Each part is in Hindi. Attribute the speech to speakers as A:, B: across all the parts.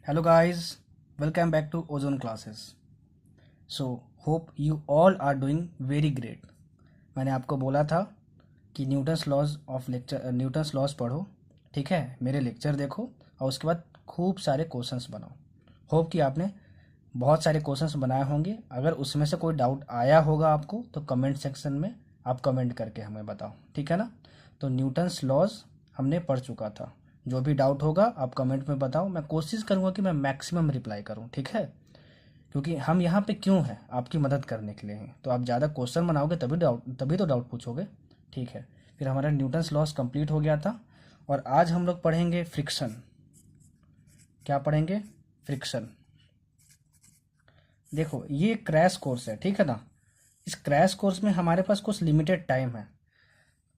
A: Hello guys, welcome back to Ozone classes. So hope you all are doing very great. मैंने आपको बोला था कि न्यूटन्स लॉज पढ़ो, ठीक है। मेरे लेक्चर देखो और उसके बाद खूब सारे क्वेश्चंस बनाओ। होप कि आपने बहुत सारे क्वेश्चंस बनाए होंगे। अगर उसमें से कोई डाउट आया होगा आपको तो कमेंट सेक्शन में आप कमेंट करके हमें बताओ, ठीक है ना। तो न्यूटन्स लॉज हमने पढ़ चुका था। जो भी डाउट होगा आप कमेंट में बताओ, मैं कोशिश करूँगा कि मैं मैक्सिमम रिप्लाई करूँ, ठीक है। क्योंकि हम यहाँ पे क्यों हैं, आपकी मदद करने के लिए हैं। तो आप ज़्यादा क्वेश्चन बनाओगे तभी तो डाउट पूछोगे, ठीक है। फिर हमारा न्यूटन्स लॉज कंप्लीट हो गया था और आज हम लोग पढ़ेंगे फ्रिक्शन। क्या पढ़ेंगे? फ्रिक्शन। देखो ये क्रैश कोर्स है, ठीक है ना। इस क्रैश कोर्स में हमारे पास कुछ लिमिटेड टाइम है,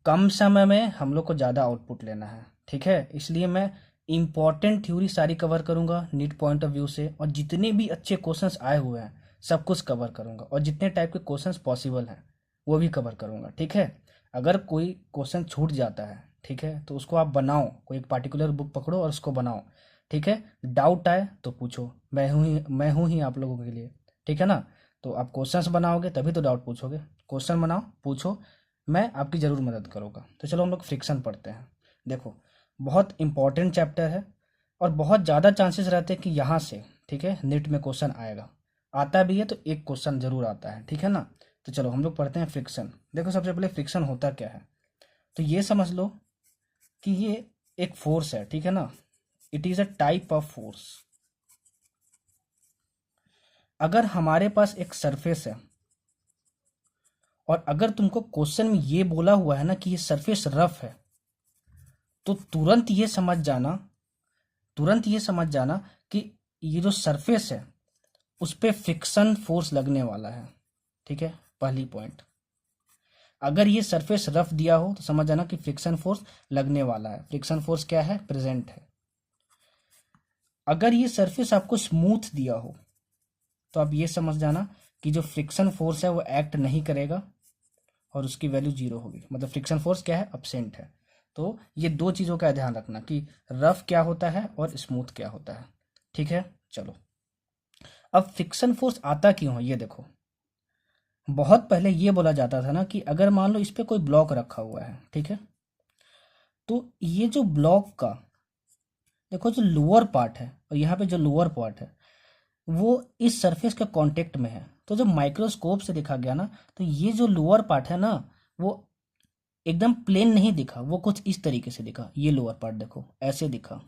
A: कम समय में हम लोग को ज़्यादा आउटपुट लेना है, ठीक है। इसलिए मैं इम्पॉर्टेंट थ्योरी सारी कवर करूंगा नीट पॉइंट ऑफ व्यू से, और जितने भी अच्छे क्वेश्चंस आए हुए हैं सब कुछ कवर करूंगा, और जितने टाइप के क्वेश्चंस पॉसिबल हैं वो भी कवर करूंगा, ठीक है। अगर कोई क्वेश्चन छूट जाता है, ठीक है, तो उसको आप बनाओ, कोई एक पार्टिकुलर बुक पकड़ो और उसको बनाओ, ठीक है। डाउट आए तो पूछो, मैं हूँ ही आप लोगों के लिए, ठीक है ना। तो आप क्वेश्चंस बनाओगे तभी तो डाउट पूछोगे। क्वेश्चन बनाओ, पूछो, मैं आपकी ज़रूर मदद करूँगा। तो चलो हम लोग फ्रिक्शन पढ़ते हैं। देखो बहुत इंपॉर्टेंट चैप्टर है और बहुत ज़्यादा चांसेस रहते हैं कि यहाँ से, ठीक है, नेट में क्वेश्चन आएगा। आता भी है तो एक क्वेश्चन ज़रूर आता है, ठीक है ना। तो चलो हम लोग पढ़ते हैं फ्रिक्शन। देखो सबसे पहले फ्रिक्शन होता क्या है, तो ये समझ लो कि ये एक फोर्स है, ठीक है ना। It is a type of force. अगर हमारे पास एक सरफेस है और अगर तुमको क्वेश्चन में ये बोला हुआ है ना कि ये सरफेस रफ है, तो तुरंत ये समझ जाना कि ये जो सरफेस है उस पे फ्रिक्शन फोर्स लगने वाला है, ठीक है। पहली पॉइंट, अगर ये सरफेस रफ दिया हो तो समझ जाना कि फ्रिक्शन फोर्स लगने वाला है। फ्रिक्शन फोर्स क्या है? प्रेजेंट है। अगर ये सरफेस आपको स्मूथ दिया हो तो आप ये समझ जाना कि जो फ्रिक्शन फोर्स है वो एक्ट नहीं करेगा और उसकी वैल्यू जीरो होगी। मतलब फ्रिक्शन फोर्स क्या है? अब्सेंट है। तो ये दो चीज़ों का ध्यान रखना कि रफ क्या होता है और स्मूथ क्या होता है, ठीक है। चलो अब फ्रिक्शन फोर्स आता क्यों है ये देखो। बहुत पहले ये बोला जाता था ना कि अगर मान लो इस पे कोई ब्लॉक रखा हुआ है, ठीक है, तो ये जो ब्लॉक का देखो जो लोअर पार्ट है और यहाँ पे जो लोअर पार्ट है वो इस सरफेस के कांटेक्ट में है। तो जब माइक्रोस्कोप से देखा गया ना तो ये जो लोअर पार्ट है ना वो एकदम प्लेन नहीं दिखा, वो कुछ इस तरीके से दिखा। ये लोअर पार्ट देखो ऐसे दिखा,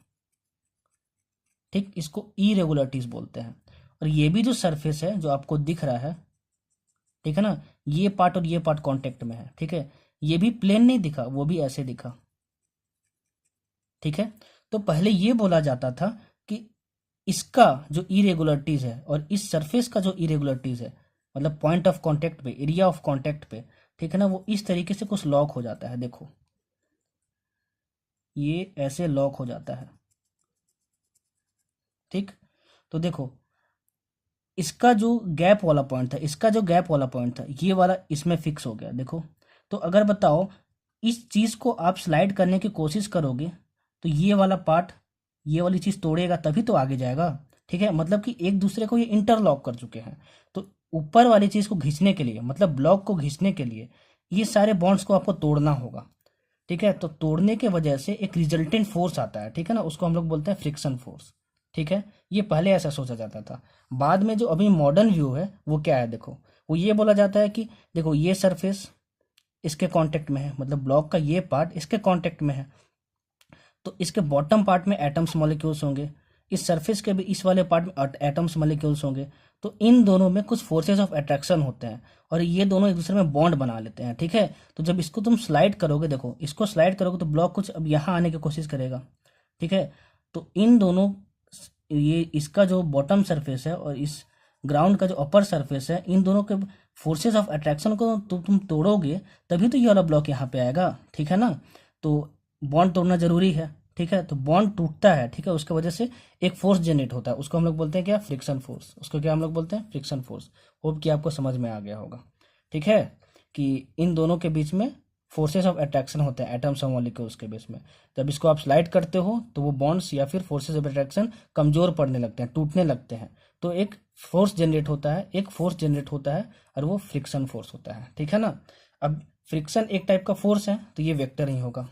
A: ठीक। इसको इरेगुलरिटीज बोलते हैं। और ये भी जो सरफेस है जो आपको दिख रहा है, ठीक है ना, ये पार्ट और ये पार्ट कांटेक्ट में है, ठीक है। ये भी प्लेन नहीं दिखा, वो भी ऐसे दिखा, ठीक है। तो पहले ये बोला जाता था कि इसका जो इरेगुलरिटीज है और इस सरफेस का जो इरेगुलरिटीज है, मतलब पॉइंट ऑफ कांटेक्ट पे, एरिया ऑफ कांटेक्ट पे, ठीक है ना, वो इस तरीके से कुछ लॉक हो जाता है। देखो ये ऐसे लॉक हो जाता है, ठीक। तो देखो इसका जो गैप वाला पॉइंट था, इसका जो गैप वाला पॉइंट था, ये वाला इसमें फिक्स हो गया, देखो। तो अगर बताओ इस चीज को आप स्लाइड करने की कोशिश करोगे तो ये वाला पार्ट ये वाली चीज तोड़ेगा तभी तो आगे जाएगा, ठीक है। मतलब कि एक दूसरे को ये इंटरलॉक कर चुके हैं। तो ऊपर वाली चीज को खींचने के लिए, मतलब ब्लॉक को खींचने के लिए ये सारे बॉन्ड्स को आपको तोड़ना होगा, ठीक है। तो तोड़ने के वजह से एक रिजल्टेंट फोर्स आता है, ठीक है ना, उसको हम लोग बोलते हैं फ्रिक्शन फोर्स, ठीक है। ये पहले ऐसा सोचा जाता था। बाद में जो अभी मॉडर्न व्यू है वो क्या है, देखो वो ये बोला जाता है कि देखो ये सरफेस इसके कांटेक्ट में है, मतलब ब्लॉक का ये पार्ट इसके कांटेक्ट में है, तो इसके बॉटम पार्ट में एटम्स मॉलिक्यूल्स होंगे, इस सरफेस के भी इस वाले पार्ट में एटम्स मॉलिक्यूल्स होंगे। तो इन दोनों में कुछ फोर्सेस ऑफ अट्रैक्शन होते हैं और ये दोनों एक दूसरे में बॉन्ड बना लेते हैं, ठीक है। तो जब इसको तुम स्लाइड करोगे, देखो इसको स्लाइड करोगे तो ब्लॉक कुछ अब यहाँ आने की कोशिश करेगा, ठीक है। तो इन दोनों, ये इसका जो बॉटम सरफेस है और इस ग्राउंड का जो अपर सरफेस है, इन दोनों के फोर्सेस ऑफ अट्रैक्शन को तो तुम तोड़ोगे तभी तो ये वाला ब्लॉक यहाँ पे आएगा, ठीक है ना। तो बॉन्ड तोड़ना जरूरी है, ठीक है। तो बॉन्ड टूटता है, ठीक है, उसके वजह से एक फोर्स जनरेट होता है, उसको हम लोग बोलते हैं क्या? Friction force. उसको क्या हम लोग बोलते हैं? Friction force. होप कि आपको समझ में आ गया होगा, ठीक है, कि इन दोनों के बीच में फोर्सेस ऑफ अट्रैक्शन होते हैं एटम्स और मॉलिक्यूल्स के बीच में। जब इसको आप स्लाइड करते हो तो वो बॉन्ड्स या फिर फोर्सेस ऑफ अट्रैक्शन कमजोर पड़ने लगते हैं, टूटने लगते हैं, तो एक फोर्स जनरेट होता है, एक फोर्स जनरेट होता है और वो फ्रिक्शन फोर्स होता है, ठीक है ना। अब फ्रिक्शन एक टाइप का फोर्स है तो ये वेक्टर ही होगा,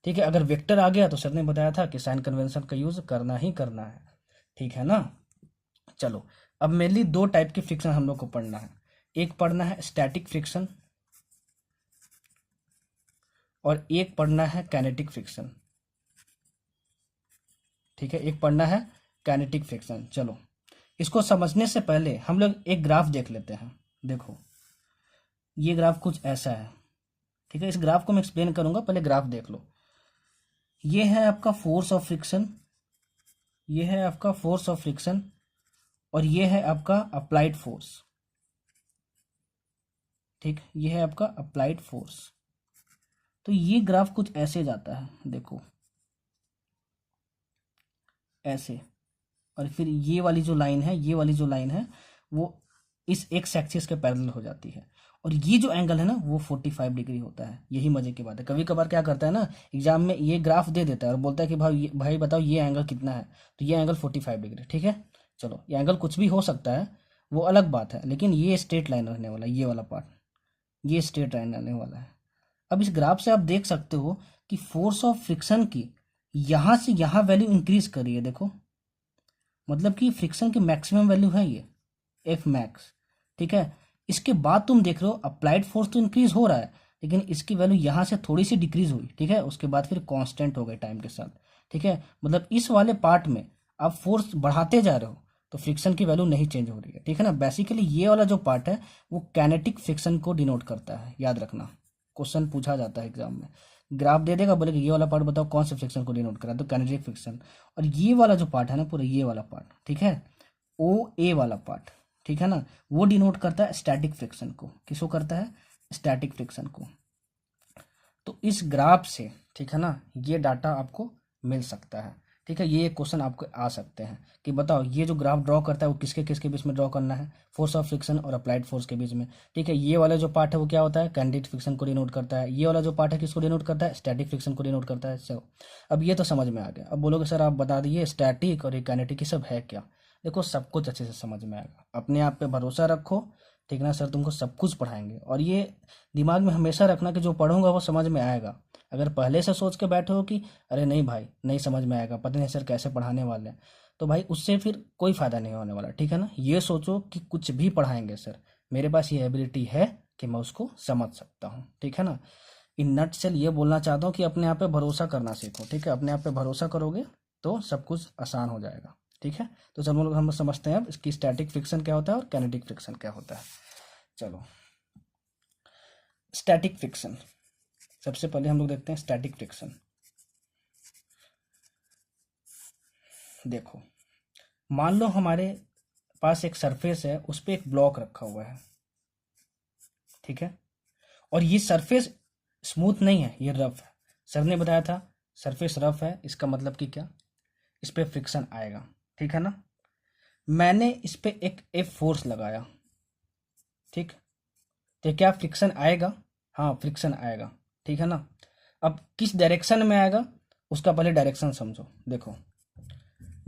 A: ठीक है। अगर वेक्टर आ गया तो सर ने बताया था कि साइन कन्वेंशन का यूज करना ही करना है, ठीक है ना। चलो, अब मेनली दो टाइप की फ्रिक्शन हम लोग को पढ़ना है। एक पढ़ना है स्टैटिक फ्रिक्शन और एक पढ़ना है काइनेटिक फ्रिक्शन, ठीक है। एक पढ़ना है काइनेटिक फ्रिक्शन। चलो, इसको समझने से पहले हम लोग एक ग्राफ देख लेते हैं। देखो, ये ग्राफ कुछ ऐसा है, ठीक है। इस ग्राफ को मैं एक्सप्लेन करूंगा, पहले ग्राफ देख लो। ये है आपका फोर्स ऑफ फ्रिक्शन, ये है आपका फोर्स ऑफ फ्रिक्शन और ये है आपका अप्लाइड फोर्स, ठीक। ये है आपका अप्लाइड फोर्स। तो ये ग्राफ कुछ ऐसे जाता है, देखो ऐसे, और फिर ये वाली जो लाइन है, ये वाली जो लाइन है वो इस एक्स एक्सिस के पैरेलल हो जाती है, और ये जो एंगल है ना वो 45 डिग्री होता है। यही मजे की बात है। कभी कभार क्या करता है ना, एग्जाम में ये ग्राफ दे देता है और बोलता है कि भाई बताओ ये एंगल कितना है, तो ये एंगल 45 डिग्री, ठीक है। चलो, ये एंगल कुछ भी हो सकता है, वो अलग बात है, लेकिन ये स्ट्रेट लाइन रहने वाला है, ये वाला पार्ट, ये स्ट्रेट लाइन रहने वाला है। अब इस ग्राफ से आप देख सकते हो कि फोर्स ऑफ फ्रिक्शन की यहां से यहां वैल्यू इंक्रीज करी है, देखो, मतलब कि फ्रिक्शन की मैक्सिमम वैल्यू है ये एफ मैक्स, ठीक है। इसके बाद तुम देख रहे हो अप्लाइड फोर्स तो इंक्रीज हो रहा है, लेकिन इसकी वैल्यू यहाँ से थोड़ी सी डिक्रीज हुई, ठीक है। उसके बाद फिर कांस्टेंट हो गए टाइम के साथ, ठीक है। मतलब इस वाले पार्ट में आप फोर्स बढ़ाते जा रहे हो तो फ्रिक्शन की वैल्यू नहीं चेंज हो रही है, ठीक है ना। बेसिकली ये वाला जो पार्ट है वो कैनेटिक फ्रिक्शन को डिनोट करता है, याद रखना। क्वेश्चन पूछा जाता है एग्जाम में, ग्राफ दे देगा, बोलेगा ये वाला पार्ट बताओ कौन से फ्रिक्शन को डिनोट करा, तो कैनेटिक फ्रिक्शन। और ये वाला जो पार्ट है ना, पूरा ये वाला पार्ट, ठीक है, ओ ए वाला पार्ट, ठीक है ना, वो डिनोट करता है स्टैटिक फ्रिक्शन को। किसको करता है? स्टैटिक फ्रिक्शन को। तो इस ग्राफ से, ठीक है ना, ये डाटा आपको मिल सकता है, ठीक है। ये क्वेश्चन आपको आ सकते हैं कि बताओ ये जो ग्राफ ड्रॉ करता है वो किसके किसके बीच में ड्रॉ करना है, फोर्स ऑफ फ्रिक्शन और अप्लाइड फोर्स के बीच में, ठीक है। ये वाला जो पार्ट है वो क्या होता है, कैंडिडेट फ्रिक्शन को डिनोट करता है। ये वाला जो पार्ट है किसको डिनोट करता है, स्टैटिक फ्रिक्शन को डिनोट करता है। चलो, अब ये तो समझ में आ गया। अब बोलोगे सर आप बता दिए स्टैटिक और ये कैनेटिक, ये सब है क्या? देखो, सब कुछ अच्छे से समझ में आएगा, अपने आप पे भरोसा रखो, ठीक ना। सर तुमको सब कुछ पढ़ाएंगे, और ये दिमाग में हमेशा रखना कि जो पढ़ूंगा वो समझ में आएगा। अगर पहले से सोच के बैठे हो कि अरे नहीं भाई नहीं समझ में आएगा, पता नहीं सर कैसे पढ़ाने वाले हैं, तो भाई उससे फिर कोई फायदा नहीं होने वाला, ठीक है ना। ये सोचो कि कुछ भी पढ़ाएंगे सर, मेरे पास ये एबिलिटी है कि मैं उसको समझ सकता हूँ, ठीक है ना। इन नटसेल ये बोलना चाहता हूँ कि अपने आप पे भरोसा करना सीखो, ठीक है। अपने आप पे भरोसा करोगे तो सब कुछ आसान हो जाएगा, ठीक है। तो चलो हम समझते हैं अब इसकी स्टैटिक फ्रिक्शन क्या होता है और कैनेटिक फ्रिक्शन क्या होता है। चलो, स्टैटिक फ्रिक्शन, सबसे पहले हम लोग देखते हैं स्टैटिक फ्रिक्शन। देखो, मान लो हमारे पास एक सरफेस है, उस पर एक ब्लॉक रखा हुआ है, ठीक है, और ये सरफेस स्मूथ नहीं है, ये रफ है। सर ने बताया था सरफेस रफ है, इसका मतलब कि क्या, इस पर फ्रिक्शन आएगा, ठीक है ना। मैंने इस पर एक एफ फोर्स लगाया, ठीक, तो क्या फ्रिक्शन आएगा? हाँ, फ्रिक्शन आएगा, ठीक है ना। अब किस डायरेक्शन में आएगा उसका पहले डायरेक्शन समझो। देखो,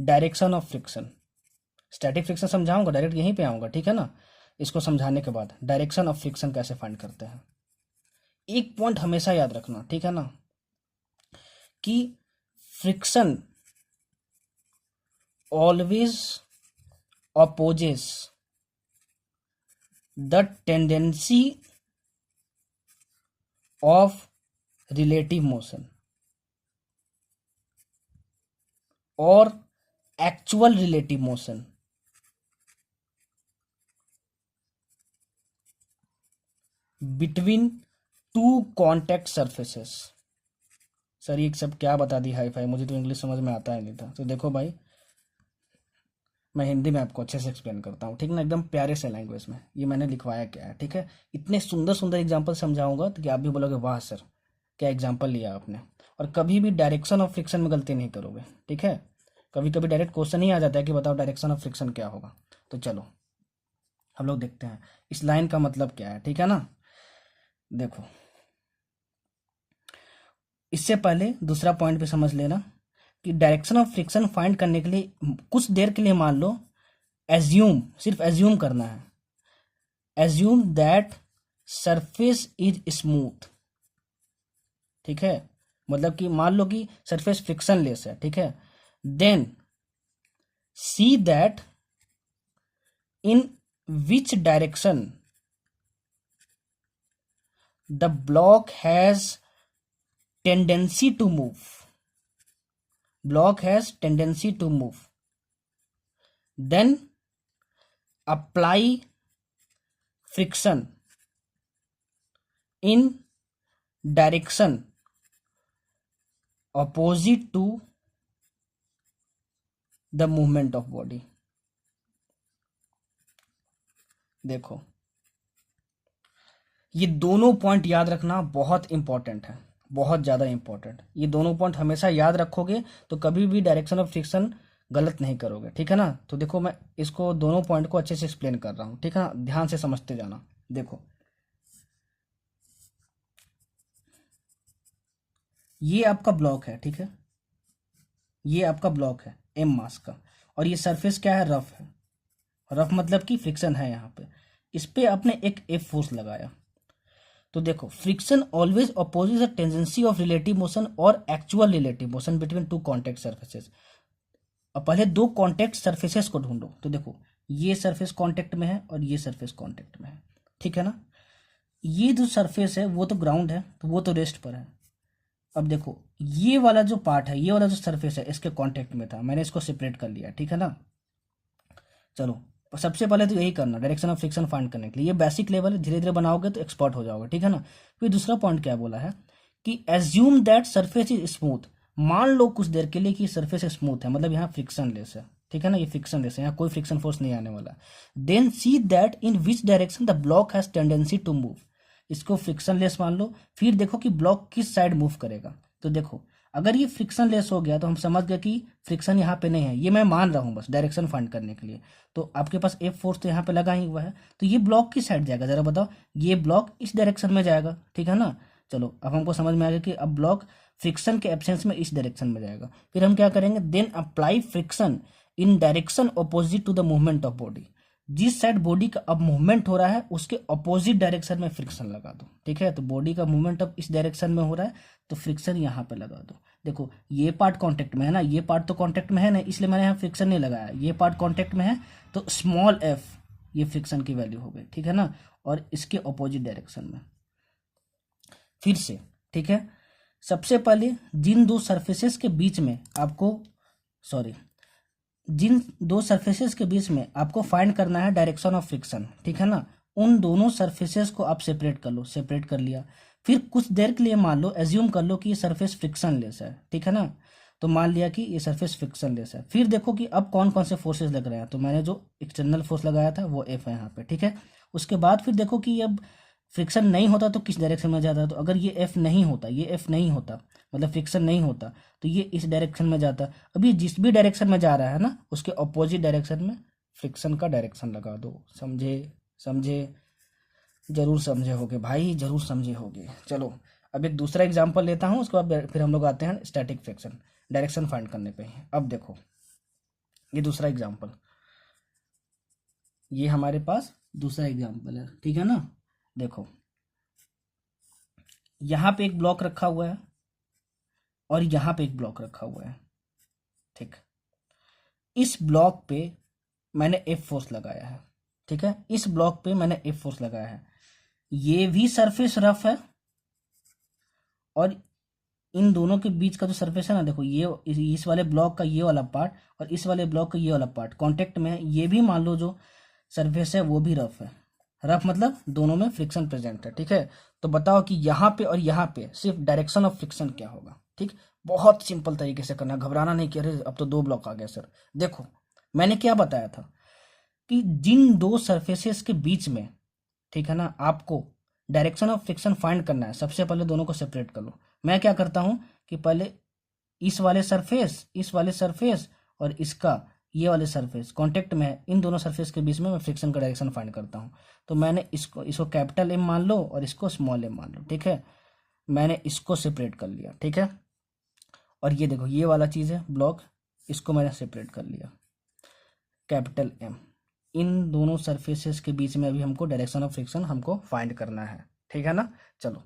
A: direction of friction, static friction समझाऊंगा, डायरेक्ट यहीं पे आऊंगा, ठीक है ना। इसको समझाने के बाद डायरेक्शन ऑफ फ्रिक्शन कैसे फाइंड करते हैं, एक पॉइंट हमेशा याद रखना, ठीक है ना, कि friction always opposes the tendency of relative motion or actual relative motion between two contact surfaces। Sir ये सब क्या बता दी हाई फाई, मुझे तो इंग्लिश समझ में आता ही नहीं था। तो देखो भाई, मैं हिंदी में आपको अच्छे से एक्सप्लेन करता हूँ, ठीक ना, एकदम प्यारे से लैंग्वेज में। ये मैंने लिखवाया क्या है, ठीक है। इतने सुंदर सुंदर एग्जाम्पल समझाऊंगा तो कि आप भी बोलोगे वाह सर क्या एग्जाम्पल लिया आपने। और कभी भी डायरेक्शन ऑफ फ्रिक्शन में गलती नहीं करोगे, ठीक है। कभी कभी डायरेक्ट क्वेश्चन ही आ जाता है कि बताओ डायरेक्शन ऑफ फ्रिक्शन क्या होगा। तो चलो हम लोग देखते हैं इस लाइन का मतलब क्या है, ठीक है ना। देखो, इससे पहले दूसरा पॉइंट भी समझ लेना कि डायरेक्शन ऑफ फ्रिक्शन फाइंड करने के लिए कुछ देर के लिए मान लो, एज्यूम, सिर्फ एज्यूम करना है, assume that surface is smooth. ठीक है, मतलब कि मान लो कि सरफेस फ्रिक्शन लेस है। ठीक है, then see that in which direction the block has tendency to move, block has tendency to move, then apply friction in direction opposite to the movement of body। देखो, ये दोनों पॉइंट याद रखना बहुत इंपॉर्टेंट है, बहुत ज़्यादा इंपॉर्टेंट। ये दोनों पॉइंट हमेशा याद रखोगे तो कभी भी डायरेक्शन ऑफ फ्रिक्शन गलत नहीं करोगे। ठीक है ना, तो देखो मैं इसको दोनों पॉइंट को अच्छे से एक्सप्लेन कर रहा हूँ। ठीक है ना, ध्यान से समझते जाना। देखो, ये आपका ब्लॉक है। ठीक है, ये आपका ब्लॉक है एम मास का, और ये सरफेस क्या है, रफ है। रफ मतलब कि फ्रिक्शन है यहाँ पे। इस पे आपने एक एफ फोर्स लगाया, तो देखो friction always opposes the tendency of relative motion और actual relative motion between two contact surfaces. अब पहले दो कॉन्टेक्ट सरफेसेस को ढूंढो, तो देखो ये सरफेस कॉन्टेक्ट में है और ये सरफेस कॉन्टेक्ट में है। ठीक है ना, ये जो सरफेस है वो तो ग्राउंड है, तो वो तो रेस्ट पर है। अब देखो ये वाला जो पार्ट है, ये वाला जो सरफेस है इसके कॉन्टेक्ट में था, मैंने इसको सेपरेट कर लिया। ठीक है ना, चलो सबसे पहले तो यही करना, डायरेक्शन ऑफ फ्रिक्शन फाइंड करने के लिए। ये बेसिक लेवल है, धीरे धीरे बनाओगे तो एक्सपर्ट हो जाओगे। ठीक है ना, फिर दूसरा पॉइंट क्या बोला है कि assume that surface is smooth. मान लो कुछ देर के लिए कि सरफेस स्मूथ है, मतलब यहाँ फ्रिक्शन लेस है। ठीक है ना, ये फ्रिक्शन लेस है, यहाँ कोई फ्रिक्शन फोर्स नहीं आने वाला। Then see that in which direction the block has tendency to move. इसको फ्रिक्शन लेस मान लो, फिर देखो कि ब्लॉक किस साइड मूव करेगा। तो देखो अगर ये फ्रिक्शन लेस हो गया तो हम समझ गए कि फ्रिक्शन यहाँ पे नहीं है, ये मैं मान रहा हूँ बस डायरेक्शन फाइंड करने के लिए। तो आपके पास एफ फोर्स तो यहाँ पे लगा ही हुआ है, तो ये ब्लॉक किस साइड जाएगा जरा बताओ। ये ब्लॉक इस डायरेक्शन में जाएगा। ठीक है ना, चलो अब हमको समझ में आ गया कि अब ब्लॉक फ्रिक्शन के एब्सेंस में इस डायरेक्शन में जाएगा। फिर हम क्या करेंगे, then apply friction in direction opposite to the movement of body. जिस साइड बॉडी का अब मूवमेंट हो रहा है उसके अपोजिट डायरेक्शन में फ्रिक्शन लगा दो। ठीक है, तो बॉडी का मूवमेंट अब इस डायरेक्शन में हो रहा है तो फ्रिक्शन यहाँ पे लगा दो। देखो ये पार्ट कांटेक्ट में है ना, ये पार्ट तो कांटेक्ट में है ना, इसलिए मैंने यहाँ फ्रिक्शन नहीं लगाया। ये पार्ट कांटेक्ट में है तो स्मॉल एफ ये फ्रिक्शन की वैल्यू हो गई। ठीक है ना, और इसके अपोजिट डायरेक्शन में फिर से। ठीक है, सबसे पहले जिन दो सरफेसेस के बीच में आपको जिन दो सरफेसेस के बीच में आपको फाइंड करना है डायरेक्शन ऑफ फ्रिक्शन। ठीक है ना, उन दोनों सरफेसेस को आप सेपरेट कर लो। सेपरेट कर लिया, फिर कुछ देर के लिए मान लो, एज्यूम कर लो कि ये सरफेस फ्रिक्शन लेस है। ठीक है ना, तो मान लिया कि ये सरफेस फ्रिक्शन लेस है। फिर देखो कि अब कौन कौन से फोर्सेस लग रहे हैं, तो मैंने जो एक्सटर्नल फोर्स लगाया था वो एफ है यहाँ पे। ठीक है, उसके बाद फिर देखो कि अब फ्रिक्शन नहीं होता तो किस डायरेक्शन में जाता, तो अगर ये एफ नहीं होता, ये एफ नहीं होता मतलब फ्रिक्शन नहीं होता, तो ये इस डायरेक्शन में जाता। अभी जिस भी डायरेक्शन में जा रहा है ना उसके अपोजिट डायरेक्शन में फ्रिक्शन का डायरेक्शन लगा दो। समझे? समझे? जरूर समझे होगे भाई, जरूर समझे होगे। चलो अब एक दूसरा एग्जांपल लेता हूँ, उसके बाद फिर हम लोग आते हैं स्टैटिक फ्रिक्शन डायरेक्शन फाइंड करने पे। अब देखो ये दूसरा एग्जांपल, ये हमारे पास दूसरा एग्जांपल है। ठीक है ना, देखो यहाँ पे एक ब्लॉक रखा हुआ है और यहाँ पे एक ब्लॉक रखा हुआ है। ठीक, इस ब्लॉक पे मैंने एफ फोर्स लगाया है। ठीक है, इस ब्लॉक पे मैंने एफ फोर्स लगाया है। ये भी सरफेस रफ है और इन दोनों के बीच का जो सरफेस है ना, देखो ये इस वाले ब्लॉक का ये वाला पार्ट और इस वाले ब्लॉक का ये वाला पार्ट कांटेक्ट में है। ये भी मान लो जो सरफेस है वो भी रफ है। रफ मतलब दोनों में फ्रिक्शन प्रेजेंट है। ठीक है, तो बताओ कि यहाँ पे और यहाँ पे सिर्फ डायरेक्शन ऑफ फ्रिक्शन क्या होगा। ठीक, बहुत सिंपल तरीके से करना, घबराना नहीं कि अरे अब तो दो ब्लॉक आ गया सर। देखो मैंने क्या बताया था कि जिन दो सरफेसेस के बीच में, ठीक है ना, आपको डायरेक्शन ऑफ फ्रिक्शन फाइंड करना है, सबसे पहले दोनों को सेपरेट कर लो। मैं क्या करता हूँ कि पहले इस वाले सरफेस और इसका ये वाले सरफेस कांटेक्ट में है, इन दोनों सरफेस के बीच में मैं फ्रिक्शन का डायरेक्शन फाइंड करता हूँ। तो मैंने इसको कैपिटल एम मान लो और इसको स्मॉल एम मान लो। ठीक है, मैंने इसको सेपरेट कर लिया, ठीक है। और ये देखो ये वाला चीज़ है ब्लॉक, इसको मैंने सेपरेट कर लिया, कैपिटल एम। इन दोनों सरफेसेस के बीच में अभी हमको डायरेक्शन ऑफ फ्रिक्शन हमको फाइंड करना है, ठीक है ना। चलो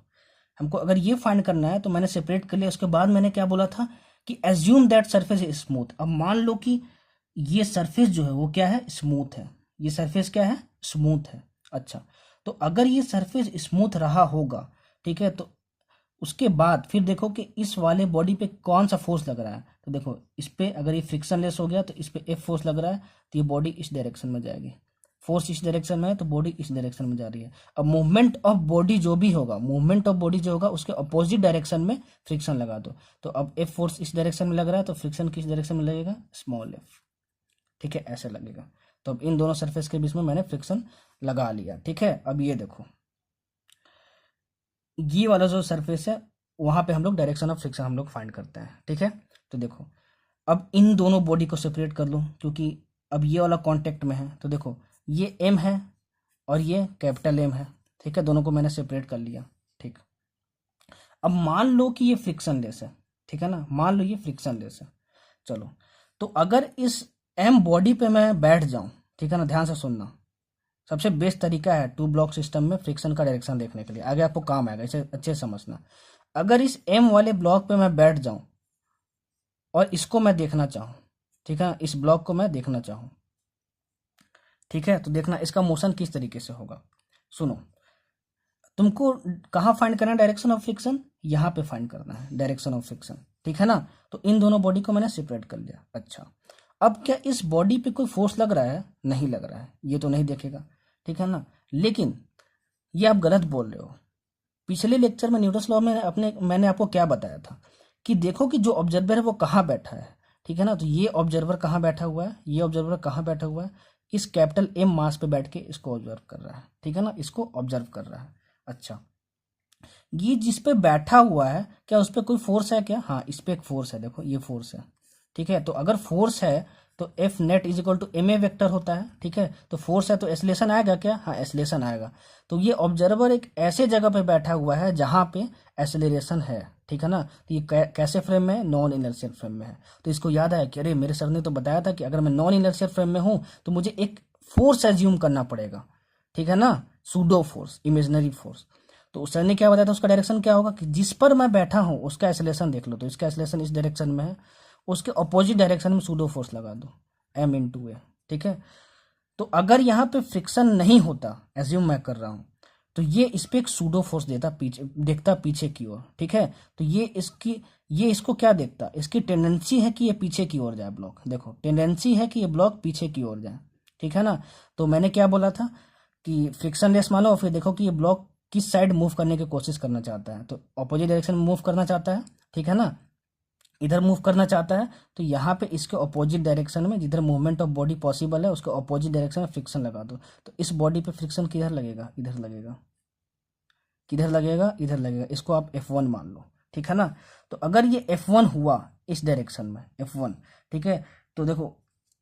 A: हमको अगर ये फाइंड करना है तो मैंने सेपरेट कर लिया। उसके बाद मैंने क्या बोला था कि assume that surface is smooth. अब मान लो कि ये सरफेस जो है वो क्या है, स्मूथ है। ये सरफेस क्या है, स्मूथ है। अच्छा, तो अगर ये सरफेस स्मूथ रहा होगा, ठीक है, तो उसके बाद फिर देखो कि इस वाले बॉडी पे कौन सा फोर्स लग रहा है। तो देखो इस पे अगर ये फ्रिक्शन लेस हो गया तो इस पे एफ फोर्स लग रहा है, तो ये बॉडी इस डायरेक्शन में जाएगी। फोर्स इस डायरेक्शन में है तो बॉडी इस डायरेक्शन में जा रही है। अब मूवमेंट ऑफ बॉडी जो भी होगा, मूवमेंट ऑफ बॉडी जो होगा उसके अपोजिट डायरेक्शन में फ्रिक्शन लगा दो। तो अब एफ फोर्स इस डायरेक्शन में लग रहा है तो फ्रिक्शन किस डायरेक्शन में लगेगा, स्मॉल एफ, ठीक है, ऐसे लगेगा। तो अब इन दोनों सरफेस के बीच में मैंने फ्रिक्शन लगा लिया, ठीक है। अब ये देखो ये वाला जो सरफेस है वहां पे हम लोग डायरेक्शन ऑफ फ्रिक्शन हम लोग फाइंड करते हैं, ठीक है। तो देखो अब इन दोनों बॉडी को सेपरेट कर लो, क्योंकि अब ये वाला कांटेक्ट में है। तो देखो ये एम है और ये कैपिटल एम है, ठीक है, दोनों को मैंने सेपरेट कर लिया, ठीक। अब मान लो कि ये फ्रिक्शन लेस है, ठीक है ना, मान लो ये फ्रिक्शन लेस है। चलो तो अगर इस एम बॉडी पे मैं बैठ जाऊं, ठीक है ना, ध्यान से सुनना, सबसे बेस्ट तरीका है टू ब्लॉक सिस्टम में फ्रिक्शन का डायरेक्शन देखने के लिए, आगे आपको काम आएगा, इसे अच्छे से समझना। अगर इस एम वाले ब्लॉक पे मैं बैठ जाऊं और इसको मैं देखना चाहूं, ठीक है, इस ब्लॉक को मैं देखना चाहूं, ठीक है, तो देखना इसका मोशन किस तरीके से होगा। सुनो, तुमको कहाँ फाइंड करना है डायरेक्शन ऑफ फ्रिक्शन, यहाँ पे फाइंड करना है डायरेक्शन ऑफ फ्रिक्शन, ठीक है ना। तो इन दोनों बॉडी को मैंने सेपरेट कर लिया। अच्छा, अब क्या इस बॉडी पे कोई फोर्स लग रहा है, नहीं लग रहा है, ये तो नहीं देखेगा, ठीक है ना। लेकिन ये आप गलत बोल रहे हो। पिछले लेक्चर में न्यूटन्स लॉ में मैंने आपको क्या बताया था कि देखो कि जो ऑब्जर्वर है वो कहाँ बैठा है, ठीक है ना। तो ये ऑब्जर्वर कहाँ बैठा हुआ है, ये ऑब्जर्वर कहाँ बैठा हुआ है, इस कैपिटल एम मास पे बैठ के इसको ऑब्जर्व कर रहा है, ठीक है ना, इसको ऑब्जर्व कर रहा है। अच्छा, ये जिस पे बैठा हुआ है क्या उस पर कोई फोर्स है क्या, हाँ इस पे एक फोर्स है, देखो ये फोर्स है, ठीक है। तो अगर फोर्स है तो F net is equal to M A vector होता है, ठीक है। तो फोर्स है तो एसलेशन आएगा क्या, हाँ एसलेशन आएगा। तो ये ऑब्जर्वर एक ऐसे जगह पे बैठा हुआ है जहां पे एसलेशन है, ठीक है ना। तो ये कैसे फ्रेम में है, नॉन इनर्शियल फ्रेम में है। तो इसको याद है कि अरे मेरे सर ने तो बताया था कि अगर मैं नॉन इनर्शियल फ्रेम में हूं तो मुझे एक फोर्स एज्यूम करना पड़ेगा, ठीक है ना, सूडो फोर्स, इमेजिनरी फोर्स। तो सर ने क्या बताया था, उसका डायरेक्शन क्या होगा कि जिस पर मैं बैठा हूं उसका एसलेशन देख लो, तो इसका एसलेशन इस डायरेक्शन में है, उसके अपोजिट डायरेक्शन में सूडो फोर्स लगा दो, एम इंटू ए, ठीक है। तो अगर यहाँ पे फ्रिक्शन नहीं होता, एज्यूम मैं कर रहा हूं, तो ये इस पे एक सूडो फोर्स देता, पीछे देखता पीछे की ओर, ठीक है। तो ये इसको क्या देखता, इसकी टेंडेंसी है कि ये पीछे की ओर जाए ब्लॉक, देखो टेंडेंसी है कि ये ब्लॉक पीछे की ओर जाए, ठीक है ना। तो मैंने क्या बोला था कि फ्रिक्शन लेस मानो और फिर देखो कि ये ब्लॉक किस साइड मूव करने की कोशिश करना चाहता है, तो ऑपोजिट डायरेक्शन में मूव करना चाहता है, ठीक है ना, इधर मूव करना चाहता है। तो यहाँ पे इसके ऑपोजिट डायरेक्शन में जिधर मूवमेंट ऑफ बॉडी पॉसिबल है उसके ऑपोजिट डायरेक्शन में फ्रिक्शन लगा दो। तो इस बॉडी पे फ्रिक्शन किधर लगेगा, इधर लगेगा, किधर लगेगा, इधर लगेगा। इसको आप F1 मान लो, ठीक है ना। तो अगर ये F1 हुआ इस डायरेक्शन में F1, ठीक है, तो देखो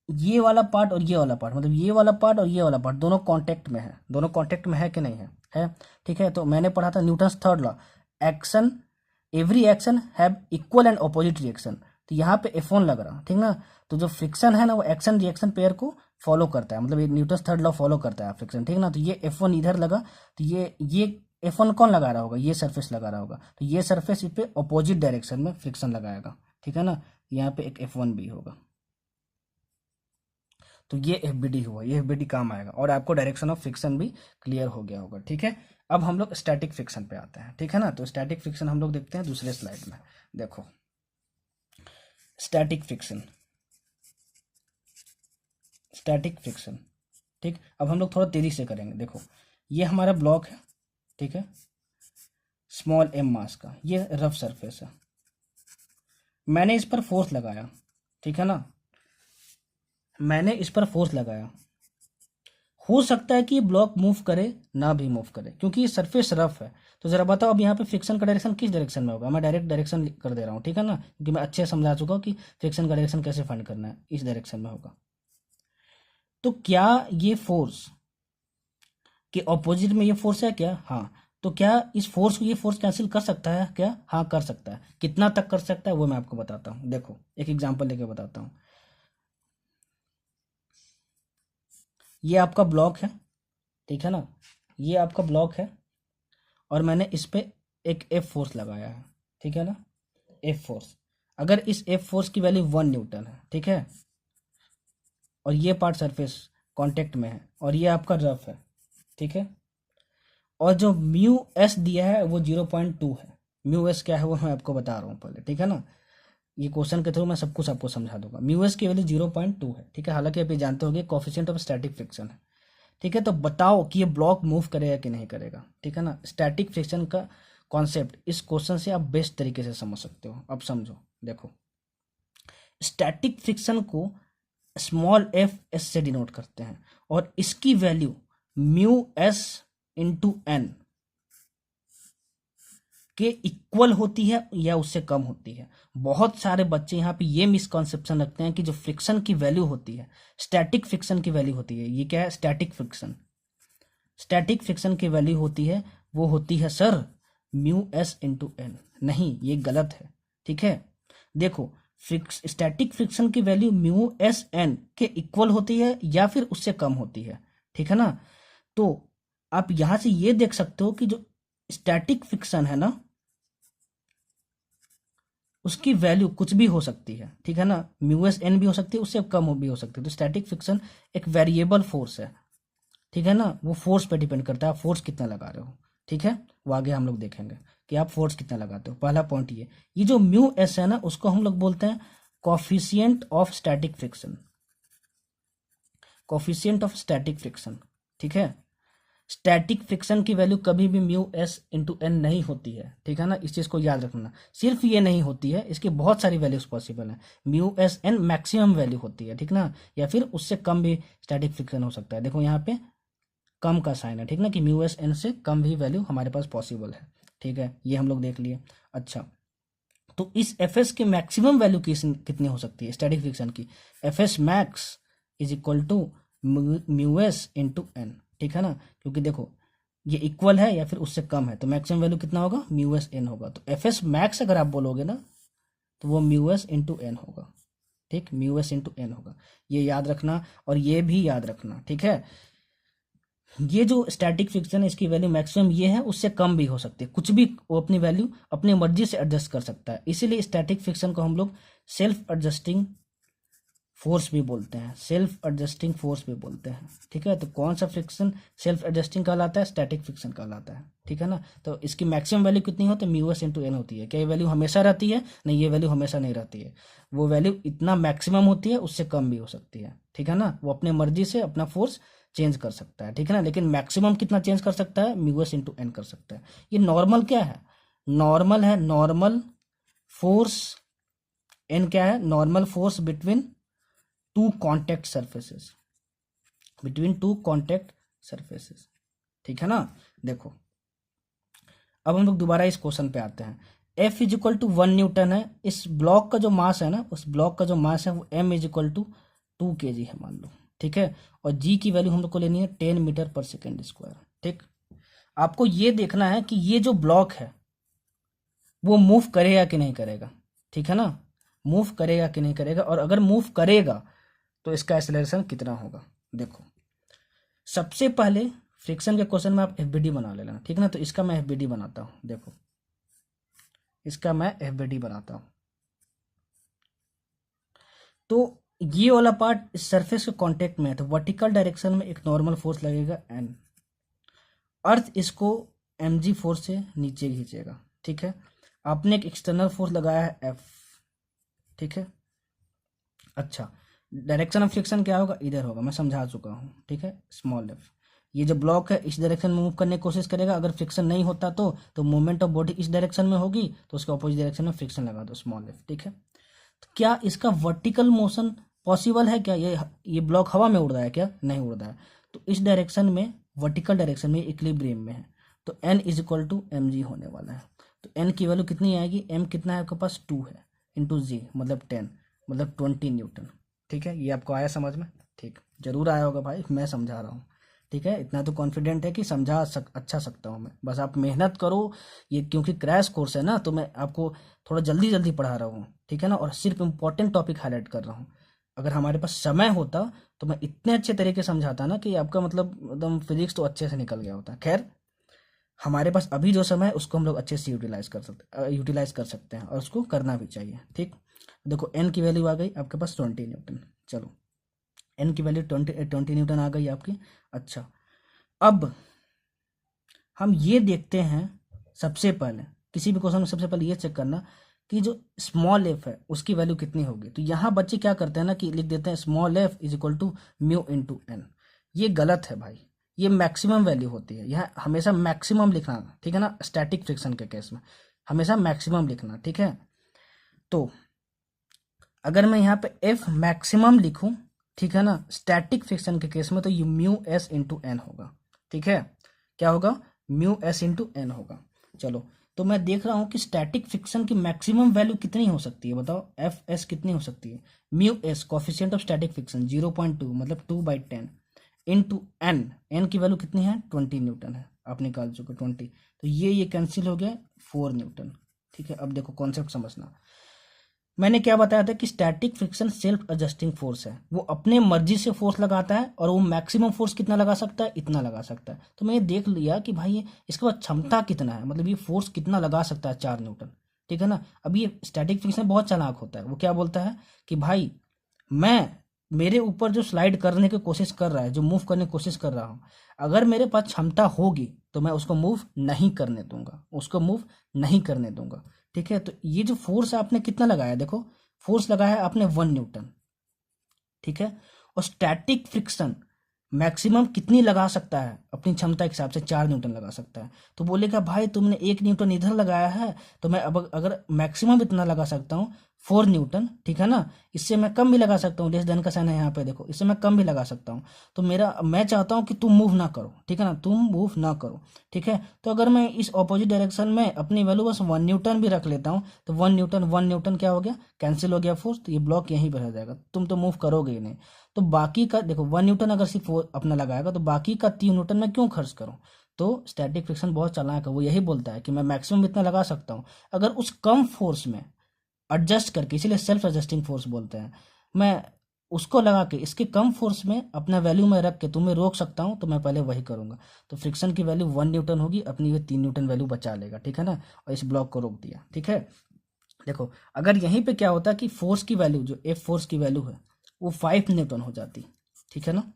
A: ये वाला पार्ट और ये वाला पार्ट, मतलब ये वाला पार्ट और ये वाला पार्ट दोनों कांटेक्ट में है, दोनों कांटेक्ट में है कि नहीं है, ठीक है। तो मैंने पढ़ा था Newton's third law, action every action have equal and opposite reaction. तो यहाँ पे F1 लग रहा, ठीक ना। तो जो फ्रिक्शन है ना वो एक्शन रिएक्शन पेयर को फॉलो करता है, मतलब ये न्यूटन्स थर्ड लॉ फॉलो करता है फ्रिक्शन, ठीक ना। तो ये F1 इधर लगा, तो ये F1 कौन लगा रहा होगा, ये सरफेस लगा रहा होगा। तो ये सरफेस इस पे ऑपोजिट डायरेक्शन में फ्रिक्शन लगाएगा, ठीक है ना। यहाँ पे एक F1 भी होगा, तो ये FBD हुआ, ये FBD काम आएगा और आपको डायरेक्शन ऑफ फ्रिक्शन भी क्लियर हो गया होगा, ठीक है। अब हम लोग स्टैटिक फ्रिक्शन पे आते हैं, ठीक है ना। तो स्टैटिक फ्रिक्शन हम लोग देखते हैं दूसरे स्लाइड में, देखो स्टैटिक फ्रिक्शन, स्टैटिक फ्रिक्शन, ठीक। अब हम लोग थोड़ा तेजी से करेंगे, देखो ये हमारा ब्लॉक है, ठीक है, स्मॉल m मास का, ये रफ सरफेस है, मैंने इस पर फोर्स लगाया, ठीक है ना, मैंने इस पर फोर्स लगाया। हो सकता है कि ये ब्लॉक मूव करे ना भी मूव करे क्योंकि ये सरफेस रफ है। तो जरा बताओ अब यहाँ पे फ्रिक्शन का डायरेक्शन किस डायरेक्शन में होगा, मैं डायरेक्ट डायरेक्शन कर दे रहा हूँ, ठीक है ना, क्योंकि मैं अच्छे से समझा चुका हूँ कि फ्रिक्शन का डायरेक्शन कैसे फाइंड करना है, इस डायरेक्शन में होगा। तो क्या ये फोर्स के ऑपोजिट में ये फोर्स है क्या, हाँ। तो क्या इस फोर्स को ये फोर्स कैंसिल कर सकता है क्या? हाँ कर सकता है। कितना तक कर सकता है वो मैं आपको बताता हूँ। देखो एक एग्जांपल लेके बताता हूँ। ये आपका ब्लॉक है, ठीक है ना, ये आपका ब्लॉक है और मैंने इस पे एक एफ फोर्स लगाया है, ठीक है ना, एफ फोर्स। अगर इस एफ फोर्स की वैल्यू 1 न्यूटन है, ठीक है, और ये पार्ट सरफेस कांटेक्ट में है और ये आपका रफ है, ठीक है, और जो म्यू एस दिया है वो 0.2 है। म्यू एस क्या है वो मैं आपको बता रहा हूँ पहले, ठीक है ना, ये क्वेश्चन के थ्रू मैं सब कुछ आपको समझा दूंगा। म्यू एस की वैल्यू 0.2 है, ठीक है, हालांकि आप ये जानते होंगे कोफिशिएंट ऑफ स्टैटिक फ्रिक्शन है, ठीक है। तो बताओ कि ये ब्लॉक मूव करेगा कि नहीं करेगा, ठीक है ना। स्टैटिक फ्रिक्शन का कॉन्सेप्ट इस क्वेश्चन से आप बेस्ट तरीके से समझ सकते हो। अब समझो, देखो स्टैटिक फ्रिक्शन को स्मॉल एफ एस से डिनोट करते हैं और इसकी value mu S into N के इक्वल होती है या उससे कम होती है। बहुत सारे बच्चे यहाँ पे ये मिसकॉन्सेप्शन रखते हैं कि जो फ्रिक्शन की वैल्यू होती है, स्टैटिक फ्रिक्शन की वैल्यू होती है, ये क्या है, स्टैटिक फ्रिक्शन, स्टैटिक फ्रिक्शन की वैल्यू होती है वो होती है sir mu S into N. नहीं, ये गलत है, ठीक है। देखो स्टैटिक फ्रिक्शन की वैल्यू म्यू एस एन के इक्वल होती है या फिर उससे कम होती है, ठीक है ना। तो आप यहां से ये देख सकते हो कि जो स्टैटिक फ्रिक्शन है ना उसकी वैल्यू कुछ भी हो सकती है, ठीक है ना, म्यू एस एन भी हो सकती है, उससे कम भी हो सकती है। तो स्टैटिक फ्रिक्शन एक वेरिएबल फोर्स है, ठीक है ना, वो फोर्स पे डिपेंड करता है आप फोर्स कितना लगा रहे हो, ठीक है। वो आगे हम लोग देखेंगे कि आप फोर्स कितना लगाते हो। पहला पॉइंट ये जो म्यू एस है ना उसको हम लोग बोलते हैं coefficient of static friction, coefficient of static friction, ठीक है। स्टैटिक फ्रिक्शन की वैल्यू कभी भी म्यू एस इंटू एन नहीं होती है, ठीक है ना, इस चीज को याद रखना। सिर्फ ये नहीं होती है, इसकी बहुत सारी वैल्यूज पॉसिबल है। Mu S N maximum value होती है, ठीक ना, या फिर उससे कम भी स्टैटिक फ्रिक्शन हो सकता है। देखो यहाँ पे कम का साइन है, ठीक ना, कि म्यू एस एन से कम भी वैल्यू हमारे पास पॉसिबल है, ठीक है, ये हम लोग देख लिए। अच्छा, तो इस एफ एस की मैक्सिमम वैल्यू कितनी हो सकती है स्टैटिक फ्रिक्शन की? F S max is equal to mu S into N, ठीक है ना, क्योंकि देखो ये इक्वल है या फिर उससे कम है तो मैक्सिमम वैल्यू कितना होगा, म्यू एस एन होगा। तो एफ एस मैक्स अगर आप बोलोगे ना तो वो म्यू एस इंटू एन होगा, ठीक, म्यू एस इंटू एन होगा, ये याद रखना। और ये भी याद रखना, ठीक है, ये जो स्टैटिक फ्रिक्शन है इसकी वैल्यू मैक्सिमम ये है, उससे कम भी हो सकती है, कुछ भी वो अपनी वैल्यू अपनी मर्जी से एडजस्ट कर सकता है। इसीलिए स्टैटिक फ्रिक्शन को हम लोग सेल्फ एडजस्टिंग फोर्स भी बोलते हैं, सेल्फ एडजस्टिंग फोर्स भी बोलते हैं, ठीक है। तो कौन सा फ्रिक्शन सेल्फ एडजस्टिंग कहलाता है? स्टैटिक फ्रिक्शन कहलाता है, ठीक है ना। तो इसकी मैक्सिमम वैल्यू कितनी होती है? म्यू एस इंटू एन होती है। क्या ये वैल्यू हमेशा रहती है? नहीं, ये वैल्यू हमेशा नहीं रहती है, वो वैल्यू इतना मैक्सिमम होती है, उससे कम भी हो सकती है, ठीक है ना। वो अपने मर्जी से अपना फोर्स चेंज कर सकता है, ठीक है ना, लेकिन मैक्सिमम कितना चेंज कर सकता है? म्यू एस इंटू एन कर सकता है। ये नॉर्मल क्या है? नॉर्मल है, नॉर्मल फोर्स। एन क्या है? Normal force between two contact surfaces, between two contact surfaces, ठीक है ना। देखो अब हम लोग दोबारा इस क्वेश्चन पे आते हैं। F is equal to 1 newton है, इस ब्लॉक का जो मास है ना, उस ब्लॉक का जो मास है वो M is equal to 2 kg है मान लो, ठीक है, और G की वैल्यू हम लोग को लेनी है 10 मीटर पर सेकेंड स्क्वायर, ठीक। आपको ये देखना है कि ये जो ब्लॉक है वो मूव करेगा कि नहीं करेगा, ठीक है ना, मूव करेगा कि नहीं करेगा, और अगर मूव करेगा तो इसका एक्सेलरेशन कितना होगा। देखो सबसे पहले फ्रिक्शन के क्वेश्चन में आप एफबीडी बना लेना, ठीक है ना। तो इसका मैं एफबीडी बनाता हूं, देखो इसका मैं एफबीडी बनाता हूं। तो ये वाला पार्ट इस सरफेस के कांटेक्ट में है, तो वर्टिकल डायरेक्शन में एक नॉर्मल फोर्स लगेगा एन, अर्थ इसको mg फोर्स से नीचे खींचेगा, ठीक है। आपने एक एक्सटर्नल फोर्स लगाया है एफ, ठीक है। अच्छा, डायरेक्शन ऑफ फ्रिक्शन क्या होगा? इधर होगा, मैं समझा चुका हूँ, ठीक है, स्मॉल एफ। ये जो ब्लॉक है इस डायरेक्शन में मूव करने की कोशिश करेगा, अगर फ्रिक्शन नहीं होता तो मूवमेंट ऑफ बॉडी इस डायरेक्शन में होगी, तो उसके ऑपोजिट डायरेक्शन में फ्रिक्शन लगा दो, स्मॉल एफ, ठीक है। तो क्या इसका वर्टिकल मोशन पॉसिबल है क्या? ये ब्लॉक हवा में उड़ रहा है क्या? नहीं उड़ रहा है, तो इस डायरेक्शन में, वर्टिकल डायरेक्शन में इक्विलिब्रियम में है, तो N is equal to M G होने वाला है। तो एन की वैल्यू कितनी आएगी? एम कितना है आपके पास? 2 है, इंटू जी मतलब 10, मतलब 20 न्यूटन, ठीक है। ये आपको आया समझ में? ठीक, जरूर आया होगा भाई, मैं समझा रहा हूँ, ठीक है, इतना तो कॉन्फिडेंट है कि अच्छा सकता हूँ मैं, बस आप मेहनत करो। ये क्योंकि क्रैश कोर्स है ना, तो मैं आपको थोड़ा जल्दी जल्दी पढ़ा रहा हूँ, ठीक है ना, और सिर्फ इम्पोर्टेंट टॉपिक हाईलाइट कर रहा हूँ। अगर हमारे पास समय होता तो मैं इतने अच्छे तरीके से समझाता ना कि आपका मतलब एकदम फिजिक्स तो अच्छे से निकल गया होता। खैर, हमारे पास अभी जो समय है उसको हम लोग अच्छे से यूटिलाइज कर सकते हैं, और उसको करना भी चाहिए। ठीक, देखो एन की वैल्यू आ गई आपके पास 20 न्यूटन। चलो, एन की वैल्यू 20 न्यूटन आ गई आपकी। अच्छा, अब हम ये देखते हैं, सबसे पहले किसी भी क्वेश्चन में सबसे पहले ये चेक करना कि जो स्मॉल एफ है उसकी वैल्यू कितनी होगी। तो यहाँ बच्चे क्या करते हैं ना कि लिख देते हैं small F is equal to mu into N. ये गलत है भाई, ये मैक्सिमम वैल्यू होती है। यहाँ हमेशा मैक्सिमम लिखना, ठीक है ना, स्टैटिक फ्रिक्शन के केस में हमेशा मैक्सिमम लिखना, ठीक है। तो अगर मैं यहाँ पे एफ मैक्सिमम लिखूं, ठीक है ना, स्टैटिक फ्रिक्शन के केस में, तो ये म्यू एस इंटू एन होगा। ठीक है, क्या होगा, म्यू एस इंटू एन होगा। चलो, तो मैं देख रहा हूँ कि स्टैटिक फ्रिक्शन की मैक्सिमम वैल्यू कितनी हो सकती है, बताओ एफ एस कितनी हो सकती है। Mu S coefficient of static friction 0.2 मतलब 2/10 इंटू एन, एन की वैल्यू कितनी है 20 न्यूटन है, आप निकाल चुके 20। तो ये कैंसिल हो गया 4 न्यूटन। ठीक है, अब देखो कॉन्सेप्ट समझना। मैंने क्या बताया था कि static friction self adjusting force है, वो अपने मर्जी से फोर्स लगाता है, और वो मैक्सिमम फोर्स कितना लगा सकता है, इतना लगा सकता है। तो मैं ये देख लिया कि भाई इसके पास क्षमता कितना है, मतलब ये फोर्स कितना लगा सकता है 4 न्यूटन। ठीक है ना। अब ये स्टैटिक फ्रिक्शन बहुत चालाक होता है, वो क्या बोलता है कि भाई मैं, मेरे ऊपर जो स्लाइड करने की कोशिश कर रहा है, जो मूव करने की कोशिश कर रहा हूँ, अगर मेरे पास क्षमता होगी तो मैं उसको मूव नहीं करने दूंगा, उसको मूव नहीं करने दूंगा। ठीक है, तो ये जो फोर्स आपने कितना लगाया, देखो फोर्स लगाया है आपने 1 न्यूटन। ठीक है, और स्टैटिक फ्रिक्शन मैक्सिमम कितनी लगा सकता है, अपनी क्षमता के हिसाब से 4 न्यूटन लगा सकता है। तो बोलेगा भाई तुमने 1 न्यूटन इधर लगाया है, तो मैं अब अगर मैक्सिमम इतना लगा सकता हूँ 4 न्यूटन, ठीक है ना, इससे मैं कम भी लगा सकता हूँ, लेस देन का साइन है यहाँ पे देखो, इससे मैं कम भी लगा सकता हूँ। तो मैं चाहता हूँ कि तुम मूव ना करो, ठीक है ना, तुम मूव ना करो। ठीक है, तो अगर मैं इस ऑपोजिट डायरेक्शन में अपनी वैल्यू बस 1 न्यूटन भी रख लेता हूँ, तो 1 न्यूटन क्या हो गया, कैंसिल हो गया फोर्स, तो ये ब्लॉक यहीं पर रह जाएगा, तुम तो मूव करोगे ही नहीं। तो बाकी का देखो 1 न्यूटन अगर सिर्फ अपना लगाएगा, तो बाकी का 3 न्यूटन मैं क्यों खर्च करूं। तो स्टैटिक फ्रिक्शन बहुत चालाक है, वो यही बोलता है कि मैं मैक्सिमम इतना लगा सकता हूं, अगर उस कम फोर्स में एडजस्ट करके, इसीलिए सेल्फ एडजस्टिंग फोर्स बोलते हैं, मैं उसको लगा के इसके कम फोर्स में अपना वैल्यू में रख के तुम्हें रोक सकता हूं, तो मैं पहले वही करूंगा। तो फ्रिक्शन की वैल्यू 1 न्यूटन होगी, अपनी ये 3 न्यूटन वैल्यू बचा लेगा, ठीक है ना, और इस ब्लॉक को रोक दिया। ठीक है, देखो अगर यहीं पे क्या होता कि फोर्स की वैल्यू, जो एफ फोर्स की वैल्यू है वो 5 न्यूटन हो जाती, ठीक है ना।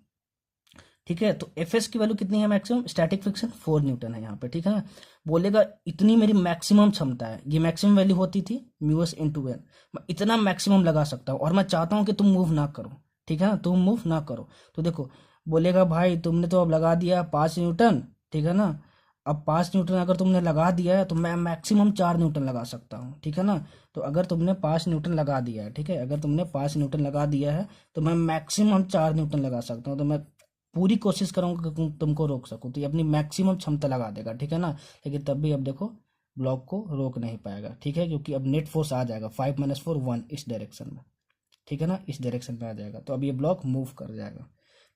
A: ठीक है, तो एफ एस की वैल्यू कितनी है मैक्सिमम, स्टैटिक फ्रिक्शन 4 न्यूटन है यहाँ पे, ठीक है ना। बोलेगा इतनी मेरी मैक्सिमम क्षमता है, ये मैक्सिमम वैल्यू होती थी म्यू एस इंटू एन, मैं इतना मैक्सिमम लगा सकता हूँ, और मैं चाहता हूँ कि तुम मूव ना करो, ठीक है ना, तुम मूव ना करो। तो देखो बोलेगा भाई तुमने तो अब लगा दिया 5 न्यूटन, ठीक है ना, अब 5 न्यूटन अगर तुमने लगा दिया है, तो मैं मैक्सिमम 4 न्यूटन लगा सकता हूँ, ठीक है ना। तो अगर तुमने 5 न्यूटन लगा दिया है, ठीक है, अगर तुमने 5 न्यूटन लगा दिया है, तो मैं मैक्सिमम 4 न्यूटन लगा सकता हूँ। तो मैं पूरी कोशिश करूंगा कि तुमको रोक सकूं, तो ये अपनी मैक्सिमम क्षमता लगा देगा, ठीक है ना। लेकिन तब भी अब देखो ब्लॉक को रोक नहीं पाएगा, ठीक है, क्योंकि अब नेट फोर्स आ जाएगा 5 - 4 1 इस डायरेक्शन में, ठीक है ना, इस डायरेक्शन में आ जाएगा, तो अब ये ब्लॉक मूव कर जाएगा।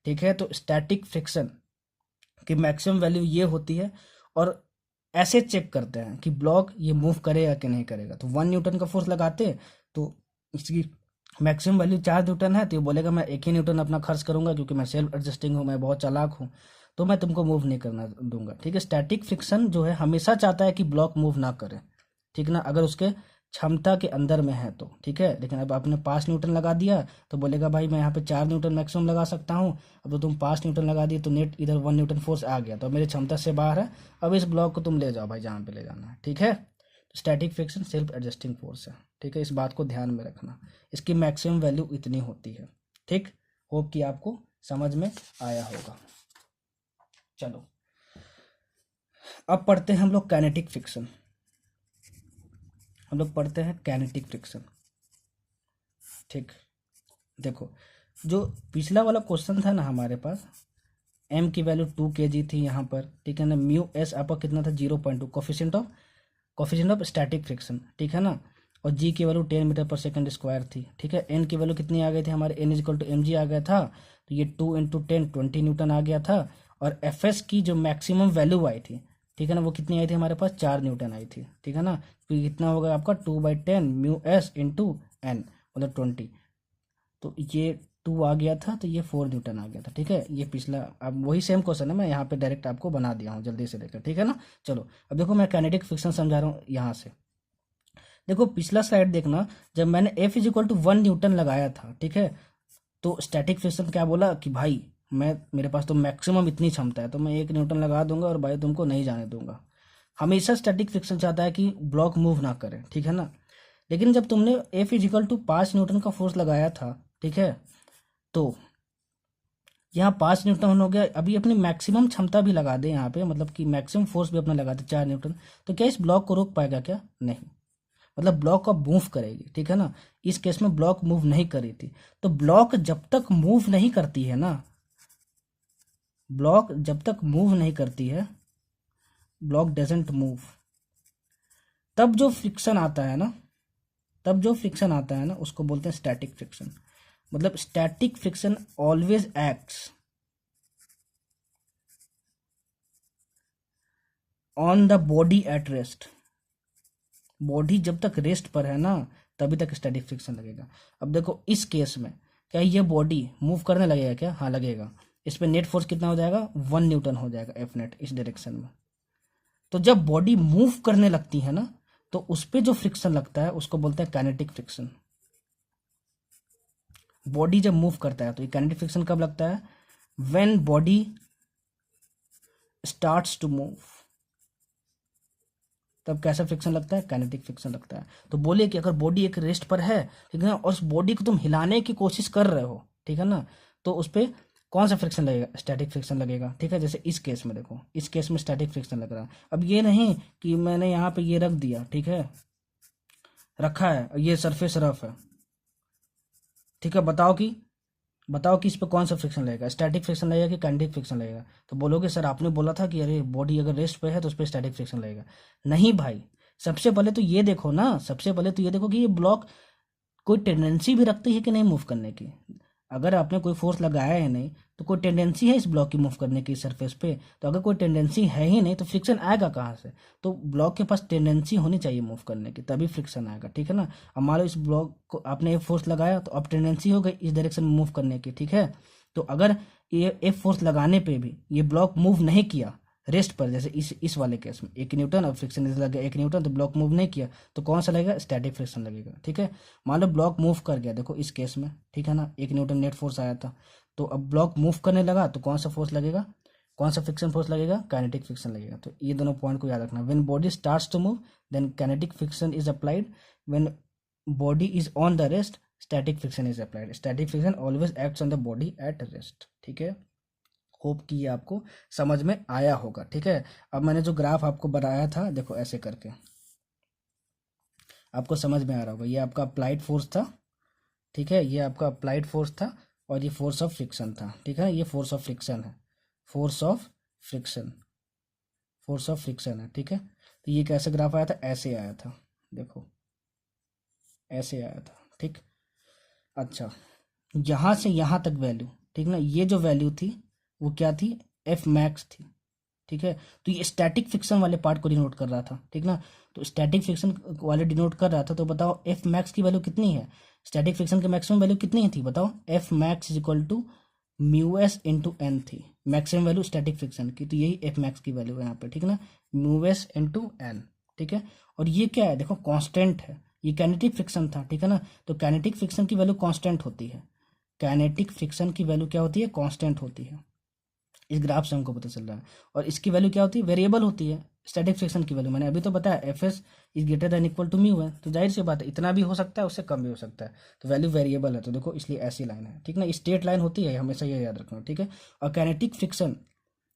A: ठीक है, तो स्टैटिक फ्रिक्शन की मैक्सिमम वैल्यू ये होती है, और ऐसे चेक करते हैं कि ब्लॉक ये मूव करेगा कि नहीं करेगा। तो 1 न्यूटन का फोर्स लगाते, तो इसकी मैक्सिमम वैल्यू 4 न्यूटन है, तो ये बोलेगा मैं 1 ही न्यूटन अपना खर्च करूंगा, क्योंकि मैं सेल्फ एडजस्टिंग हूँ, मैं बहुत चालाक हूँ, तो मैं तुमको मूव नहीं करना दूंगा। ठीक है, स्टैटिक फ्रिक्शन जो है हमेशा चाहता है कि ब्लॉक मूव ना करे, ठीक ना, अगर उसके क्षमता के अंदर में है तो, ठीक है। लेकिन अब आपने 5 न्यूटन लगा दिया, तो बोलेगा भाई मैं यहाँ पे 4 न्यूटन मैक्सिमम लगा सकता हूँ, अब तो तुम 5 न्यूटन लगा दिए, तो नेट इधर 1 न्यूटन फोर्स आ गया, तो अब मेरी क्षमता से बाहर है, अब इस ब्लॉक को तुम ले जाओ भाई जहाँ पे ले जाना है। ठीक है, तो static friction self adjusting force है, ठीक है, इस बात को ध्यान में रखना, इसकी मैक्सिमम वैल्यू इतनी होती है। ठीक, होप कि आपको समझ में आया होगा। चलो, अब पढ़ते हैं हम लोग काइनेटिक फ्रिक्शन, हम लोग पढ़ते हैं काइनेटिक फ्रिक्शन। ठीक, देखो जो पिछला वाला क्वेश्चन था ना हमारे पास, एम की वैल्यू 2 kg थी यहाँ पर, ठीक है ना, म्यू एस आपका कितना था 0.2, कोफिशिएंट ऑफ स्टैटिक फ्रिक्शन, ठीक है ना, और जी की वैल्यू 10 मीटर/सेकंड स्क्वायर थी। ठीक है, एन की वैल्यू कितनी आ गई थी हमारे, N is equal to M G आ गया था, तो ये 2 × 10 20 न्यूटन आ गया था, और एफ एस की जो मैक्सिमम वैल्यू आई थी, ठीक है ना, वो कितनी आई थी हमारे पास, 4 न्यूटन आई थी, ठीक है ना। तो कितना होगा आपका 2/10 म्यू एस इंटू एन, मतलब 20। तो ये 2 आ गया था, तो ये 4 न्यूटन आ गया था, ठीक है। ये पिछला, अब वही सेम क्वेश्चन है, मैं यहाँ पे डायरेक्ट आपको बना दिया हूँ जल्दी से लेकर, ठीक है ना। चलो अब देखो मैं काइनेटिक फ्रिक्शन समझा रहा हूँ यहाँ से। देखो पिछला स्लाइड देखना, जब मैंने F is equal to 1 newton लगाया था, ठीक है, तो स्टैटिक फ्रिक्शन क्या बोला कि भाई मैं, मेरे पास तो मैक्सिमम इतनी क्षमता है, तो मैं 1 न्यूटन लगा दूंगा और भाई तुमको नहीं जाने दूंगा। हमेशा स्टैटिक फ्रिक्शन चाहता है कि ब्लॉक मूव ना करे, ठीक है ना। लेकिन जब तुमने F is equal to 5 newton का फोर्स लगाया था, ठीक है, तो यहाँ 5 न्यूटन हो गया। अभी अपनी मैक्सिमम क्षमता भी लगा दे यहाँ पे, मतलब कि मैक्सिमम फोर्स भी अपना लगा दे 4 न्यूटन, तो क्या इस ब्लॉक को रोक पाएगा क्या? नहीं, मतलब ब्लॉक अब मूव करेगी, ठीक है ना। इस केस में ब्लॉक मूव नहीं कर रही थी, तो ब्लॉक जब तक मूव नहीं करती है ना, ब्लॉक जब तक मूव नहीं करती है, ब्लॉक डजंट मूव, तब जो फ्रिक्शन आता है ना, तब जो फ्रिक्शन आता है ना, उसको बोलते हैं स्टैटिक फ्रिक्शन। मतलब static friction always acts on the body at rest. Body जब तक रेस्ट पर है ना, तभी तक स्टैटिक फ्रिक्शन लगेगा। अब देखो इस केस में क्या ये बॉडी मूव करने लगेगा क्या? हाँ लगेगा। इस पे नेट फोर्स कितना हो जाएगा? 1 न्यूटन हो जाएगा एफ नेट इस डायरेक्शन में। तो जब बॉडी मूव करने लगती है ना, तो उस पे जो फ्रिक्शन लगता है उसको बोलते हैं काइनेटिक फ्रिक्शन। बॉडी जब मूव करता है तो ये काइनेटिक फ्रिक्शन कब लगता है? When body starts to move, तब कैसा फ्रिक्शन लगता है? काइनेटिक फ्रिक्शन लगता है। तो बोले कि अगर बॉडी एक रेस्ट पर है, ठीक है ना, और उस बॉडी को तुम हिलाने की कोशिश कर रहे हो, ठीक है ना, तो उस पर कौन सा फ्रिक्शन लगेगा? स्टैटिक फ्रिक्शन लगेगा, ठीक है। जैसे इस केस में देखो, इस केस में स्टैटिक फ्रिक्शन लग रहा है। अब ये नहीं कि मैंने यहाँ पे ये रख दिया, ठीक है, रखा है, ये सरफेस रफ है, ठीक है, बताओ कि इस पे कौन सा फ्रिक्शन लगेगा? स्टैटिक फ्रिक्शन लगेगा कि काइनेटिक फ्रिक्शन लगेगा? तो बोलोगे सर आपने बोला था कि अरे बॉडी अगर रेस्ट पे है तो उस पर स्टैटिक फ्रिक्शन लगेगा। नहीं भाई, सबसे पहले तो ये देखो ना, सबसे पहले तो ये देखो कि ये ब्लॉक कोई टेंडेंसी भी रखती है कि नहीं मूव करने की। अगर आपने कोई फोर्स लगाया है नहीं, तो कोई टेंडेंसी है इस ब्लॉक की मूव करने की सरफेस पे? तो अगर कोई टेंडेंसी है ही नहीं तो फ्रिक्शन आएगा कहाँ से? तो ब्लॉक के पास टेंडेंसी होनी चाहिए मूव करने की, तभी फ्रिक्शन आएगा, ठीक है ना। अब मान लो इस ब्लॉक को आपने एक फोर्स लगाया, तो अब टेंडेंसी हो गई इस डायरेक्शन में मूव करने की, ठीक है। तो अगर ये एक फोर्स लगाने पे भी ये ब्लॉक मूव नहीं किया रेस्ट पर, जैसे इस वाले केस में 1 न्यूटन, और फ्रिक्शन लग गया 1 न्यूटन, तो ब्लॉक मूव नहीं किया, तो कौन सा लगेगा? स्टैटिक फ्रिक्शन लगेगा, ठीक है। मान लो ब्लॉक मूव कर गया, देखो इस केस में, ठीक है ना, 1 न्यूटन नेट फोर्स आया था, तो अब ब्लॉक मूव करने लगा, तो कौन सा फोर्स लगेगा? कौन सा फ्रिक्शन फोर्स लगेगा? काइनेटिक फ्रिक्शन लगेगा। तो ये दोनों पॉइंट को याद रखना। When body starts to move, then kinetic friction is applied. When body is on the rest, static friction is applied. Static friction always acts on the body at rest, ठीक है। होप कि ये आपको समझ में आया होगा, ठीक है। अब मैंने जो ग्राफ आपको बनाया था, देखो ऐसे करके आपको समझ में आ रहा होगा। ये आपका अप्लाइड फोर्स था, ठीक है, ये आपका अप्लाइड फोर्स था, और ये फोर्स ऑफ फ्रिक्शन था, ठीक है। ये फोर्स ऑफ फ्रिक्शन है, force of friction, force of friction है, ठीक है। तो ये कैसे ग्राफ आया था? ऐसे आया था, देखो ऐसे आया था, ठीक। अच्छा, यहाँ से यहाँ तक वैल्यू, ठीक ना, ये जो वैल्यू थी वो क्या थी? एफ मैक्स थी, ठीक है। तो ये स्टैटिक फ्रिक्शन वाले पार्ट को डिनोट कर रहा था, ठीक ना। तो स्टैटिक फ्रिक्शन वाले डिनोट कर रहा था, तो बताओ एफ मैक्स की वैल्यू कितनी है? स्टैटिक फ्रिक्शन की मैक्सिमम वैल्यू कितनी थी बताओ? F max is equal to mu S into N थी, मैक्सिमम वैल्यू स्टैटिक फ्रिक्शन की। तो यही एफ मैक्स की वैल्यू है यहाँ पे, ठीक है ना, म्यू एस इंटू एन, ठीक है। और ये क्या है? देखो कांस्टेंट है, ये काइनेटिक फ्रिक्शन था, ठीक है ना। तो काइनेटिक फ्रिक्शन की वैल्यू कांस्टेंट होती है, काइनेटिक फ्रिक्शन की वैल्यू क्या होती है? कांस्टेंट होती है। इस ग्राफ से हमको पता चल रहा है। और इसकी वैल्यू क्या होती है? वेरिएबल होती है। स्टैटिक फ्रिक्शन की वैल्यू मैंने अभी तो बताया, F S is greater than equal to mu है, तो जाहिर सी बात है इतना भी हो सकता है, उससे कम भी हो सकता है, तो वैल्यू वेरिएबल है। तो देखो इसलिए ऐसी लाइन है, ठीक ना, स्ट्रेट लाइन होती है, हमेशा ये याद रखना, ठीक है। और काइनेटिक फ्रिक्शन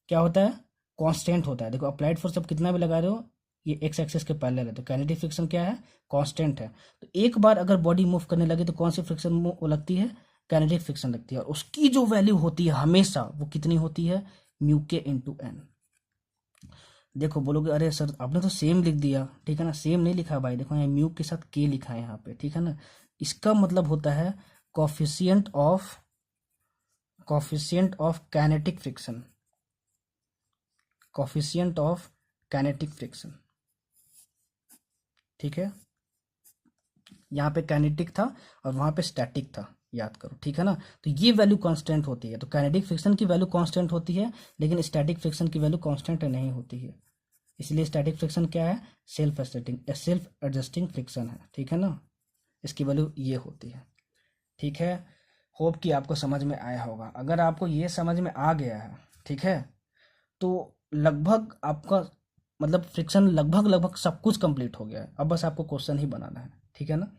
A: क्या होता है? कांस्टेंट होता है। देखो अप्लाइड फोर्स अब कितना भी लगा रहे हो, ये एक्स एक्सिस के पैरेलल है, तो काइनेटिक फ्रिक्शन क्या है? कांस्टेंट है। तो एक बार अगर बॉडी मूव करने लगे तो कौन सी फ्रिक्शन वो लगती है? काइनेटिक फ्रिक्शन लगती है। और उसकी जो वैल्यू होती है हमेशा, वो कितनी होती है? Mu K into N. देखो बोलोगे अरे सर आपने तो सेम लिख दिया, ठीक है ना, सेम नहीं लिखा भाई, देखो यहाँ म्यू के साथ के लिखा है यहाँ पे, ठीक है ना। इसका मतलब होता है coefficient of kinetic friction, coefficient of kinetic friction, ठीक है। यहाँ पे काइनेटिक था और वहाँ पे स्टैटिक था, याद करो, ठीक है ना। तो ये वैल्यू कांस्टेंट होती है, तो काइनेटिक फ्रिक्शन की वैल्यू कांस्टेंट होती है, लेकिन स्टैटिक फ्रिक्शन की वैल्यू कांस्टेंट नहीं होती है। इसलिए स्टैटिक फ्रिक्शन क्या है, सेल्फ एडजस्टिंग फ्रिक्शन है, ठीक है ना। इसकी वैल्यू ये होती है, ठीक है। होप कि आपको समझ में आया होगा। अगर आपको ये समझ में आ गया है, ठीक है, तो लगभग आपका मतलब फ्रिक्शन लगभग सब कुछ कंप्लीट हो गया है। अब बस आपको क्वेश्चन ही बनाना है, ठीक है ना।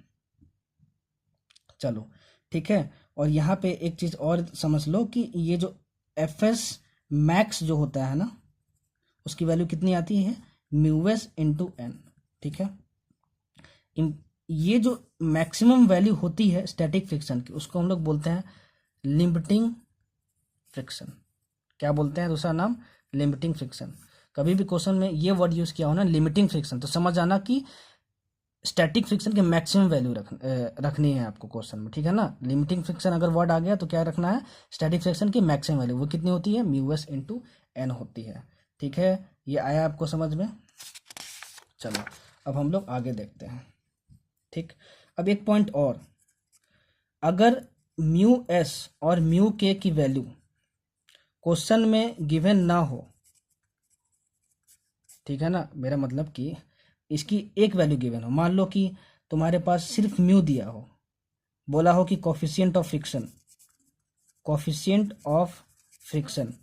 A: चलो ठीक है। और यहाँ पे एक चीज़ और समझ लो कि ये जो एफ एस मैक्स जो होता है ना, उसकी वैल्यू कितनी आती है, म्यू एस इंटू एन, ठीक है। ये जो मैक्सिमम वैल्यू होती है स्टैटिक फ्रिक्शन की, उसको हम लोग बोलते हैं लिमिटिंग फ्रिक्शन। क्या बोलते हैं दूसरा नाम, लिमिटिंग फ्रिक्शन। कभी भी क्वेश्चन में ये वर्ड यूज किया हो ना, लिमिटिंग फ्रिक्शन, तो समझ आना कि स्टैटिक फ्रिक्शन की मैक्सिमम वैल्यू रखनी है आपको क्वेश्चन में, ठीक है ना। लिमिटिंग फ्रिक्शन अगर वर्ड आ गया तो क्या रखना है, स्टैटिक फ्रिक्शन की मैक्सिमम वैल्यू, वो कितनी होती है, म्यू एस इंटू एन होती है, ठीक है। ये आया आपको समझ में। चलो अब हम लोग आगे देखते हैं, ठीक। अब एक पॉइंट और, अगर म्यू एस और म्यू के की वैल्यू क्वेश्चन में गिवन ना हो, ठीक है ना, मेरा मतलब कि इसकी एक वैल्यू गिवन हो, मान लो कि तुम्हारे पास सिर्फ म्यू दिया हो, बोला हो कि कोफिशिएंट ऑफ फ्रिक्शन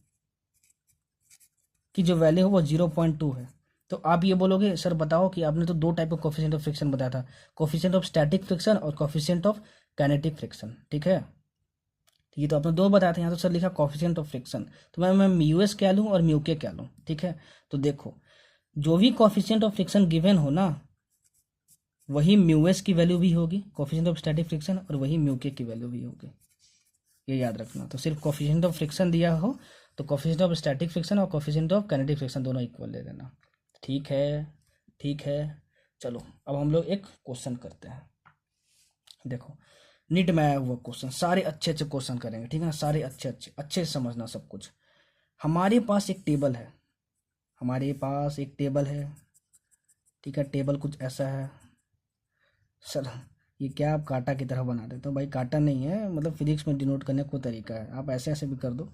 A: की जो वैल्यू है वो 0.2 है, तो आप ये बोलोगे सर बताओ कि आपने तो दो type of coefficient of friction बताया था, कोफिशिएंट ऑफ स्टैटिक फ्रिक्शन और कोफिशिएंट ऑफ काइनेटिक फ्रिक्शन, ठीक है। ये तो आपने दो बताया था, यहाँ तो सर लिखा कोफिशिएंट ऑफ फ्रिक्शन, तो मैं म्यू एस क्या लूँ और म्यू के क्या लूँ, ठीक है। तो देखो जो भी कोफिशिएंट ऑफ फ्रिक्शन गिवन हो ना, वही म्यू एस की वैल्यू भी होगी कोफिशिएंट ऑफ स्टैटिक फ्रिक्शन, और वही म्यू के की वैल्यू भी होगी, ये याद रखना। तो सिर्फ कोफिशिएंट ऑफ फ्रिक्शन दिया हो तो कोफिशिएंट ऑफ स्टैटिक फ्रिक्शन और कोफिशिएंट ऑफ काइनेटिक फ्रिक्शन दोनों इक्वल ले लेना, ठीक है, ठीक है। चलो अब हम लोग एक क्वेश्चन करते हैं। देखो नीट में आया हुआ क्वेश्चन, सारे अच्छे अच्छे क्वेश्चन करेंगे, ठीक है ना, सारे अच्छे अच्छे अच्छे से समझना सब कुछ। हमारे पास एक टेबल है, ठीक है। टेबल कुछ ऐसा है, सर ये क्या आप कांटा की तरह बना देते हो, भाई कांटा नहीं है, मतलब फिजिक्स में डिनोट करने का कोई तरीका है, आप ऐसे ऐसे भी कर दो,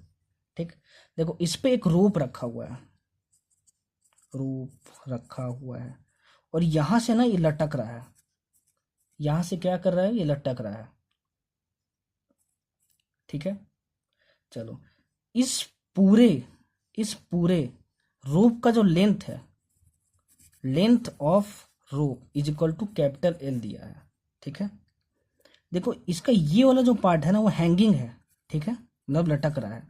A: ठीक। देखो इस पे एक रोप रखा हुआ है, और यहां से ना ये लटक रहा है, यहां से क्या कर रहा है, ये लटक रहा है, ठीक है। चलो इस पूरे रोप का जो लेंथ है, length of rope is equal to capital L दिया है, ठीक है। देखो इसका ये वाला जो पार्ट है ना वो हैंगिंग है, ठीक है, मतलब लटक रहा है,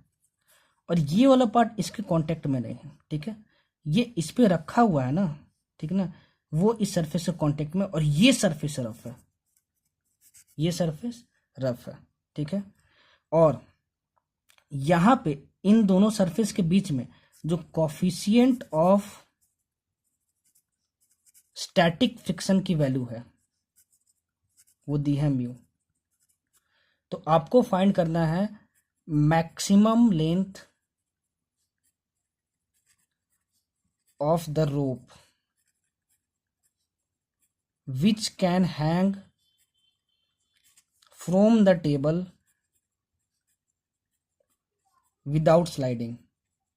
A: और ये वाला पार्ट इसके कांटेक्ट में नहीं है, ठीक है। ये इस पे रखा हुआ है ना, ठीक है ना, वो इस सरफेस से कांटेक्ट में, और ये सरफेस रफ है, ठीक है। और यहां पे इन दोनों सरफेस के बीच में जो कोफिशिएंट ऑफ स्टैटिक फ्रिक्शन की वैल्यू है वो दी है म्यू। तो आपको फाइंड करना है maximum length of the rope which can hang from the table without sliding.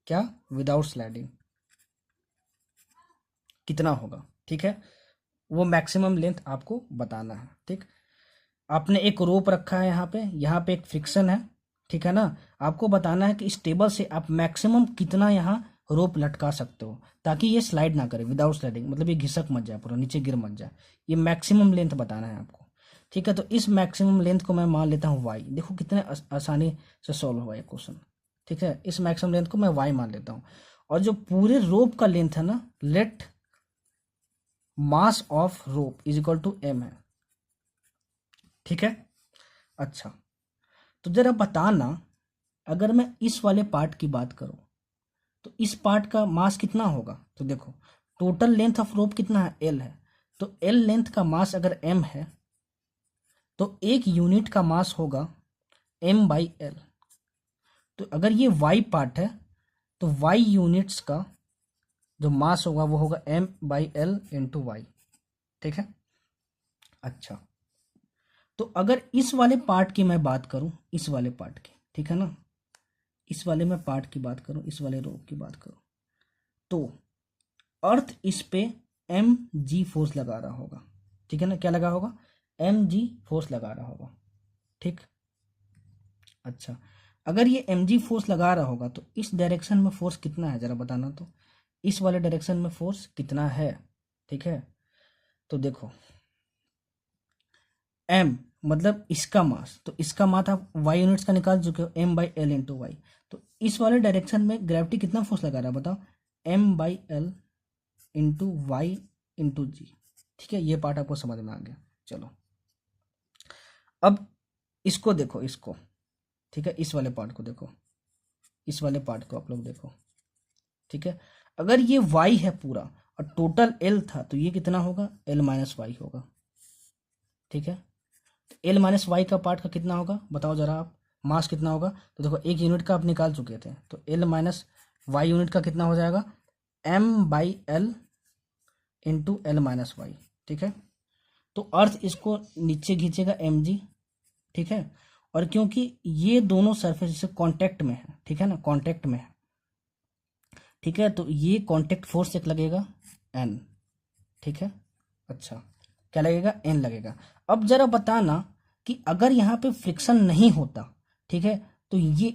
A: क्या, विदाउट स्लाइडिंग कितना होगा, ठीक है, वो मैक्सिमम लेंथ आपको बताना है, ठीक। आपने एक रोप रखा है यहाँ पे एक फ्रिक्शन है, ठीक है ना। आपको बताना है कि इस टेबल से आप मैक्सिमम कितना यहाँ रोप लटका सकते हो ताकि ये स्लाइड ना करे, विदाउट स्लाइडिंग मतलब ये घिसक मत जाए, पूरा नीचे गिर मत जाए, ये मैक्सिमम लेंथ बताना है आपको, ठीक है। तो इस मैक्सिमम लेंथ को मैं मान लेता हूँ वाई, देखो कितने आसानी से सॉल्व हुआ ये क्वेश्चन, ठीक है। इस मैक्सिमम लेंथ को मैं वाई मान लेता हूँ, और जो पूरे रोप का लेंथ है ना, let mass of rope is equal to M है, ठीक है। अच्छा तो जरा बताना, अगर मैं इस वाले पार्ट की बात करूं तो इस पार्ट का मास कितना होगा, तो देखो टोटल लेंथ ऑफ रोप कितना है, एल है, तो एल लेंथ का मास अगर एम है तो एक यूनिट का मास होगा एम बाई एल। तो अगर ये वाई पार्ट है तो वाई यूनिट्स का जो मास होगा वो होगा m/l इंटू वाई। ठीक है। अच्छा, तो अगर इस वाले पार्ट की मैं बात करूं, इस वाले पार्ट की, ठीक है ना, इस वाले में पार्ट की बात करूं, इस वाले रो की बात करूं, तो अर्थ इस पे एम जी फोर्स लगा रहा होगा। ठीक है ना, क्या लगा होगा, एम जी फोर्स लगा रहा होगा। ठीक। अच्छा, अगर ये एम जी फोर्स लगा रहा होगा तो इस डायरेक्शन में फोर्स कितना है जरा बताना, तो इस वाले डायरेक्शन में फोर्स कितना है। ठीक है, तो देखो एम मतलब इसका मास, तो इसका मास आप वाई यूनिट्स का निकाल चुके हो, m/l इंटू वाई। तो इस वाले डायरेक्शन में ग्रेविटी कितना फोर्स लगा रहा है बताओ, m/l into Y into G. ठीक है, ये पार्ट आपको समझ में आ गया। चलो अब इसको देखो, इसको, ठीक है, इस वाले पार्ट को देखो, इस वाले पार्ट को आप लोग देखो। ठीक है, अगर ये y है पूरा और टोटल l था तो ये कितना होगा, l-y होगा। ठीक है, तो l-y का पार्ट का कितना होगा बताओ जरा आप, मास कितना होगा, तो देखो एक यूनिट का आप निकाल चुके थे, तो l-y यूनिट का कितना हो जाएगा, m/l इंटू l-y। ठीक है, तो अर्थ इसको नीचे खींचेगा mg। ठीक है, और क्योंकि ये दोनों सरफेस से कांटेक्ट में है, ठीक है ना, कांटेक्ट में है, ठीक है, तो ये कांटेक्ट फोर्स एक लगेगा n। ठीक है, अच्छा, क्या लगेगा, n लगेगा। अब जरा बताना कि अगर यहाँ पे फ्रिक्शन नहीं होता, ठीक है, तो ये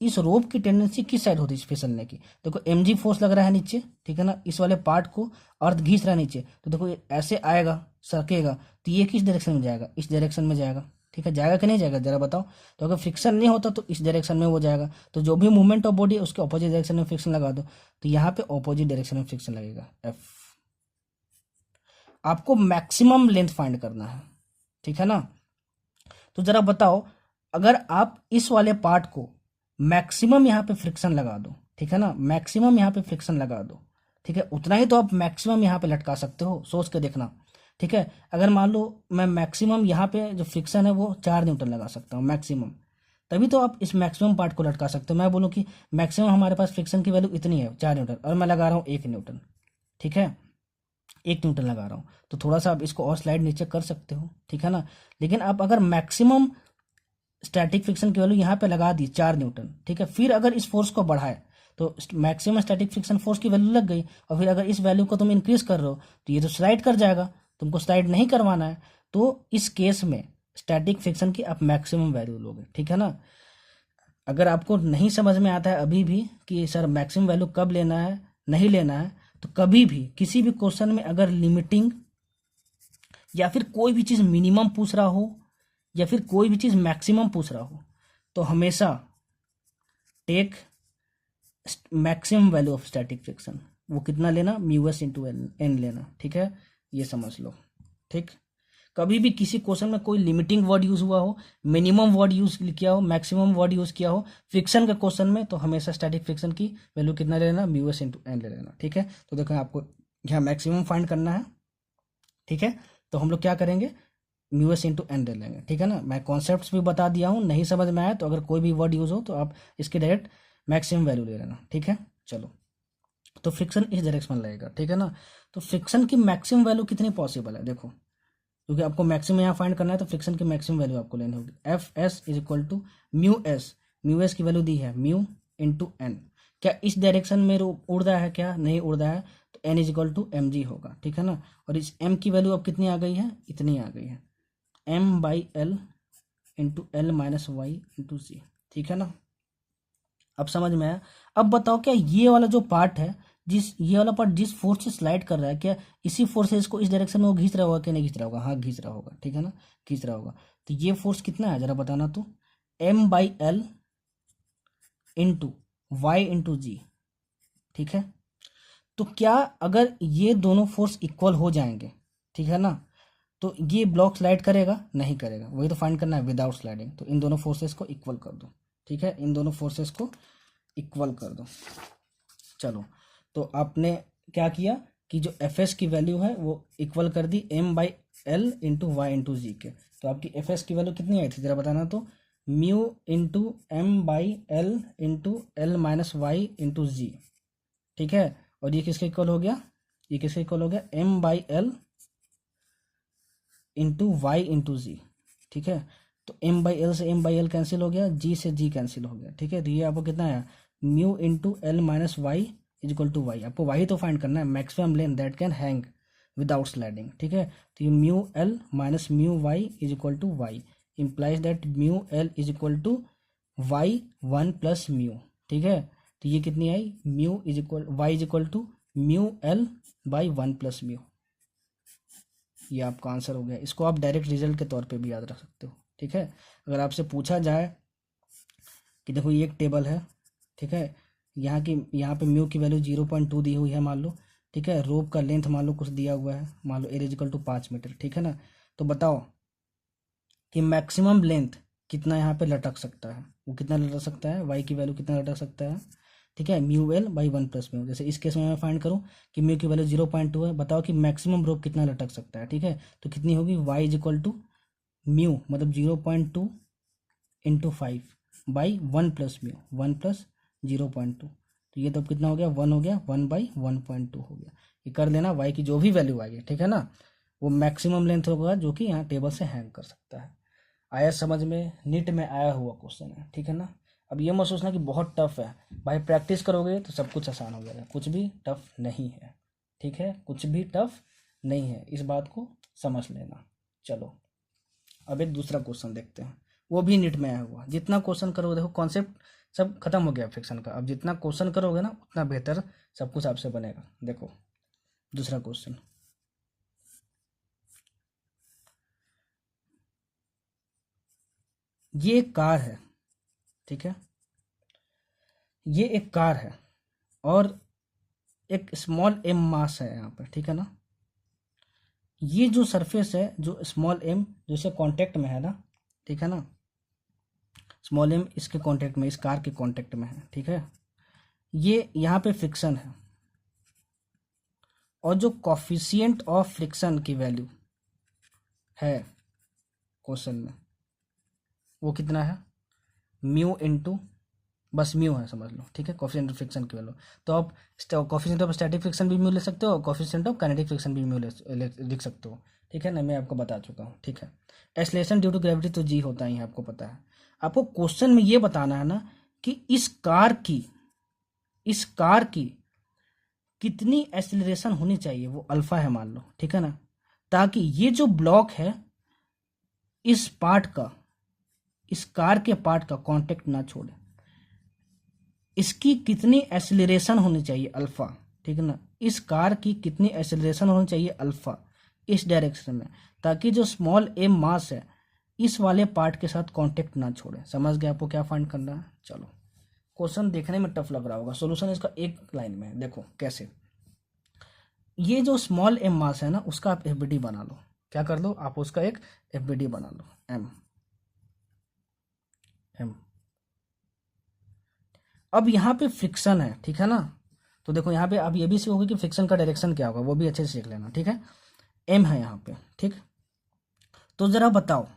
A: इस रोप की टेंडेंसी किस साइड होती है फिसलने की। देखो mg फोर्स लग रहा है नीचे, ठीक है ना, इस वाले पार्ट को अर्थ घींच रहा है नीचे, तो देखो ये ऐसे आएगा, सरकेगा, तो ये किस डायरेक्शन में जाएगा, इस डायरेक्शन में जाएगा। ठीक है, जाएगा कि नहीं जाएगा जरा बताओ, तो अगर फ्रिक्शन नहीं होता तो इस डायरेक्शन में वो जाएगा, तो जो भी मूवमेंट ऑफ बॉडी है उसके ऑपोजिट डायरेक्शन में फ्रिक्शन लगा दो, तो यहाँ पे ऑपोजिट डायरेक्शन में फ्रिक्शन लगेगा F। आपको मैक्सिमम लेंथ फाइंड करना है। ठीक है ना, तो जरा बताओ, अगर आप इस वाले पार्ट को मैक्सिमम यहाँ पे फ्रिक्शन लगा दो, ठीक है ना, मैक्सिमम यहाँ पे फ्रिक्शन लगा दो, ठीक है, उतना ही तो आप मैक्सिमम यहाँ पे लटका सकते हो, सोच के देखना। ठीक है, अगर मान लो मैं मैक्सिमम यहाँ पे जो फ्रिक्शन है वो 4 न्यूटन लगा सकता हूँ मैक्सिमम, तभी तो आप इस मैक्सिमम पार्ट को लटका सकते हो। मैं बोलूँ कि मैक्सिमम हमारे पास फ्रिक्शन की वैल्यू इतनी है 4 न्यूटन, और मैं लगा रहा हूँ 1 न्यूटन। ठीक है, 1 न्यूटन लगा रहा हूँ, तो थोड़ा सा आप इसको और स्लाइड नीचे कर सकते हो। ठीक है ना, लेकिन आप अगर मैक्सिमम स्टैटिक फ्रिक्शन की वैल्यू यहाँ पे लगा दी 4 न्यूटन, ठीक है, फिर अगर इस फोर्स को बढ़ाए तो मैक्सिमम स्टैटिक फ्रिक्शन फोर्स की वैल्यू लग गई, और फिर अगर इस वैल्यू को तुम इंक्रीज कर रहे हो तो ये तो स्लाइड कर जाएगा, तुमको स्लाइड नहीं करवाना है, तो इस केस में स्टैटिक फ्रिक्शन की आप मैक्सिमम वैल्यू लोगे। ठीक है ना, अगर आपको नहीं समझ में आता है अभी भी कि सर मैक्सिमम वैल्यू कब लेना है नहीं लेना है, तो कभी भी किसी भी क्वेश्चन में अगर लिमिटिंग या फिर कोई भी चीज़ मिनिमम पूछ रहा हो या फिर कोई भी चीज़ मैक्सिमम पूछ रहा हो, तो हमेशा take maximum value of static friction, वो कितना लेना, म्यू एस इंटू एन लेना। ठीक है, ये समझ लो। ठीक, कभी भी किसी क्वेश्चन में कोई लिमिटिंग वर्ड यूज हुआ हो, मिनिमम वर्ड यूज किया हो, मैक्सिमम वर्ड यूज किया हो फ्रिक्शन के क्वेश्चन में, तो हमेशा स्टैटिक फ्रिक्शन की वैल्यू कितना ले लेना, म्यू एस इंटू एन ले लेना। ठीक है, तो देखो आपको यहाँ मैक्सिमम फाइंड करना है। ठीक है, तो हम लोग क्या करेंगे, म्यू एस इंटू एन ले लेंगे। ठीक है ना, मैं कॉन्सेप्ट्स भी बता दिया हूँ, नहीं समझ में आया तो अगर कोई भी वर्ड यूज हो तो आप इसकी डायरेक्ट मैक्सिमम वैल्यू ले लेना। ठीक है, चलो, तो फ्रिक्शन इस डायरेक्शन में लगेगा। ठीक है ना, तो फ्रिक्शन की मैक्सिमम वैल्यू कितनी पॉसिबल है देखो, क्योंकि आपको मैक्सिमम यहाँ फाइंड करना है, तो फ्रिक्शन की मैक्सिमम वैल्यू आपको लेनी होगी। F S is equal to mu S, mu S की वैल्यू दी है म्यू इंटू एन, क्या इस डायरेक्शन में उड़ रहा है, क्या नहीं उड़ रहा है, तो N is equal to M G होगा। ठीक है ना, और इस एम की वैल्यू अब कितनी आ गई है, इतनी आ गई है, m/l इंटू l-y इंटू सी। ठीक है ना, अब समझ में आया। अब बताओ, क्या ये वाला जो पार्ट है, ये वाला पार्ट जिस फोर्स से स्लाइड कर रहा है, क्या इसी फोर्स से इसको इस डायरेक्शन में वो खींच रहा होगा कि नहीं खींच रहा होगा, हाँ खींच रहा होगा। ठीक है ना, खींच रहा होगा, तो ये फोर्स कितना है जरा बताना, तो m/l into Y into G. ठीक है, तो क्या अगर ये दोनों फोर्स इक्वल हो जाएंगे, ठीक है ना, तो ये ब्लॉक स्लाइड करेगा नहीं करेगा, वही तो फाइंड करना है विदाउट स्लाइडिंग। तो इन दोनों फोर्सेस को इक्वल कर दो। ठीक है, इन दोनों फोर्सेस को इक्वल कर दो। चलो, तो आपने क्या किया कि जो एफ एस की वैल्यू है वो इक्वल कर दी m/l इंटू वाई इंटू जी के, तो आपकी एफ एस की वैल्यू कितनी आई थी जरा बताना, तो mu into m/l into l-y into G. ठीक है, और ये किसके इक्वल हो गया, ये किसके इक्वल हो गया, m/l into Y into G. ठीक है, तो m/l से m/l कैंसिल हो गया, g से g कैंसिल हो गया। ठीक है, तो ये आपको कितना है, mu into L minus Y is equal to Y. आपको वाई तो फाइंड करना है, maximum length that can hang without sliding. ठीक है, तो ये mu L minus mu Y is equal to Y implies that mu L is equal to Y 1 plus mu. ठीक है, तो ये कितनी आई, mu is equal Y is equal to mu L by 1 plus mu. ये आपका आंसर हो गया। इसको आप डायरेक्ट रिजल्ट के तौर पे भी याद रख सकते हो। ठीक है, अगर आपसे पूछा जाए कि देखो ये एक टेबल है, ठीक है, यहाँ पे म्यू की वैल्यू 0.2 दी हुई है मान लो। ठीक है, रोप का लेंथ मान लो कुछ दिया हुआ है, मान लो L is equal to 5 metre. ठीक है ना, तो बताओ कि मैक्सिमम लेंथ कितना यहाँ पे लटक सकता है, वो कितना लटक सकता है, वाई की वैल्यू कितना लटक सकता है। ठीक है, mu L by 1 plus mu. जैसे इस केस में मैं फाइंड करूँ कि म्यू की वैल्यू 0.2 है, बताओ कि मैक्सिमम रोप कितना लटक सकता है। ठीक है, तो कितनी होगी, Y is equal to mu मतलब 0.2 into 5 by 1 plus mu, 1 plus 0.2। तो ये तो कितना हो गया, 1 हो गया, 1/1.2 हो गया। ये कर लेना, वाई की जो भी वैल्यू आएगी, ठीक है ना, वो मैक्सिमम लेंथ होगा जो कि यहाँ टेबल से हैंग कर सकता है। आया समझ में, नीट में आया हुआ क्वेश्चन है। ठीक है ना, अब ये मत सोचना कि बहुत टफ है भाई, प्रैक्टिस करोगे तो सब कुछ आसान हो जाएगा। कुछ भी टफ नहीं है। ठीक है, कुछ भी टफ नहीं है, इस बात को समझ लेना। चलो अब एक दूसरा क्वेश्चन देखते हैं, वो भी नीट में आया हुआ। जितना क्वेश्चन करोगे, देखो कॉन्सेप्ट सब खत्म हो गया फ्रिक्शन का, अब जितना क्वेश्चन करोगे ना उतना बेहतर सब कुछ आपसे बनेगा। देखो दूसरा क्वेश्चन, ये एक कार है। ठीक है, ये एक कार है और एक स्मॉल एम मास है यहाँ पे। ठीक है ना, ये जो सरफेस है, जो स्मॉल एम जो इसके कांटेक्ट में है ना, ठीक है ना, स्मॉल एम इसके कांटेक्ट में, इस कार के कांटेक्ट में है। ठीक है, ये यहाँ पे फ्रिक्शन है और जो कॉफिशिएंट ऑफ फ्रिक्शन की वैल्यू है क्वेश्चन में वो कितना है, म्यू इंटू, बस म्यू है समझ लो। ठीक है, कॉफिशिएंट ऑफ फ्रिक्शन की वैल्यू, तो आप कॉफिशिएंट ऑफ स्टैटिक फ्रिक्शन भी म्यू ले सकते हो, कॉफिशिएंट ऑफ काइनेटिक फ्रिक्शन भी म्यू लिख सकते हो। ठीक है ना, मैं आपको बता चुका हूँ। ठीक है, एक्सेलरेशन ड्यू टू ग्रेविटी तो जी होता ही है, आपको पता है। आपको क्वेश्चन में ये बताना है ना कि इस कार की कितनी एक्सेलरेशन होनी चाहिए, वो अल्फा है मान लो। ठीक है ना, ताकि ये जो ब्लॉक है इस पार्ट का, इस कार के पार्ट का कांटेक्ट ना छोड़े। इसकी कितनी एक्सेलरेशन होनी चाहिए, अल्फा। ठीक है ना, इस कार की कितनी एक्सेलरेशन होनी चाहिए, अल्फा, इस डायरेक्शन में, ताकि जो स्मॉल एम मास है इस वाले पार्ट के साथ कांटेक्ट ना छोड़े। समझ गए आपको क्या फाइंड करना है। चलो क्वेश्चन देखने में टफ लग रहा होगा, सॉल्यूशन इसका एक लाइन में है। देखो कैसे, ये जो स्मॉल एम मास है ना उसका आप एफबीडी बना लो। क्या कर लो आप, उसका एक एफबीडी बना लो, एम। अब यहाँ पे फ्रिक्शन है, ठीक है ना, तो देखो यहाँ पे अब ये भी सीखोगे कि फ्रिक्शन का डायरेक्शन क्या होगा, वो भी अच्छे से सीख लेना। ठीक है, एम है यहाँ पे। ठीक, तो जरा बताओ,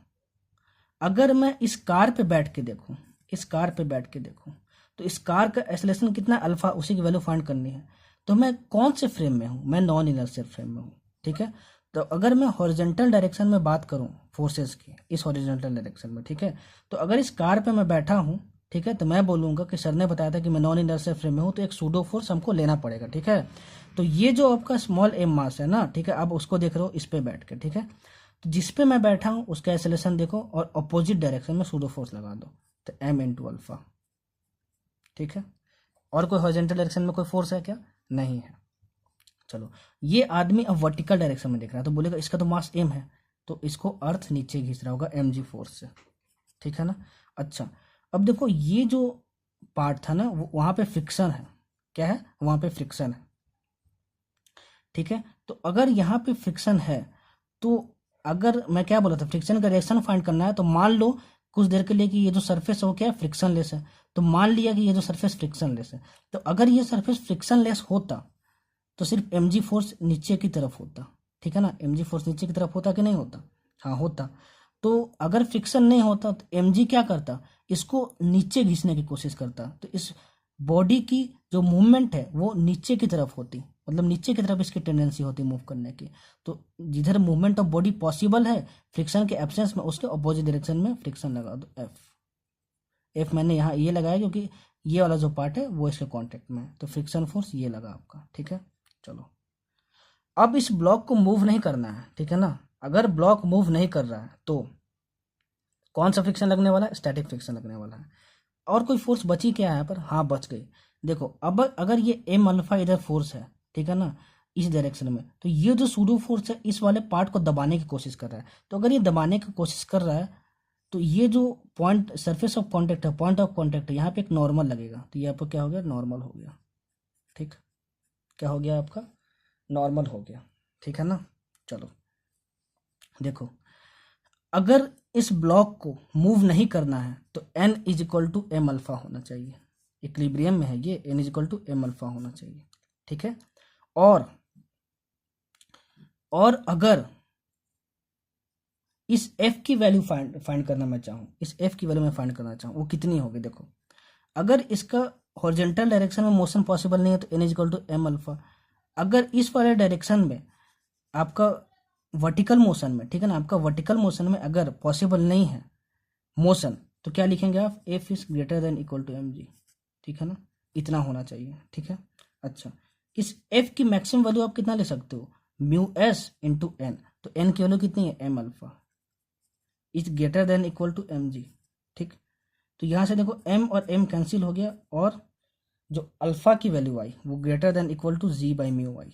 A: अगर मैं इस कार पे बैठ के देखूं, इस कार पे बैठ के देखूं, तो इस कार का एक्सेलरेशन कितना, अल्फा, उसी की वैल्यू फाइंड करनी है। तो मैं कौन से फ्रेम में हूँ, मैं नॉन इनर्शियल फ्रेम में हूँ। ठीक है, तो अगर मैं हॉरिजॉन्टल डायरेक्शन में बात करूँ फोर्सेस की, इस हॉरिजॉन्टल डायरेक्शन में, ठीक है, तो अगर इस कार पे मैं बैठा हूँ, ठीक है, तो मैं बोलूँगा कि सर ने बताया था कि मैं नॉन इनर्शियल फ्रेम में हूँ, तो एक सूडो फोर्स हमको लेना पड़ेगा। ठीक है, तो ये जो आपका स्मॉल एम मास है ना, ठीक है, अब उसको देख रहे हो इस पे बैठ के। ठीक है, तो जिस पे मैं बैठा हूँ उसका एक्सेलरेशन देखो और अपोजिट डायरेक्शन में सूडो फोर्स लगा दो, तो एम इंटू अल्फा। ठीक है, और कोई हॉरिजॉन्टल डायरेक्शन में कोई फोर्स है क्या, नहीं है। चलो, ये आदमी अब वर्टिकल डायरेक्शन में देख रहा है, तो बोलेगा इसका तो मास एम है, तो इसको अर्थ नीचे खींच रहा होगा एम जी फोर्स से। ठीक है ना, अच्छा, अब देखो ये जो पार्ट था ना, वहां पे फ्रिक्शन है, क्या है, वहां पे फ्रिक्शन है। ठीक है, तो अगर यहाँ पे फ्रिक्शन है, तो अगर मैं क्या बोला था, फ्रिक्शन का डायरेक्शन फाइंड करना है, तो मान लो कुछ देर के लिए कि ये जो सरफेस है वो क्या है, फ्रिक्शन लेस है। तो मान लिया कि ये जो सरफेस फ्रिक्शन लेस है, तो अगर ये सरफेस फ्रिक्शन लेस होता तो सिर्फ एम जी फोर्स नीचे की तरफ होता। ठीक है ना, एम जी फोर्स नीचे की तरफ होता कि नहीं होता, हाँ होता। तो अगर फ्रिक्शन नहीं होता तो एम जी क्या करता, इसको नीचे घिसने की कोशिश करता, तो इस बॉडी की जो मूवमेंट है वो नीचे की तरफ होती, मतलब नीचे की तरफ इसकी टेंडेंसी होती मूव करने की। तो जिधर मूवमेंट ऑफ बॉडी पॉसिबल है फ्रिक्शन के एब्सेंस में, उसके अपोजिट डायरेक्शन में फ्रिक्शन लगा दो एफ। एफ मैंने यहाँ ये लगाया क्योंकि ये वाला जो पार्ट है वो इसके कांटेक्ट में है, तो फ्रिक्शन फोर्स ये लगा आपका। ठीक है, चलो अब इस ब्लॉक को मूव नहीं करना है, ठीक है ना। अगर ब्लॉक मूव नहीं कर रहा है तो कौन सा फ्रिक्शन लगने वाला है, स्टैटिक फ्रिक्शन लगने वाला है। और कोई फोर्स बची क्या है यहाँ पर, हाँ बच गई। देखो अब अगर ये एम अल्फा इधर फोर्स है, ठीक है ना, इस डायरेक्शन में, तो ये जो सूडो फोर्स है इस वाले पार्ट को दबाने की कोशिश कर रहा है। तो अगर ये दबाने की कोशिश कर रहा है तो ये जो पॉइंट सरफेस ऑफ कॉन्टेक्ट है, पॉइंट ऑफ कॉन्टेक्ट है, यहाँ पे एक नॉर्मल लगेगा, तो ये आपको क्या हो गया, नॉर्मल हो गया। ठीक, क्या हो गया आपका, नॉर्मल हो गया। ठीक है ना, चलो देखो अगर इस ब्लॉक को मूव नहीं करना है तो n is equal to M alpha होना चाहिए। इक्विलिब्रियम में है ये, n is equal to M alpha होना चाहिए। ठीक है, और अगर इस f की वैल्यू फाइंड करना मैं चाहूँ, इस f की वैल्यू मैं फाइंड करना चाहूँ, वो कितनी होगी। देखो अगर इसका हॉरिजॉन्टल डायरेक्शन में मोशन पॉसिबल नहीं है तो n is equal to M alpha. अगर इस वाले डायरेक्शन में आपका वर्टिकल मोशन में, ठीक है ना, आपका वर्टिकल मोशन में अगर पॉसिबल नहीं है मोशन, तो क्या लिखेंगे आप, F is greater than equal to M G. ठीक है ना, इतना होना चाहिए। ठीक है, अच्छा इस एफ की मैक्सिमम वैल्यू आप कितना ले सकते हो, म्यू एस इंटू एन। तो एन की वैल्यू कितनी है, M alpha is greater than equal to M G. ठीक, तो यहाँ से देखो m और m कैंसिल हो गया, और जो अल्फा की वैल्यू आई वो greater than equal to G by mu आई।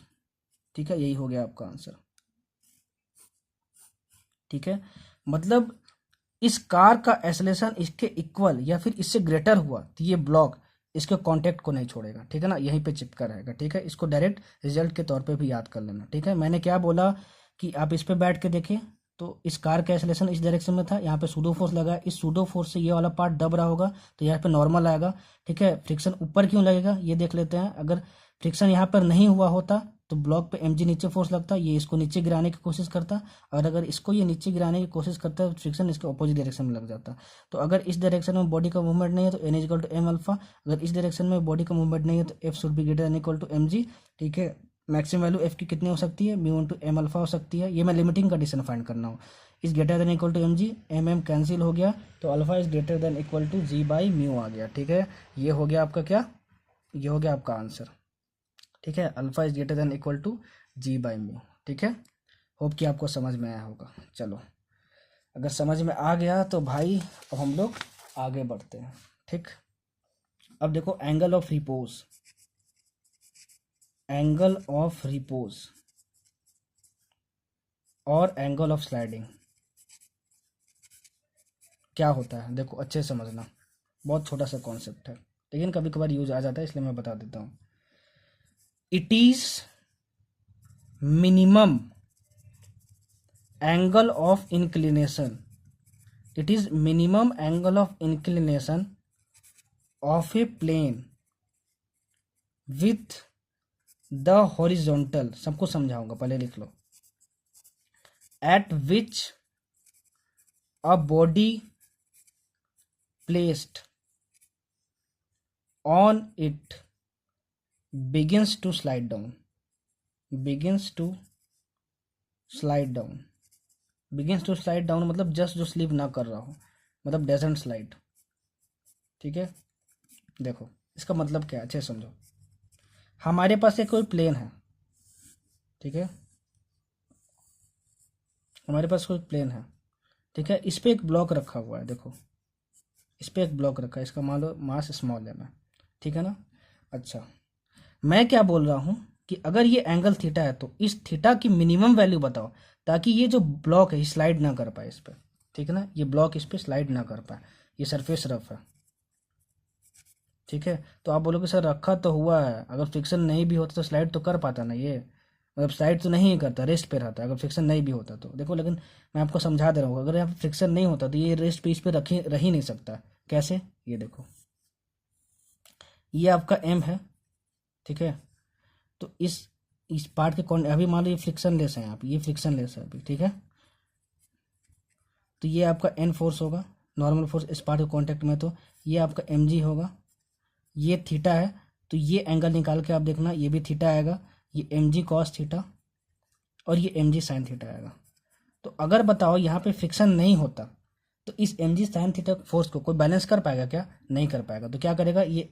A: ठीक है, यही हो गया आपका आंसर। ठीक है, मतलब इस कार का एक्सेलरेशन इसके इक्वल या फिर इससे ग्रेटर हुआ तो ये ब्लॉक इसके कांटेक्ट को नहीं छोड़ेगा। ठीक है ना, यहीं पे चिपका रहेगा। ठीक है, इसको डायरेक्ट रिजल्ट के तौर पे भी याद कर लेना। ठीक है, मैंने क्या बोला कि आप इस पे बैठ के देखें, तो इस कार का एक्सेलरेशन इस डायरेक्शन में था, यहाँ पे सूडो फोर्स लगा, इस सूडो फोर्स से ये वाला पार्ट दब रहा होगा तो यहाँ पे नॉर्मल आएगा। ठीक है, फ्रिक्शन ऊपर क्यों लगेगा ये देख लेते हैं। अगर फ्रिक्शन यहाँ पर नहीं हुआ होता तो ब्लॉक पे mg नीचे फोर्स लगता, ये इसको नीचे गिराने की कोशिश करता, और अगर इसको ये नीचे गिराने की कोशिश करता है तो फ्रिक्शन इसके अपोजिट डायरेक्शन में लग जाता। तो अगर इस डायरेक्शन में बॉडी का मूवमेंट नहीं है तो n equal to M alpha, अगर इस डायरेक्शन में बॉडी का मूवमेंट नहीं है तो f should be greater than equal to M G. ठीक है, मैक्सिमम वैल्यू f की कितनी हो सकती है, म्यू इंटू एम अल्फा हो सकती है। ये मैं लिमिटिंग कंडीशन फाइंड करना हो, is greater than equal to M G, M M cancel हो गया, तो alpha is greater than equal to G by mu आ गया। ठीक है, ये हो गया आपका क्या, ये हो गया आपका आंसर। ठीक है, alpha is greater than equal to G by mu. ठीक है, होप कि आपको समझ में आया होगा। चलो अगर समझ में आ गया तो भाई अब हम लोग आगे बढ़ते हैं। ठीक, अब देखो angle of repose, angle of repose और एंगल ऑफ स्लाइडिंग क्या होता है, देखो अच्छे से समझना। बहुत छोटा सा कॉन्सेप्ट है लेकिन कभी कभार यूज आ जाता है, इसलिए मैं बता देता हूँ। It is minimum angle of inclination, it is minimum angle of inclination of a plane with the horizontal, सबको समझाऊंगा पहले लिख लो, at which a body placed on it begins to slide down, begins to slide down, begins to slide down मतलब जस्ट जो स्लिप ना कर रहा हो, मतलब डजंट स्लाइड। ठीक है, देखो इसका मतलब क्या है अच्छे समझो। हमारे पास एक कोई प्लेन है, ठीक है, हमारे पास कोई प्लेन है, ठीक है, इस पे एक ब्लॉक रखा हुआ है। देखो इस पे एक ब्लॉक रखा है, इसका मान लो मास स्मॉल है, ठीक है ना। अच्छा मैं क्या बोल रहा हूँ कि अगर ये एंगल थीटा है तो इस थीटा की मिनिमम वैल्यू बताओ, ताकि ये जो ब्लॉक है स्लाइड ना कर पाए इस पर। ठीक है ना, ये ब्लॉक इस पर स्लाइड ना कर पाए, ये सरफेस रफ है। ठीक है, तो आप बोलोगे सर रखा तो हुआ है, अगर फ्रिक्शन नहीं भी होता तो स्लाइड तो कर पाता ना ये, मतलब स्लाइड तो नहीं करता, रेस्ट पे रहता अगर फ्रिक्शन नहीं भी होता तो। देखो लेकिन मैं आपको समझा दे रहा हूँ, अगर यहाँ पे फ्रिक्शन नहीं होता तो ये रेस्ट पे इस पे रह ही नहीं सकता। कैसे, ये देखो ये आपका एम है, ठीक है, तो इस पार्ट के कौन, अभी मान लो ये फ्रिक्शन लेस है, आप ये फ्रिक्शन लेस है अभी, ठीक है, तो ये आपका एन फोर्स होगा, नॉर्मल फोर्स इस पार्ट के कांटेक्ट में, तो ये आपका एम जी होगा, ये थीटा है, तो ये एंगल निकाल के आप देखना, ये भी थीटा आएगा, ये एम जी कॉस थीटा और ये एम जी साइन थीटा आएगा। तो अगर बताओ यहाँ पे फ्रिक्शन नहीं होता तो इस M G sine theta force को कोई बैलेंस कर पाएगा क्या? नहीं कर पाएगा। तो क्या करेगा, ये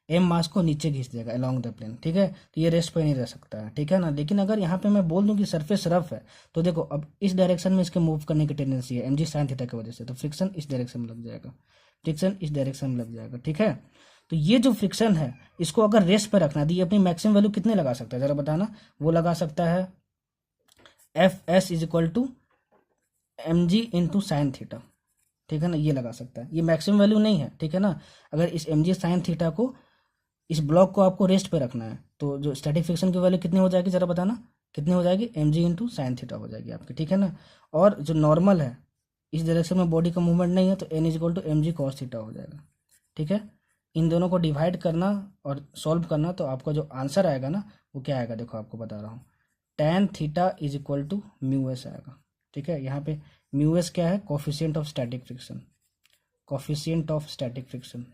A: एम मास को नीचे खींच देगा अलोंग द प्लेन, ठीक है। तो ये रेस्ट पे नहीं रह सकता है, ठीक है ना। लेकिन अगर यहाँ पे मैं बोल दूं कि सरफेस रफ है, तो देखो अब इस डायरेक्शन में इसके मूव करने की टेंडेंसी है एम जी साइन थीटा की वजह से, तो फ्रिक्शन इस डायरेक्शन में लग जाएगा, फ्रिक्शन इस डायरेक्शन में लग जाएगा, ठीक है। तो ये जो फ्रिक्शन है इसको अगर रेस्ट पे रखना, तो ये अपनी मैक्सिमम वैल्यू कितने लगा सकता है जरा बताना? वो लगा सकता है F S is equal to M G into sine theta, ठीक है ना, ये लगा सकता है। ये मैक्सिमम वैल्यू नहीं है, ठीक है ना। अगर इस एम जी साइन थीटा को, इस ब्लॉक को आपको रेस्ट पे रखना है, तो जो स्टैटिक फ्रिक्शन की वैल्यू कितनी हो जाएगी जरा बताना? कितनी हो जाएगी? M G into sine theta हो जाएगी आपकी, ठीक है ना। और जो नॉर्मल है, इस डायरेक्शन में बॉडी का मूवमेंट नहीं है, तो N is equal to M G cos theta हो जाएगा, ठीक है। इन दोनों को डिवाइड करना और सॉल्व करना, तो आपका जो आंसर आएगा ना वो क्या आएगा, देखो आपको बता रहा हूँ, tan theta is equal to mu S आएगा, ठीक है। यहाँ पे म्यू एस क्या है? Coefficient of static friction, coefficient of static friction,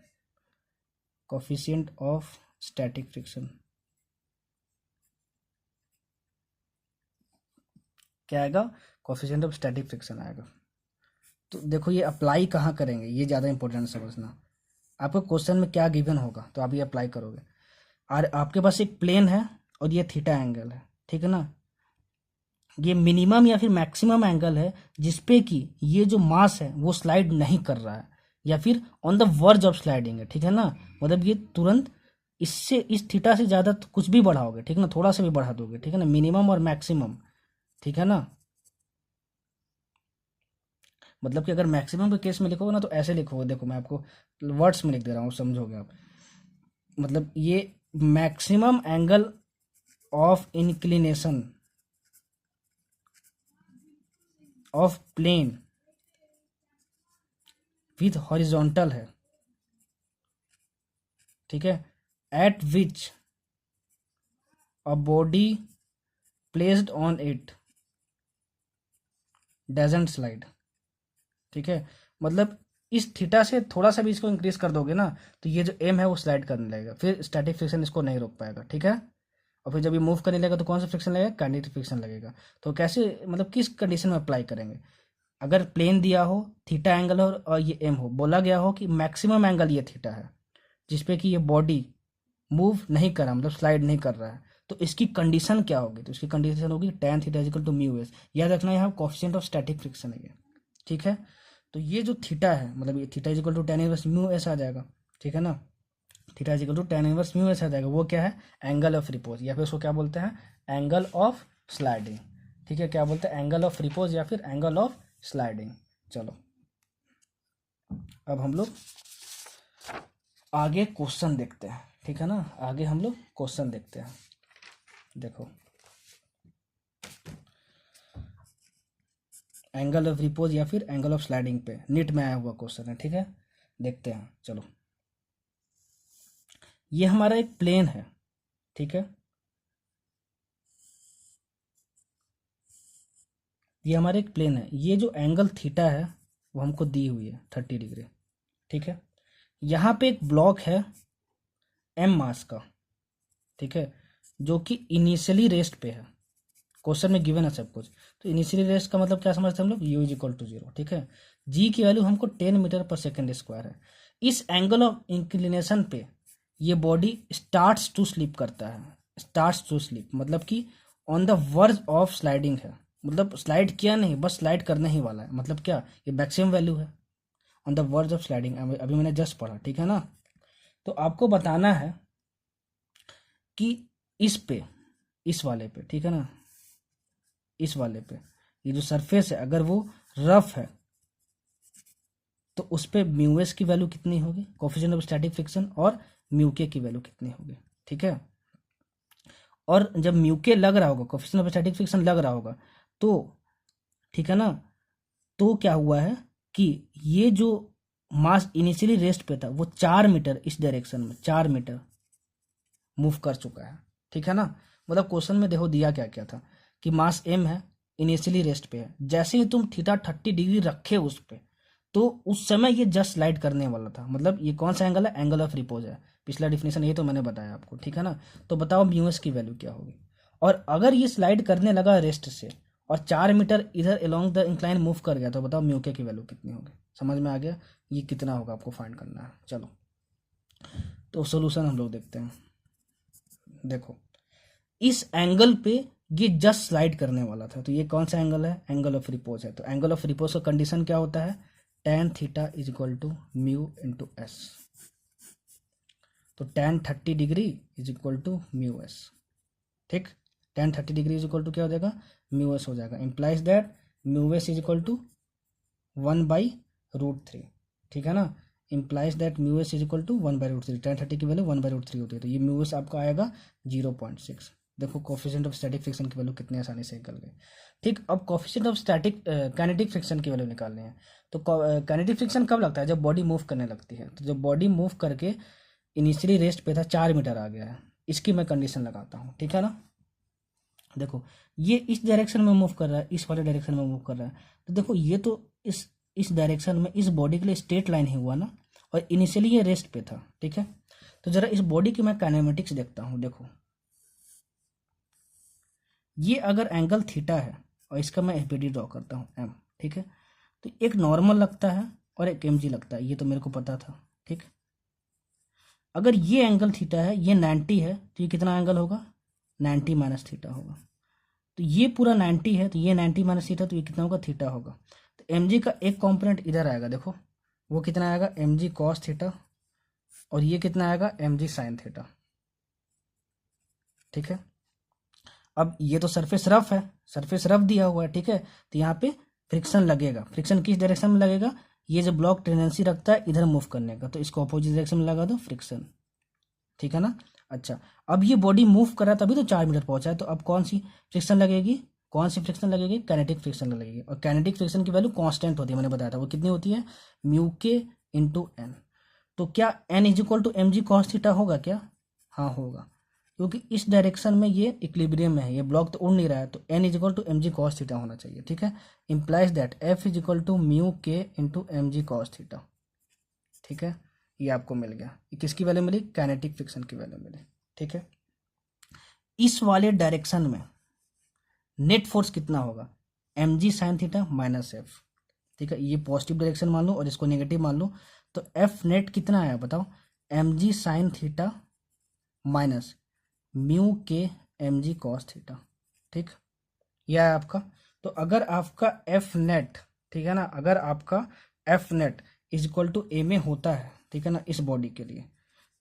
A: coefficient of static friction क्या आएगा? कोफिशिएंट ऑफ स्टैटिक फ्रिक्शन आएगा। तो देखो ये अप्लाई कहाँ करेंगे, ये ज़्यादा इंपॉर्टेंट समझना। आपको क्वेश्चन में क्या गिवन होगा तो आप ये अप्लाई करोगे। और आपके पास एक प्लेन है और ये थीटा एंगल है, ठीक है ना। ये मिनिमम या फिर मैक्सिमम एंगल है जिसपे कि ये जो मास है वो स्लाइड नहीं कर रहा है या फिर on the verge of sliding है, ठीक है ना। मतलब ये तुरंत इससे, इस थीटा से ज़्यादा तो कुछ भी बढ़ाओगे, ठीक है ना, थोड़ा सा भी बढ़ा दोगे, ठीक है ना, मिनिमम और मैक्सिमम, ठीक है ना। मतलब कि अगर मैक्सिमम के केस में लिखोगे ना तो ऐसे लिखोगे, देखो मैं आपको वर्ड्स में लिख दे रहा हूँ, समझोगे आप। मतलब ये maximum angle of inclination of plane with horizontal है, ठीक है, at which a body placed on it doesn't slide, ठीक है। मतलब इस थीटा से थोड़ा सा भी इसको इंक्रीज कर दोगे ना तो ये जो एम है वो स्लाइड करने लगेगा, फिर स्टैटिक फ्रिक्शन इसको नहीं रोक पाएगा, ठीक है। और फिर जब ये मूव करने लगेगा तो कौन सा फ्रिक्शन लगेगा? काइनेटिक फ्रिक्शन लगेगा। तो कैसे, मतलब किस कंडीशन में अप्लाई करेंगे? अगर प्लेन दिया हो, थीटा एंगल हो और ये एम हो, बोला गया हो कि मैक्सिमम एंगल ये थीटा है जिसपे कि ये बॉडी मूव नहीं कर रहा, मतलब स्लाइड नहीं कर रहा है, तो इसकी कंडीशन क्या होगी? तो इसकी कंडीशन होगी tan theta equal to mu S. याद रखना यहाँ कोफिशिएंट ऑफ स्टैटिक फ्रिक्शन है ये, ठीक है। तो ये जो थीटा है, मतलब ये theta equal to tan inverse mu S आ जाएगा, ठीक है ना। Theta equal to tan inverse mu S आ जाएगा। वो क्या है? एंगल ऑफ रिपोज, या फिर उसको क्या बोलते हैं? एंगल ऑफ स्लाइडिंग, ठीक है। क्या बोलते हैं? एंगल ऑफ रिपोज या फिर एंगल ऑफ स्लाइडिंग। चलो अब हम लोग आगे क्वेश्चन देखते हैं, ठीक है ना। आगे हम लोग क्वेश्चन देखते हैं। देखो एंगल ऑफ रिपोज या फिर एंगल ऑफ स्लाइडिंग पे नीट में आया हुआ क्वेश्चन है, ठीक है। देखते हैं, चलो। ये हमारा एक प्लेन है, ठीक है। ये हमारा एक प्लेन है। ये जो एंगल थीटा है वो हमको दी हुई है 30 डिग्री, ठीक है। यहाँ पे एक ब्लॉक है एम मास का, ठीक है, जो कि इनिशियली रेस्ट पे है। क्वेश्चन में गिवन है सब कुछ। तो इनिशियली रेस्ट का मतलब क्या समझते हैं हम लोग? यू इज इक्वल टू 0, ठीक है। जी की वैल्यू हमको 10 मीटर पर सेकेंड स्क्वायर है। इस एंगल ऑफ इंक्लिनेशन पे ये बॉडी स्टार्ट्स टू स्लिप करता है। स्टार्ट्स टू स्लिप मतलब कि on the verge of sliding है, मतलब स्लाइड किया नहीं, बस स्लाइड करने ही वाला है। मतलब क्या? ये मैक्सिमम वैल्यू है, on the verge of sliding. अभी मैंने जस्ट पढ़ा, ठीक है ना। तो आपको बताना है कि इस पे, इस वाले पे, ठीक है ना, इस वाले पे ये जो सरफेस है अगर वो रफ है तो उस पे म्यू एस की वैल्यू कितनी होगी, कोफिशिएंट ऑफ स्टैटिक फ्रिक्शन, और म्यू के की वैल्यू कितनी होगी, ठीक है। और जब म्यू के लग रहा होगा, कोफिशिएंट ऑफ स्टैटिक फ्रिक्शन लग रहा होगा, तो ठीक है ना, तो क्या हुआ है कि ये जो मास इनिशियली रेस्ट पे था वो 4 मीटर इस डायरेक्शन में 4 मीटर मूव कर चुका है, ठीक है ना। मतलब क्वेश्चन में देखो दिया क्या क्या था कि मास एम है, इनिशियली रेस्ट पे है, जैसे ही तुम थीटा 30 डिग्री रखे उस पे, तो उस समय ये जस्ट स्लाइड करने वाला था। मतलब ये कौन सा एंगल है? एंगल ऑफ रिपोज है। पिछला डिफिनेशन ये तो मैंने बताया आपको, ठीक है ना। तो बताओ म्यू एस की वैल्यू क्या होगी। और अगर ये स्लाइड करने लगा रेस्ट से और 4 मीटर इधर अलोंग द इंक्लाइन मूव कर गया, तो बताओ म्यू के की वैल्यू कितनी होगी। समझ में आ गया, ये कितना होगा आपको फाइंड करना है। चलो तो सोल्यूशन हम लोग देखते हैं। देखो इस एंगल पे ये जस्ट स्लाइड करने वाला था, तो ये कौन सा एंगल है, एंगल ऑफ रिपोज है। तो एंगल ऑफ रिपोज का कंडीशन क्या होता है, tan theta is equal to mu into S. तो tan 30 degree is equal to mu एस, ठीक। tan 30 degree is equal to क्या हो जाएगा, म्यू एस हो जाएगा। Implies that mu S is equal to 1/√3, ठीक है ना। Implies that mu S is equal to 1/√3। tan 30 की वैल्यू 1/√3 होती है, तो ये म्यू एस आपका आएगा 0.6। देखो कोफिशिएंट ऑफ स्टैटिक फ्रिक्शन की वैल्यू कितनी आसानी से निकल गई, ठीक। अब coefficient of static kinetic friction की वैल्यू निकालनी है। तो काइनेटिक फ्रिक्शन कब लगता है, जब बॉडी मूव करने लगती है। तो जब बॉडी मूव करके इनिशियली रेस्ट पे था 4 मीटर आ गया है, इसकी मैं कंडीशन लगाता हूँ, ठीक है ना। देखो ये इस डायरेक्शन में मूव कर रहा है, इस वाले डायरेक्शन में मूव कर रहा है। तो देखो ये तो इस डायरेक्शन में इस बॉडी के लिए स्ट्रेट लाइन ही हुआ ना, और इनिशियली ये रेस्ट पे था, ठीक है। तो जरा इस बॉडी की मैं काइनेमेटिक्स देखता हूँ। देखो ये अगर एंगल थीटा है और इसका मैं एफबीडी ड्रॉ करता हूँ एम, ठीक है। तो एक नॉर्मल लगता है और एक एमजी लगता है, ये तो मेरे को पता था, ठीक। अगर ये एंगल थीटा है, ये 90 है, तो ये कितना एंगल होगा, 90 माइनस थीटा होगा। तो ये पूरा 90 है, तो ये 90 माइनस थीटा, तो ये कितना होगा, थीटा होगा। तो एम जी का एक कॉम्पोनेंट इधर आएगा, देखो वो कितना आएगा, एम जी कॉस थीटा, और ये कितना आएगा, एम जी साइन थीटा, ठीक है। अब ये तो सरफेस रफ है, सरफेस रफ दिया हुआ है, ठीक है। तो यहाँ पे फ्रिक्शन लगेगा। फ्रिक्शन किस डायरेक्शन में लगेगा, ये जो ब्लॉक टेंडेंसी रखता है इधर मूव करने का, तो इसको अपोजिट डायरेक्शन में लगा दो फ्रिक्शन, ठीक है ना। अच्छा अब ये बॉडी मूव कर रहा है, तभी तो 4 मीटर पहुंचा है। तो अब कौन सी फ्रिक्शन लगेगी, कौन सी फ्रिक्शन लगेगी, काइनेटिक फ्रिक्शन लगेगी। और काइनेटिक फ्रिक्शन की वैल्यू कांस्टेंट होती है, मैंने बताया था वो कितनी होती है, म्यू के इंटू एन। तो क्या N is equal to M G cos theta होगा क्या, हाँ होगा, क्योंकि इस डायरेक्शन में ये इक्विलिब्रियम में है, ये ब्लॉक तो उड़ नहीं रहा है। तो N is equal to M G cos theta होना चाहिए, ठीक है। Implies that F is equal to mu K into M G cos theta, ठीक है। ये आपको मिल गया, ये किसकी वैल्यू मिली, काइनेटिक फ्रिक्शन की वैल्यू मिली, ठीक है। इस वाले डायरेक्शन में नेट फोर्स कितना होगा, M G sine theta minus F, ठीक है। ये पॉजिटिव डायरेक्शन मान लो और इसको नेगेटिव मान लो, तो एफ नेट कितना आया बताओ, M G sine theta minus mu K M G cos theta, ठीक। यह है आपका। तो अगर आपका एफ नेट, ठीक है ना, अगर आपका F net is equal to A में होता है, ठीक है ना, इस बॉडी के लिए,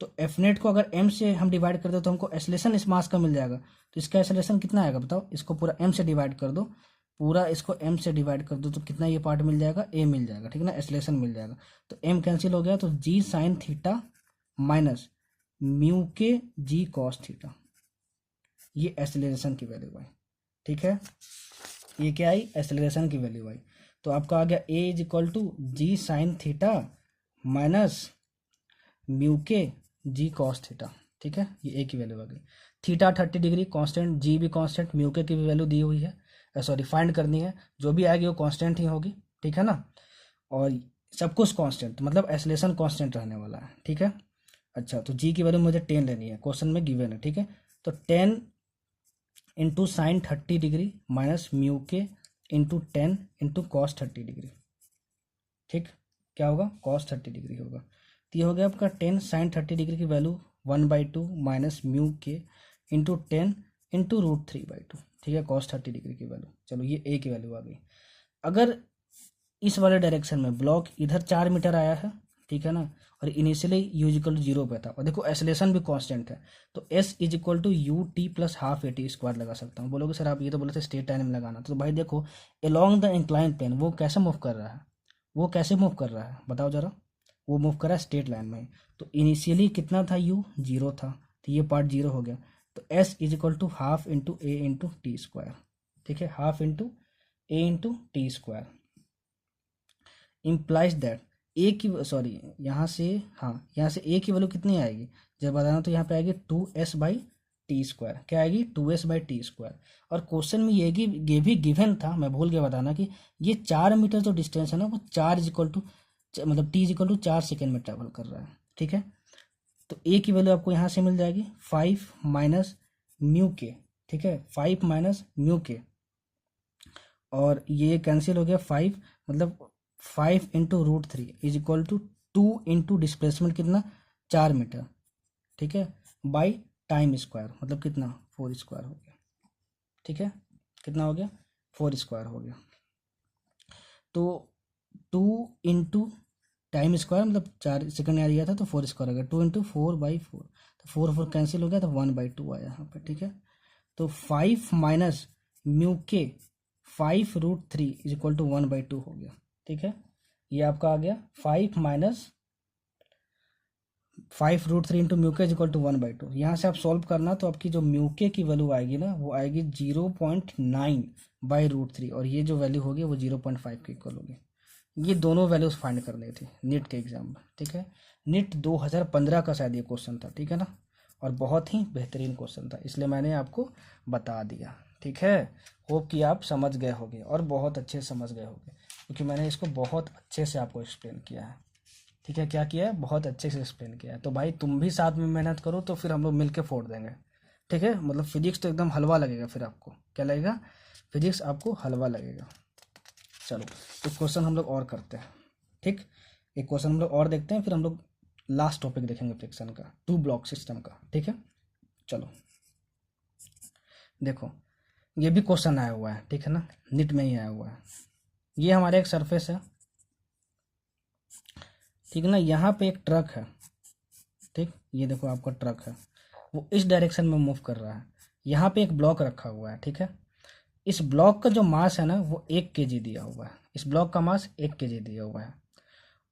A: तो एफ नेट को अगर एम से हम डिवाइड कर दो तो हमको एक्सेलरेशन इस मास का मिल जाएगा। तो इसका एक्सेलरेशन कितना आएगा बताओ, इसको पूरा एम से डिवाइड कर दो, पूरा इसको एम से डिवाइड कर दो, तो कितना ये पार्ट मिल जाएगा, ए मिल जाएगा, ठीक है ना, एक्सेलरेशन मिल जाएगा। तो एम कैंसिल हो गया, तो जी sine theta minus mu K G cos theta, ये एक्सेलरेशन की वैल्यू आई, ठीक है। ये क्या आई, एक्सेलरेशन की वैल्यू आई। तो आपका आ गया A is equal to G sine theta minus mu K G cos theta, ठीक है। ये ए की वैल्यू आ गई। थीटा 30 डिग्री कांस्टेंट, जी भी कांस्टेंट, म्यू के की भी वैल्यू दी हुई है, सॉरी फाइंड करनी है, जो भी आएगी वो कांस्टेंट ही होगी, ठीक है ना। और सब कुछ कांस्टेंट, मतलब एक्सेलरेशन कांस्टेंट रहने वाला है, ठीक है। अच्छा तो जी की वैल्यू मुझे 10 लेनी है, क्वेश्चन में गिवन है, ठीक है। तो 10 into sine 30 degree minus mu K into 10 into cos 30 degree, ठीक। क्या होगा, कॉस 30 डिग्री होगा। तो ये हो गया आपका 10 साइन 30 डिग्री की value 1/2 minus mu K into 10 into √3/2, ठीक है, कॉस 30 डिग्री की वैल्यू। चलो ये ए की वैल्यू आ गई। अगर इस वाले डायरेक्शन में ब्लॉक इधर 4 मीटर आया है, ठीक है ना, और इनिशियली यू इक्वल टू 0 पे था, और देखो एक्सेलरेशन भी कांस्टेंट है, तो S is equal to U T plus half A T square लगा सकता हूँ। बोलोगे सर आप ये तो बोले थे स्ट्रेट लाइन में लगाना, तो भाई देखो अलोंग द इंक्लाइन प्लेन वो कैसे मूव कर रहा है, वो कैसे मूव कर रहा है बताओ जरा, वो मूव कर रहा है स्ट्रेट लाइन में। तो इनिशियली कितना था, यू 0 था, तो ये पार्ट 0 हो गया। तो S is equal to half into A into T square, ठीक है, half into A into T square. Implies that A की, सॉरी यहाँ से, हाँ यहाँ से ए की वैल्यू कितनी आएगी जब बताना, तो यहाँ पे आएगी 2s/t², क्या आएगी 2s/t²। और क्वेश्चन में ये भी गिवन था, मैं भूल गया बताना, कि ये 4 मीटर जो डिस्टेंस है ना, वो 4 इज इक्वल टू, मतलब t is equal to 4 second में ट्रैवल कर रहा है, ठीक है। तो ए की वैल्यू आपको यहाँ से मिल जाएगी 5 माइनस म्यू के, ठीक है, 5 माइनस म्यू के, और ये कैंसिल हो गया 5, मतलब 5 into root 3 is equal to 2 into displacement कितना 4 मीटर, ठीक है, बाई टाइम स्क्वायर, मतलब कितना 4 स्क्वायर हो गया, ठीक है, कितना हो गया 4 स्क्वायर हो गया। तो 2 इंटू टाइम स्क्वायर मतलब 4 सेकंड आ गया था तो 4 स्क्वायर हो गया, 2 इंटू 4/4, तो 4 कैंसिल हो गया तो 1/2 आया यहाँ पे, ठीक है। तो 5 माइनस म्यू के 5√3 इज इक्वल टू 1/2 हो गया, ठीक है। ये आपका आ गया 5 माइनस 5√3 इंटू म्यू के इज इक्वल टू 1/2। यहाँ से आप सॉल्व करना तो आपकी जो म्यू के की वैल्यू आएगी ना वो आएगी 0.9/√3, और ये जो वैल्यू होगी वो 0.5 के इक्वल होगी। ये दोनों वैल्यूज फाइंड करनी थी नीट के एग्जाम में, ठीक है। नीट 2015 का शायद ये क्वेश्चन था, ठीक है ना, और बहुत ही बेहतरीन क्वेश्चन था, इसलिए मैंने आपको बता दिया, ठीक है। होप कि आप समझ गए होंगे और बहुत अच्छे से समझ गए होंगे, क्योंकि मैंने इसको बहुत अच्छे से आपको एक्सप्लेन किया है, ठीक है। क्या किया है, बहुत अच्छे से एक्सप्लेन किया है। तो भाई तुम भी साथ में मेहनत करो तो फिर हम लोग मिल के फोड़ देंगे, ठीक है। मतलब फिजिक्स तो एकदम हलवा लगेगा, फिर आपको क्या लगेगा, फिजिक्स आपको हलवा लगेगा। चलो एक क्वेश्चन हम लोग और करते हैं, ठीक, एक क्वेश्चन हम लोग और देखते हैं, फिर हम लोग लास्ट टॉपिक देखेंगे फ्रिक्शन का, 2 ब्लॉक सिस्टम का, ठीक है। चलो देखो ये भी क्वेश्चन आया हुआ है, ठीक है ना, नीट में ही आया हुआ है। ये हमारे एक सरफेस है, ठीक है ना, यहाँ पे एक ट्रक है, ठीक, ये देखो आपका ट्रक है, वो इस डायरेक्शन में मूव कर रहा है। यहाँ पे एक ब्लॉक रखा हुआ है, ठीक है। इस ब्लॉक का जो मास है ना वो 1 kg दिया हुआ है, इस ब्लॉक का मास 1 kg दिया हुआ है,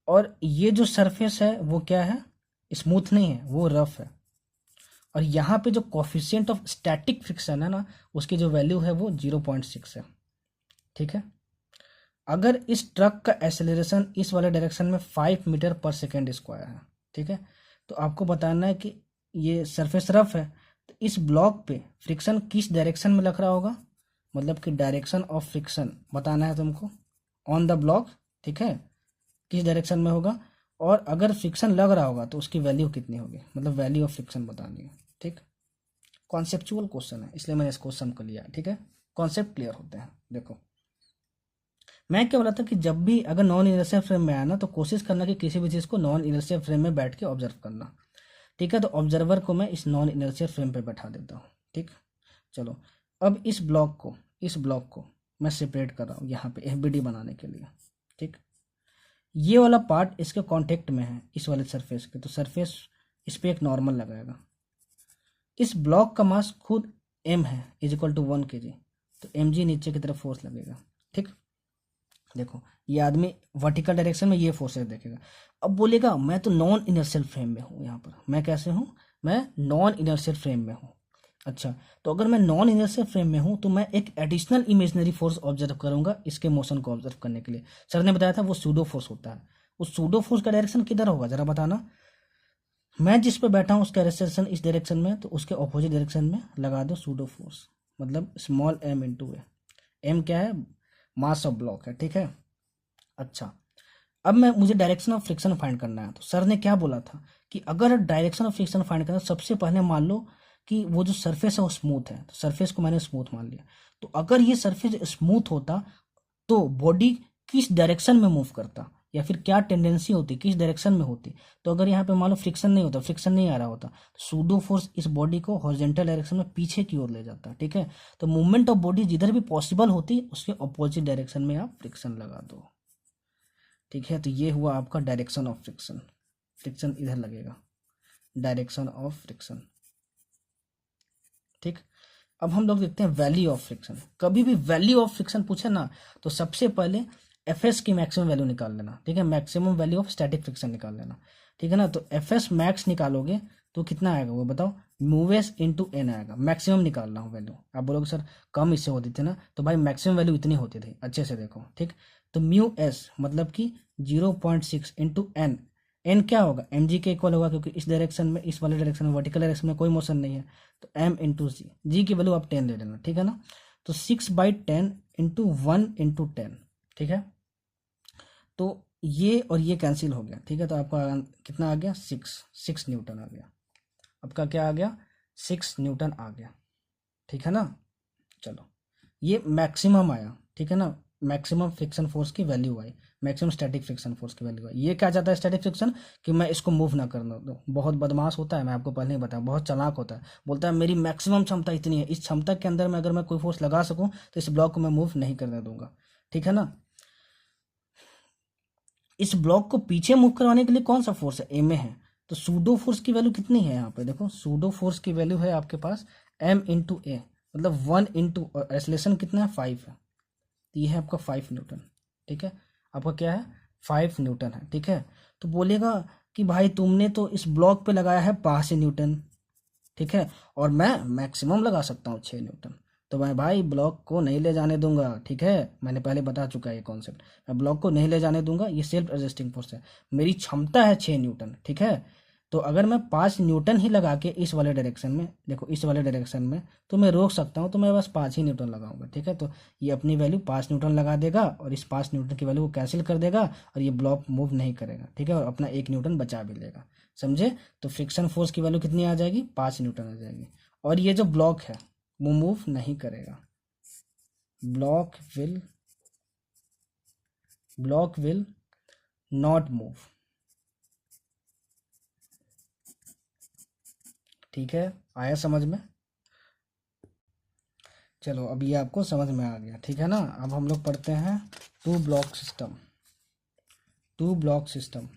A: और ये जो सरफेस है वो क्या है, स्मूथ नहीं है, वो रफ है। और यहाँ पे जो कोफिशिएंट ऑफ स्टैटिक फ्रिक्शन है ना उसकी जो वैल्यू है वो 0.6 है, ठीक है। अगर इस ट्रक का एक्सेलरेशन इस वाले डायरेक्शन में 5 मीटर पर सेकेंड स्क्वायर है, ठीक है, तो आपको बताना है कि ये सरफेस रफ है, तो इस ब्लॉक पे फ्रिक्शन किस डायरेक्शन में लग रहा होगा, मतलब कि डायरेक्शन ऑफ फ्रिक्शन बताना है तुमको ऑन द ब्लॉक, ठीक है, किस डायरेक्शन में होगा, और अगर फ्रिक्शन लग रहा होगा तो उसकी वैल्यू कितनी होगी, मतलब वैल्यू ऑफ फ्रिक्शन बतानी है, ठीक। कॉन्सेप्चुअल क्वेश्चन है इसलिए मैंने इस क्वेश्चन को लिया, ठीक है, कॉन्सेप्ट क्लियर होते हैं। देखो मैं क्या बोला था कि जब भी अगर नॉन इनर्शियल फ्रेम में आया ना तो कोशिश करना कि किसी भी चीज़ को नॉन इनर्शियल फ्रेम में बैठ के ऑब्जर्व करना, ठीक है। तो ऑब्जर्वर को मैं इस नॉन इनर्शियल फ्रेम पे बैठा देता हूँ, ठीक। चलो अब इस ब्लॉक को मैं सेपरेट कर रहा हूँ यहाँ पे एफबीडी बनाने के लिए, ठीक। ये वाला पार्ट इसके कांटेक्ट में है इस वाले सरफेस के, तो सरफेस इस पे एक नॉर्मल लगाएगा। इस ब्लॉक का मास खुद m है इज इक्वल टू 1 kg, तो mg नीचे की तरफ फोर्स लगेगा, ठीक। देखो ये आदमी वर्टिकल डायरेक्शन में ये फोर्सेस देखेगा, अब बोलेगा मैं तो नॉन इनर्शियल फ्रेम में हूँ, यहाँ पर मैं कैसे हूँ, मैं नॉन इनर्शियल फ्रेम में हूँ। अच्छा तो अगर मैं नॉन इनर्शियल फ्रेम में हूँ तो मैं एक एडिशनल इमेजनरी फोर्स ऑब्जर्व करूंगा इसके मोशन को ऑब्जर्व करने के लिए। सर ने बताया था वो सूडो फोर्स होता है, उस सूडो फोर्स का डायरेक्शन किधर होगा जरा बताना। मैं जिस पे बैठा हूँ उसका डायरेक्शन इस डायरेक्शन में, तो उसके ऑपोजिट डायरेक्शन में लगा दो सूडो फोर्स, मतलब स्मॉल m इंटू ए। एम क्या है, मास ऑफ ब्लॉक है, ठीक है। अच्छा अब मुझे डायरेक्शन ऑफ फ्रिक्शन फाइंड करना है, तो सर ने क्या बोला था कि अगर डायरेक्शन ऑफ फ्रिक्शन फाइंड करना सबसे पहले मान लो कि वो जो सरफेस है वो स्मूथ है, तो सरफेस को मैंने स्मूथ मान लिया। तो अगर ये सरफेस स्मूथ होता तो बॉडी किस डायरेक्शन में मूव करता, या फिर क्या टेंडेंसी होती, किस डायरेक्शन में होती। तो अगर यहाँ पे मान लो फ्रिक्शन नहीं होता, फ्रिक्शन नहीं आ रहा होता, तो सूडो फोर्स इस बॉडी को हॉरिजॉन्टल डायरेक्शन में पीछे की ओर ले जाता, ठीक है। तो मूवमेंट ऑफ बॉडी जिधर भी पॉसिबल होती उसके अपोजिट डायरेक्शन में आप फ्रिक्शन लगा दो, ठीक है। तो ये हुआ आपका डायरेक्शन ऑफ फ्रिक्शन, फ्रिक्शन इधर लगेगा, डायरेक्शन ऑफ फ्रिक्शन, ठीक। अब हम लोग देखते हैं वैल्यू ऑफ फ्रिक्शन। कभी भी वैल्यू ऑफ फ्रिक्शन पूछे ना तो सबसे पहले एफ एस की मैक्सिमम वैल्यू निकाल लेना, ठीक है, maximum value of static friction निकाल लेना, ठीक है ना। तो एफ एस मैक्स निकालोगे तो कितना आएगा वो बताओ, मूवेस इंटू एन आएगा, मैक्सिमम निकालना हो वैल्यू। आप बोलोगे सर कम इससे होती थी ना, तो भाई मैक्सिमम वैल्यू इतनी होती थी, अच्छे से देखो, ठीक। तो म्यू एस मतलब कि 0.6 इंटू एन, एन क्या होगा, एम जी के इक्वल होगा, क्योंकि इस डायरेक्शन में, इस वाले डायरेक्शन में, वर्टिकल डायरेक्शन में कोई मोशन नहीं है, तो एम इंटू जी, जी की वैल्यू आप 10 ले लेना, ठीक है ना। तो 6/10 इंटू 1 इंटू 10, ठीक है। तो ये और ये कैंसिल हो गया, ठीक है, तो आपका कितना आ गया, 6 न्यूटन आ गया। आपका क्या आ गया, 6 न्यूटन आ गया, ठीक है ना। चलो, ये मैक्सिमम आया, ठीक है ना, मैक्सिमम फ्रिक्शन फोर्स की वैल्यू आई, मैक्सिमम स्टैटिक फ्रिक्शन फोर्स की वैल्यू आई। ये क्या चाहता है स्टैटिक फ्रिक्शन, कि मैं इसको मूव ना करना दो। बहुत बदमाश होता है, मैं आपको पहले ही बताया, बहुत चालाक होता है, बोलता है मेरी मैक्सिमम क्षमता इतनी है, इस क्षमता के अंदर में अगर मैं कोई फोर्स लगा सकूं तो इस ब्लॉक को मैं मूव नहीं करने दूंगा, ठीक है ना। इस ब्लॉक को पीछे मूव करवाने के लिए कौन सा फोर्स है, एम ए है। तो सूडो फोर्स की वैल्यू कितनी है, यहाँ पे देखो, सूडो फोर्स की वैल्यू है आपके पास एम इंटू ए, मतलब 1 इंटू, और एक्सेलरेशन कितना है, 5 है, तो ये है आपका 5 न्यूटन, ठीक है। आपका क्या है, 5 न्यूटन है, ठीक है। तो बोलेगा कि भाई तुमने तो इस ब्लॉक पे लगाया है 5 न्यूटन, ठीक है, और मैं मैक्सिमम लगा सकता हूँ 6 न्यूटन, तो मैं भाई ब्लॉक को नहीं ले जाने दूंगा, ठीक है, मैंने पहले बता चुका है ये कॉन्सेप्ट, मैं ब्लॉक को नहीं ले जाने दूंगा, ये सेल्फ एडजस्टिंग फोर्स है, मेरी क्षमता है 6 न्यूटन, ठीक है। तो अगर मैं 5 न्यूटन ही लगा के इस वाले डायरेक्शन में, देखो इस वाले डायरेक्शन में, तो मैं रोक सकता हूँ, तो मैं बस 5 ही न्यूटन लगाऊंगा, ठीक है। तो ये अपनी वैल्यू 5 न्यूटन लगा देगा, और इस 5 न्यूटन की वैल्यू को कैंसिल कर देगा, और ये ब्लॉक मूव नहीं करेगा, ठीक है, और अपना 1 न्यूटन बचा भी लेगा, समझे। तो फ्रिक्शन फोर्स की वैल्यू कितनी आ जाएगी, 5 न्यूटन आ जाएगी, और ये जो ब्लॉक है वो मूव नहीं करेगा, ब्लॉक विल नॉट मूव, ठीक है, आया समझ में। चलो अब ये आपको समझ में आ गया, ठीक है ना। अब हम लोग पढ़ते हैं टू ब्लॉक सिस्टम।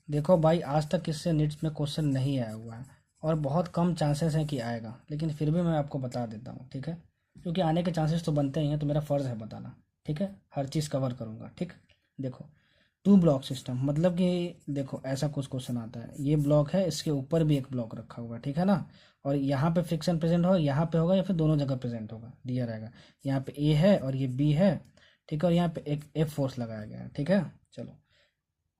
A: देखो भाई, आज तक इससे नीट्स में क्वेश्चन नहीं आया हुआ है, और बहुत कम चांसेस हैं कि आएगा, लेकिन फिर भी मैं आपको बता देता हूँ, ठीक है, क्योंकि आने के चांसेस तो बनते ही हैं, तो मेरा फ़र्ज़ है बताना, ठीक है, हर चीज़ कवर करूँगा, ठीक। देखो, टू ब्लॉक सिस्टम मतलब कि देखो ऐसा कुछ क्वेश्चन आता है, ये ब्लॉक है, इसके ऊपर भी एक ब्लॉक रखा हुआ है, ठीक है ना, और यहाँ पे फ्रिक्शन प्रेजेंट होगा, यहाँ पे होगा, या फिर दोनों जगह प्रेजेंट होगा, दिया रहेगा, यहाँ पे ए है और ये बी है, ठीक है, और यहाँ पे एक एफ फोर्स लगाया गया है, ठीक है। चलो,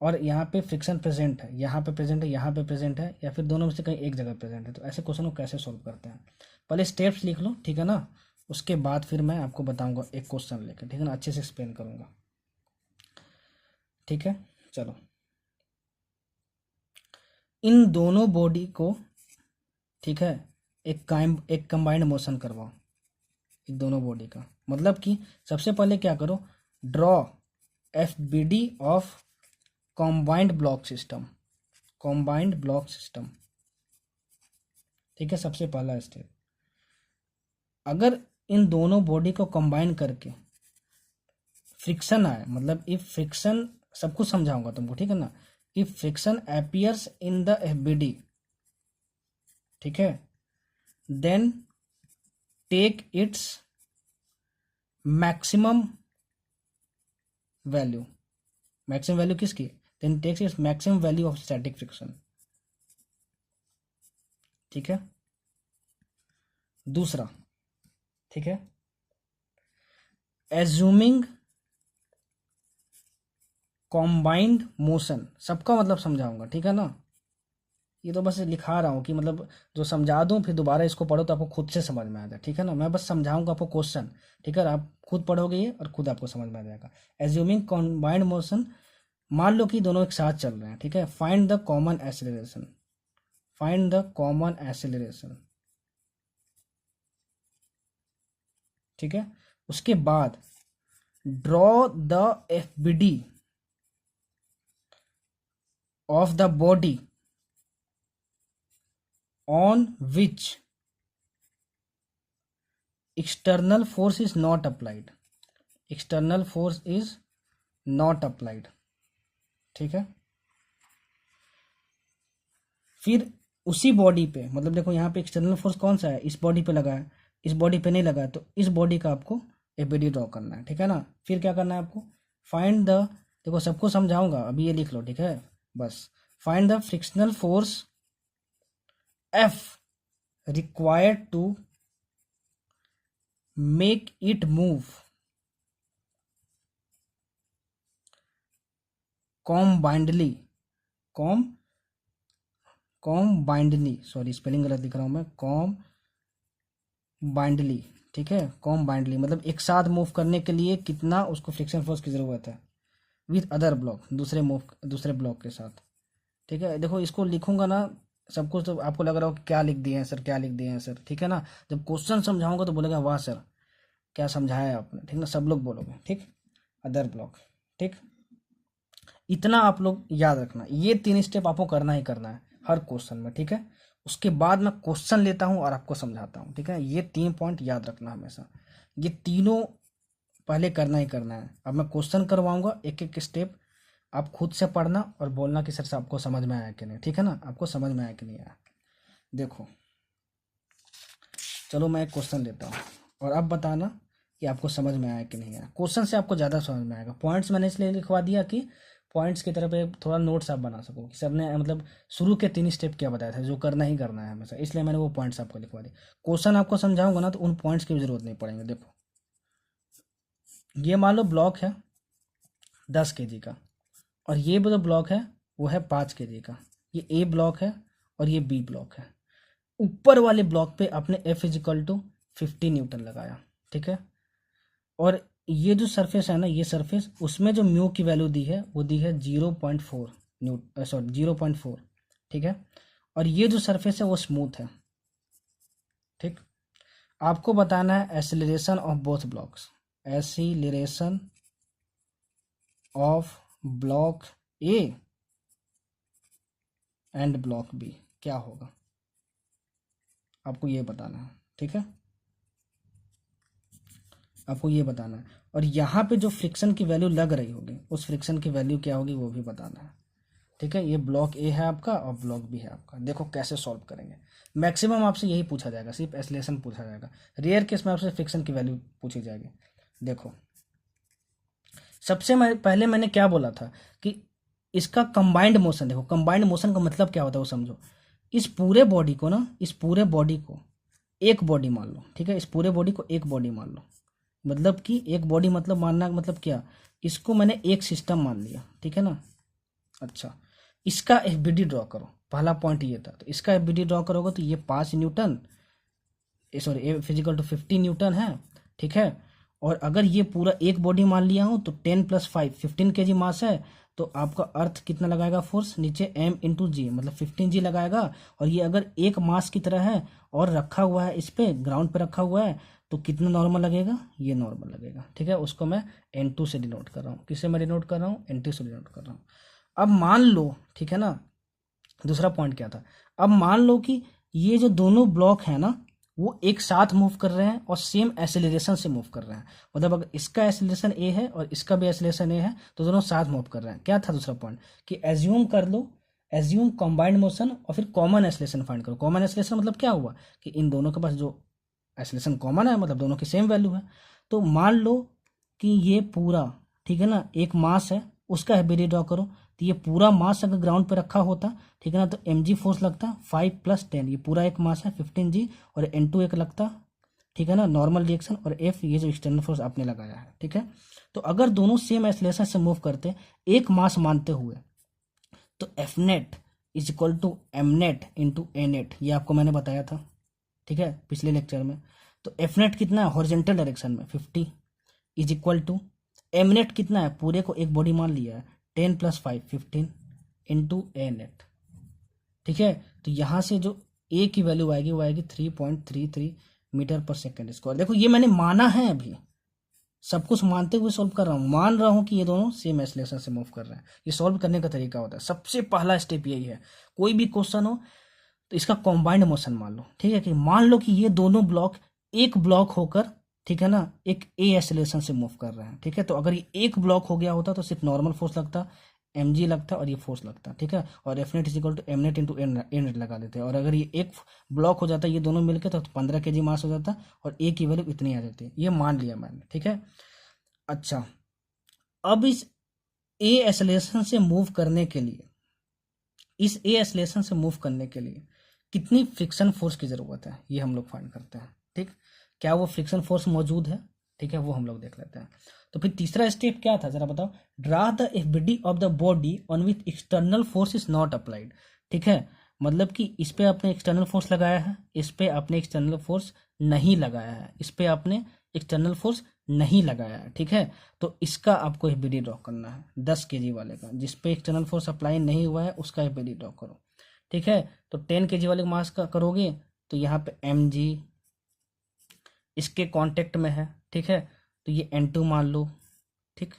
A: और यहाँ पे फ्रिक्शन प्रेजेंट है, यहाँ पे प्रेजेंट है, यहाँ पे प्रेजेंट है, या फिर दोनों में से कहीं एक जगह प्रेजेंट है, तो ऐसे क्वेश्चन को कैसे सोल्व करते हैं, पहले स्टेप्स लिख लो, ठीक है ना, उसके बाद फिर मैं आपको बताऊंगा एक क्वेश्चन लेकर, ठीक है ना, अच्छे से एक्सप्लेन करूंगा, ठीक है। चलो, इन दोनों बॉडी को, ठीक है, एक कंबाइंड मोशन करवाओ, इन दोनों बॉडी का, मतलब कि सबसे पहले क्या करो, draw FBD of combined block system, ठीक है, सबसे पहला स्टेप। अगर इन दोनों बॉडी को कंबाइन करके फ्रिक्शन आए, मतलब इफ फ्रिक्शन, सब कुछ समझाऊंगा तुमको, ठीक है ना, if friction appears in the FBD, ठीक है, then take its maximum value किसकी, then takes its maximum value of static friction, ठीक है। दूसरा, ठीक है, एज्यूमिंग कॉम्बाइंड मोशन, सबका मतलब समझाऊंगा, ठीक है ना, ये तो बस लिखा रहा हूँ कि मतलब जो समझा दूँ, फिर दोबारा इसको पढ़ो तो आपको खुद से समझ में आ जाए, ठीक है ना, मैं बस समझाऊंगा आपको क्वेश्चन, ठीक है, आप खुद पढ़ोगे ये और खुद आपको समझ में आ जाएगा। एज्यूमिंग कॉम्बाइंड मोशन, मान लो कि दोनों एक साथ चल रहे हैं, ठीक है, फाइंड द कॉमन एक्सेलरेशन, ठीक है। उसके बाद draw the FBD of the body on which external force is not applied, ठीक है। फिर उसी बॉडी पे, मतलब देखो यहाँ पे एक्सटर्नल फोर्स कौन सा है, इस बॉडी पे लगा है, इस बॉडी पे नहीं लगा है, तो इस बॉडी का आपको FBD ड्रॉ करना है, ठीक है ना। फिर क्या करना है आपको, फाइंड द, देखो सबको समझाऊंगा, अभी ये लिख लो, ठीक है, बस, find the frictional force F required to make it move combinedly, sorry spelling गलत लिख रहा हूं मैं, कॉम्बाइंडली, ठीक है, कॉम्बाइंडली मतलब एक साथ मूव करने के लिए कितना उसको फ्रिक्शन फोर्स की जरूरत है, विथ अदर ब्लॉक, दूसरे ब्लॉक के साथ। ठीक है, देखो इसको लिखूंगा ना सब कुछ, तो आपको लग रहा हो कि क्या लिख दिए हैं सर, क्या लिख दिए हैं सर। ठीक है ना, जब क्वेश्चन समझाऊंगा तो बोलेगा वाह सर क्या समझाया आपने। ठीक ना, सब लोग बोलोगे। ठीक, अदर ब्लॉक। ठीक, इतना आप लोग याद रखना, ये 3 स्टेप आपको करना ही करना है हर क्वेश्चन में। ठीक है, उसके बाद मैं क्वेश्चन लेता हूँ और आपको समझाता हूँ। ठीक है, ये 3 पॉइंट याद रखना हमेशा, ये तीनों पहले करना ही करना है। अब मैं क्वेश्चन करवाऊंगा, एक एक स्टेप आप खुद से पढ़ना और बोलना कि सर से आपको समझ में आया कि नहीं। ठीक है ना, आपको समझ में आया कि नहीं आया। देखो चलो मैं एक क्वेश्चन लेता हूँ और अब बताना कि आपको समझ में आया कि नहीं आया। क्वेश्चन से आपको ज़्यादा समझ में आएगा। पॉइंट्स मैंने इसलिए लिखवा दिया कि पॉइंट्स की तरफ एक थोड़ा नोट्स आप बना सको कि सर ने मतलब शुरू के 3 स्टेप क्या बताया था जो करना ही करना है हमेशा, इसलिए मैंने वो पॉइंट्स आपको लिखवा दिए। क्वेश्चन आपको समझाऊंगा ना तो उन पॉइंट्स की भी जरूरत नहीं पड़ेंगे। देखो ये मान लो ब्लॉक है 10 kg का, और ये जो ब्लॉक है वो है 5 kg का। ये ए ब्लॉक है और ये बी ब्लॉक है। ऊपर वाले ब्लॉक पे आपने F इजिकल टू 50 न्यूटन लगाया। ठीक है, और ये जो सरफेस है ना, ये सरफेस, उसमें जो म्यू की वैल्यू दी है वो दी है 0.4 सॉरी 0.4। ठीक है, और ये जो सरफेस है वो स्मूथ है। ठीक, आपको बताना है acceleration of both blocks. Acceleration of block A and block B क्या होगा, आपको ये बताना है। ठीक है, आपको ये बताना है, और यहाँ पे जो फ्रिक्शन की वैल्यू लग रही होगी उस फ्रिक्शन की वैल्यू क्या होगी वो भी बताना है। ठीक है, ये ब्लॉक ए है आपका और ब्लॉक बी है आपका। देखो कैसे सॉल्व करेंगे। मैक्सिमम आपसे यही पूछा जाएगा, सिर्फ एसिलेशन पूछा जाएगा। रेयर केस में आपसे फ्रिक्शन की वैल्यू पूछी जाएगी। देखो सबसे पहले मैंने क्या बोला था कि इसका कंबाइंड मोशन, देखो कंबाइंड मोशन का मतलब क्या होता है वो समझो। इस पूरे बॉडी को ना, इस पूरे बॉडी को एक बॉडी मान लो। ठीक है, इस पूरे बॉडी को एक बॉडी मान लो, मतलब कि एक बॉडी मतलब मानना मतलब क्या, इसको मैंने एक सिस्टम मान लिया। ठीक है ना, अच्छा इसका एफबीडी ड्रॉ करो। पहला पॉइंट ये था, तो इसका एफबीडी ड्रॉ करोगे तो ये 5 newton, sorry a physical to 50 newton है। ठीक है, और अगर ये पूरा एक बॉडी मान लिया हूँ तो 10 + 5 15 kg मास है, तो आपका अर्थ कितना लगाएगा फोर्स नीचे m × g मतलब 15g लगाएगा। और ये अगर एक मास की तरह है और रखा हुआ है, इस पे ग्राउंड पे रखा हुआ है, तो कितना नॉर्मल लगेगा, ये नॉर्मल लगेगा। ठीक है, उसको मैं n2 से डिनोट कर रहा हूँ। किससे मैं डिनोट कर रहा हूँ, n2 से डिनोट कर रहा हूँ। अब मान लो, ठीक है ना, दूसरा पॉइंट क्या था, अब मान लो कि ये जो दोनों ब्लॉक है ना वो एक साथ मूव कर रहे हैं और सेम एसिलरेशन से मूव कर रहे हैं। मतलब अगर इसका एसिलरेशन ए है और इसका भी एसिलरेशन ए है तो दोनों साथ मूव कर रहे हैं। क्या था दूसरा पॉइंट कि एज्यूम कर लो, एज्यूम कंबाइंड मोशन और फिर कॉमन एसिलेशन फाइंड करो। कॉमन एसिलेशन मतलब क्या हुआ कि इन दोनों के पास जो एसिलेशन कॉमन है, मतलब दोनों की सेम वैल्यू है। तो मान लो कि ये पूरा, ठीक है ना, एक मास है, उसका एफबीडी ड्रॉ करो। तो ये पूरा मास अगर ग्राउंड पे रखा होता, ठीक है ना, तो mg फोर्स लगता 5 + 10, ये पूरा एक मास है 15g, और n2 एक लगता, ठीक है ना, नॉर्मल रिएक्शन, और f ये जो एक्सटर्नल फोर्स आपने लगाया है। ठीक है, तो अगर दोनों सेम एसिलेशन से मूव करते एक मास मानते हुए, तो F net is equal to M net into A net, ये आपको मैंने बताया था। ठीक है, पिछले लेक्चर में। तो एफ नेट कितना है हॉरिजॉन्टल डायरेक्शन में 50 is equal to M net कितना है, पूरे को एक बॉडी मान लिया है 10 + 5 15 इंटू ए नेट। ठीक है, तो यहाँ से जो ए की वैल्यू आएगी वो आएगी 3.33 मीटर/सेकंड²। देखो ये मैंने माना है, अभी सब कुछ मानते हुए सॉल्व कर रहा हूँ। मान रहा हूँ कि ये दोनों सेम एसिलेशन से मूव कर रहे हैं। ये सॉल्व करने का तरीका होता है, सबसे पहला स्टेप यही है। कोई भी क्वेश्चन हो तो इसका कॉम्बाइंड मोशन मान लो। ठीक है, कि मान लो कि ये दोनों ब्लॉक एक ब्लॉक होकर, ठीक है ना, एक ए एसिलेशन से मूव कर रहे हैं। ठीक है, तो अगर ये एक ब्लॉक हो गया होता तो सिर्फ नॉर्मल फोर्स लगता, mg लगता और ये फोर्स लगता। ठीक है, और F net is equal to M net into A net लगा देते हैं। और अगर ये एक ब्लॉक हो जाता ये दोनों मिलकर तो 15 kg मास हो जाता और ए की वैल्यू इतनी आ जाती। ये मान लिया मैंने। ठीक है, अच्छा अब इस ए एसिलेशन से मूव करने के लिए, इस ए एसिलेशन से मूव करने के लिए कितनी फ्रिक्शन फोर्स की जरूरत है ये हम लोग फाइंड करते हैं। ठीक, क्या वो फ्रिक्शन फोर्स मौजूद है, ठीक है, वो हम लोग देख लेते हैं। तो फिर तीसरा स्टेप क्या था जरा बताओ, draw the FBD of the body on which external force is not applied. ठीक है, मतलब कि इस पे आपने एक्सटर्नल फोर्स लगाया है, इस पे आपने एक्सटर्नल फोर्स नहीं लगाया है, इस पे आपने एक्सटर्नल फोर्स नहीं लगाया है, ठीक है। तो इसका आपको एफबीडी ड्रॉ करना है 10 केजी वाले का, जिस पे एक्सटर्नल फोर्स अप्लाई नहीं हुआ है उसका एफबीडी ड्रॉ करो, ठीक है। तो 10 केजी वाले मास का करोगे तो यहाँ पे mg इसके कांटेक्ट में है, ठीक है, तो ये n2 मान लो, ठीक।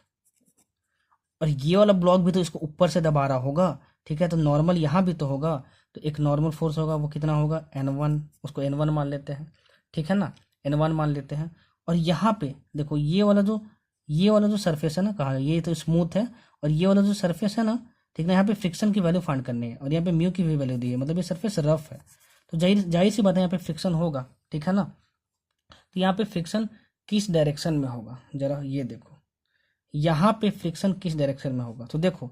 A: और ये वाला ब्लॉक भी तो इसको ऊपर से दबा रहा होगा, ठीक है, तो नॉर्मल यहाँ भी तो होगा, तो एक नॉर्मल फोर्स होगा, वो कितना होगा n1, उसको n1 मान लेते हैं, ठीक है ना, n1 मान लेते हैं। और यहाँ पे देखो ये वाला जो सरफेस है ना, कहा ये तो स्मूथ है, और ये वाला जो सरफेस है ना, ठीक ना, यहाँ पे फ्रिक्शन की वैल्यू फाइंड करनी है, और यहाँ पे म्यू की भी वैल्यू दी है, मतलब ये सरफेस रफ है, तो जाहिर सी बात है यहाँ पे फ्रिक्शन होगा, ठीक है ना। तो यहाँ पे फ्रिक्शन किस डायरेक्शन में होगा, जरा ये देखो, यहाँ पे फ्रिक्शन किस डायरेक्शन में होगा। तो देखो,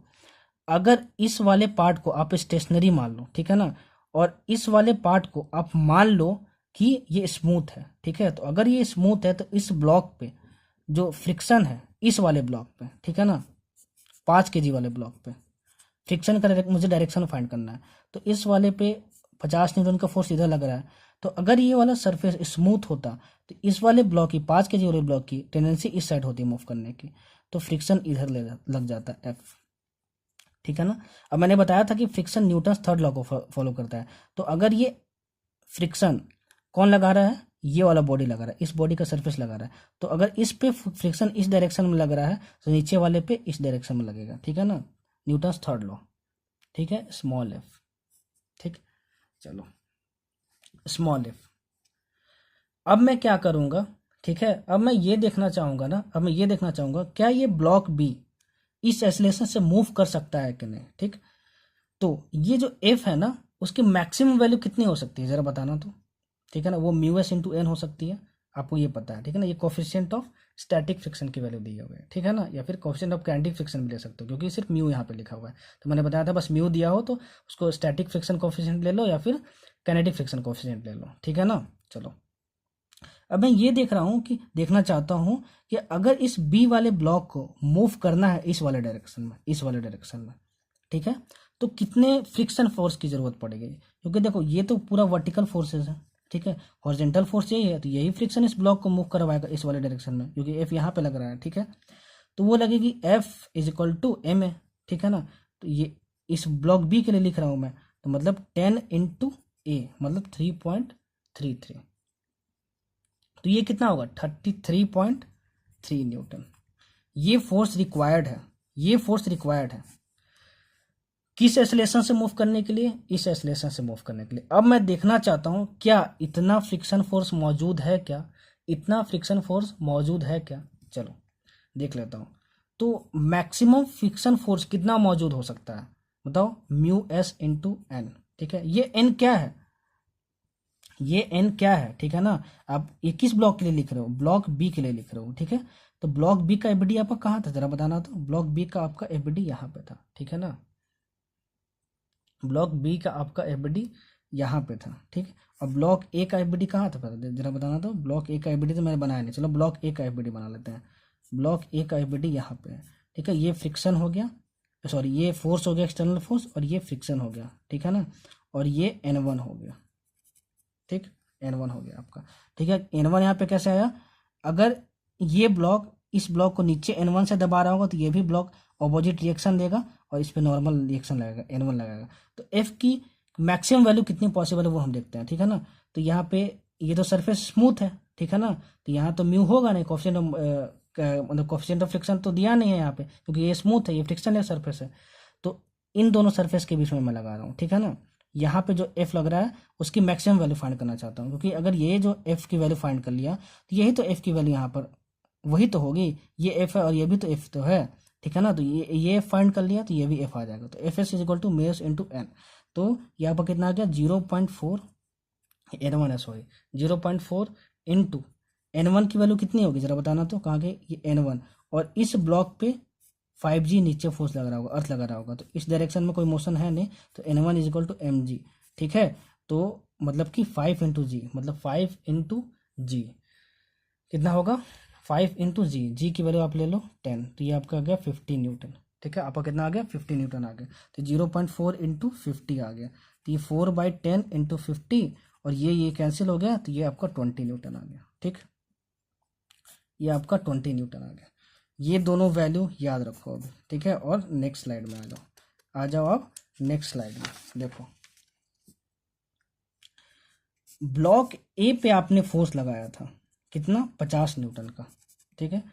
A: अगर इस वाले पार्ट को आप स्टेशनरी मान लो, ठीक है ना, और इस वाले पार्ट को आप मान लो कि ये स्मूथ है, ठीक है, तो अगर ये स्मूथ है तो इस ब्लॉक पे जो फ्रिक्शन है, इस वाले ब्लॉक पे, ठीक है ना, 5 केजी वाले ब्लॉक पे फ्रिक्शन का मुझे डायरेक्शन फाइंड करना है, तो इस वाले पे 50 न्यूटन का फोर्स इधर लग रहा है, तो अगर ये वाला सरफेस स्मूथ होता तो इस वाले ब्लॉक की 5 केजी वाले ब्लॉक की टेंडेंसी इस साइड होती है मूव करने की, तो फ्रिक्शन इधर लग जाता है F, ठीक है ना। अब मैंने बताया था कि फ्रिक्शन न्यूटन्स थर्ड लॉ को फॉलो करता है, तो अगर ये फ्रिक्शन कौन लगा रहा है, ये वाला बॉडी लगा रहा है, इस बॉडी का सरफेस लगा रहा है, तो अगर इस पे फ्रिक्शन इस डायरेक्शन में लग रहा है तो नीचे वाले पे इस डायरेक्शन में लगेगा, ठीक है ना, न्यूटन्स थर्ड लॉ, ठीक है, स्मॉल एफ, ठीक। चलो स्मॉल एफ, अब मैं क्या करूंगा, ठीक है, अब मैं ये देखना चाहूंगा क्या ये ब्लॉक बी इस एक्सेलरेशन से मूव कर सकता है कि नहीं, ठीक। तो ये जो एफ है ना, उसकी मैक्सिमम वैल्यू कितनी हो सकती है जरा बताना तो, ठीक है ना, वो म्यू एस इंटू एन हो सकती है, आपको ये पता है, ठीक है ना, ये कोफिशिएंट ऑफ स्टैटिक फ्रिक्शन की वैल्यू दी हुई है, ठीक है ना, या फिर कोफिशिएंट ऑफ काइनेटिक फ्रिक्शन भी ले सकते हो, क्योंकि सिर्फ म्यू यहाँ पे लिखा हुआ है, तो मैंने बताया था बस म्यू दिया हो तो उसको स्टैटिक फ्रिक्शन कोफिशिएंट ले लो या फिर काइनेटिक फ्रिक्शन कोफिशिएंट ले लो, ठीक है ना। चलो अब मैं ये देखना चाहता हूँ कि अगर इस बी वाले ब्लॉक को मूव करना है इस वाले डायरेक्शन में, ठीक है, तो कितने फ्रिक्शन फोर्स की जरूरत पड़ेगी, क्योंकि देखो ये तो पूरा वर्टिकल फोर्सेस है, ठीक है, हॉरिजॉन्टल फोर्स यही है, तो यही फ्रिक्शन इस ब्लॉक को मूव करवाएगा इस वाले डायरेक्शन में, क्योंकि एफ यहाँ पे लग रहा है, ठीक है, तो वो लगेगी F is equal to M A, ठीक है ना। तो ये इस ब्लॉक बी के लिए लिख रहा हूँ मैं, तो मतलब 10 इंटू ए मतलब 3.33, तो ये कितना होगा 33.3 न्यूटन। ये फोर्स रिक्वायर्ड है किस एक्सेलरेशन से मूव करने के लिए, इस एक्सेलरेशन से मूव करने के लिए। अब मैं देखना चाहता हूं क्या इतना फ्रिक्शन फोर्स मौजूद है क्या, चलो देख लेता हूं। तो मैक्सिमम फ्रिक्शन फोर्स कितना मौजूद हो सकता है बताओ, म्यू एस इंटू एन, ठीक है, ये एन क्या है, ठीक है ना। आप ये किस ब्लॉक के लिए लिख रहे हो, ब्लॉक बी के लिए लिख रहे हो, ठीक है, तो ब्लॉक बी का एफबीडी आपका कहाँ था जरा बताना तो, ब्लॉक बी का आपका एफबीडी यहाँ पे था, ठीक है ना, ब्लॉक बी का आपका एफबीडी यहाँ पे था, ठीक। और ब्लॉक ए का एफबीडी कहाँ था जरा बताना तो, ब्लॉक ए का एफबीडी तो मैंने बनाया नहीं, चलो ब्लॉक ए का एफबीडी बना लेते हैं। ब्लॉक ए का एफबीडी यहाँ पे है, ठीक है, ये फ्रिक्शन हो गया, सॉरी ये फोर्स हो गया एक्सटर्नल फोर्स, और ये फ्रिक्शन हो गया, ठीक है ना, और ये N1 हो गया, ठीक, N1 हो गया आपका, ठीक है। N1 यहाँ पे कैसे आया, अगर ये ब्लॉक इस ब्लॉक को नीचे N1 से दबा रहा होगा तो ये भी ब्लॉक ऑपोजिट रिएक्शन देगा और इस पे नॉर्मल रिएक्शन लगेगा, N1 लगाएगा। तो F की मैक्सिमम वैल्यू कितनी पॉसिबल है वो हम देखते हैं, ठीक है ना। तो यहाँ पे ये तो सरफेस स्मूथ है, ठीक है ना, तो यहाँ तो म्यू होगा नहीं, मतलब कोफिशिएंट ऑफ फ्रिक्शन तो दिया नहीं है यहाँ पे, क्योंकि ये स्मूथ है, ये फ्रिक्शन है सरफेस है, तो इन दोनों सरफेस के बीच में मैं लगा रहा हूँ, ठीक है ना। यहाँ पे जो एफ लग रहा है उसकी मैक्सिमम वैल्यू फाइंड करना चाहता हूँ, क्योंकि अगर ये जो एफ की वैल्यू फाइंड कर लिया तो यही तो एफ की वैल्यू यहाँ पर वही तो होगी, ये एफ है और ये भी तो एफ तो है, ठीक है ना, तो ये फाइंड कर लिया तो ये भी एफ आ जाएगा, तो F S is equal to mu S into N, तो यहाँ पर कितना आ गया 0.4 N1 है, सॉरी 0.4 इंटू N1 की वैल्यू कितनी होगी जरा बताना तो, कहाँ गए ये N1, और इस ब्लॉक पे 5G नीचे फोर्स लग रहा होगा, अर्थ लगा रहा होगा, तो इस डायरेक्शन में कोई मोशन है नहीं, तो N1 is equal to mg, ठीक है, तो मतलब कि 5 इंटू जी, मतलब 5 इंटू जी कितना होगा 5 इंटू जी की वैल्यू आप ले लो 10, तो ये आपका आ गया 50 न्यूटन, ठीक है, आपका कितना आ गया 50 न्यूटन आ गया, तो 0.4 इंटू 50 आ गया, तो ये 4/10 इंटू 50, और ये कैंसिल हो गया, तो ये आपका 20 न्यूटन आ गया, ठीक। ये आपका 20 न्यूटन आ गया। ये दोनों वैल्यू याद रखो अभी, ठीक है। और नेक्स्ट स्लाइड में आ जाओ आप नेक्स्ट स्लाइड में। देखो ब्लॉक ए पे आपने फोर्स लगाया था कितना, 50 न्यूटन का, ठीक है।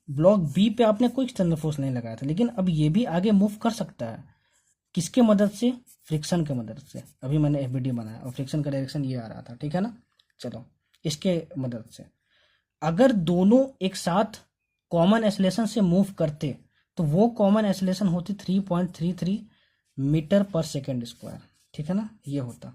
A: ब्लॉक बी पे आपने कोई एक्सटर्नल फोर्स नहीं लगाया था, लेकिन अब ये भी आगे मूव कर सकता है। किसके मदद से, फ्रिक्शन के मदद से। अभी मैंने एफबीडी बनाया और फ्रिक्शन का डायरेक्शन ये आ रहा था, ठीक है ना। चलो इसके मदद से अगर दोनों एक साथ कॉमन एक्सेलरेशन से मूव करते तो वो कॉमन एक्सेलरेशन होती 3.33 मीटर पर सेकेंड स्क्वायर, ठीक है ना, ये होता।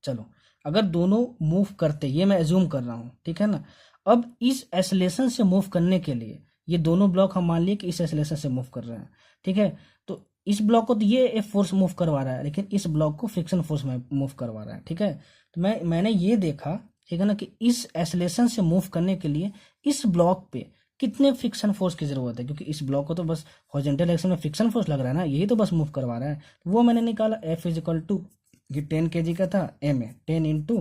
A: चलो अगर दोनों मूव करते, ये मैं एज्यूम कर रहा हूँ, ठीक है ना। अब इस एक्सेलरेशन से मूव करने के लिए ये दोनों ब्लॉक हम मान लिए कि इस एक्सेलरेशन से मूव कर रहे हैं, ठीक है। तो इस ब्लॉक को तो ये एफ फोर्स मूव करवा रहा है, लेकिन इस ब्लॉक को फ्रिक्शन फोर्स में मूव करवा रहा है, ठीक है। तो मैंने ये देखा, ठीक है ना, कि इस एक्सेलरेशन से मूव करने के लिए इस ब्लॉक पे कितने फ्रिक्शन फोर्स की जरूरत है, क्योंकि इस ब्लॉक को तो बस हॉरिजॉन्टल डायरेक्शन में फ्रिक्शन फोर्स लग रहा है ना, यही तो बस मूव करवा रहा है। तो वो मैंने निकाला, एफ इज इक्वल टू, ये 10 kg का था, एम है 10 into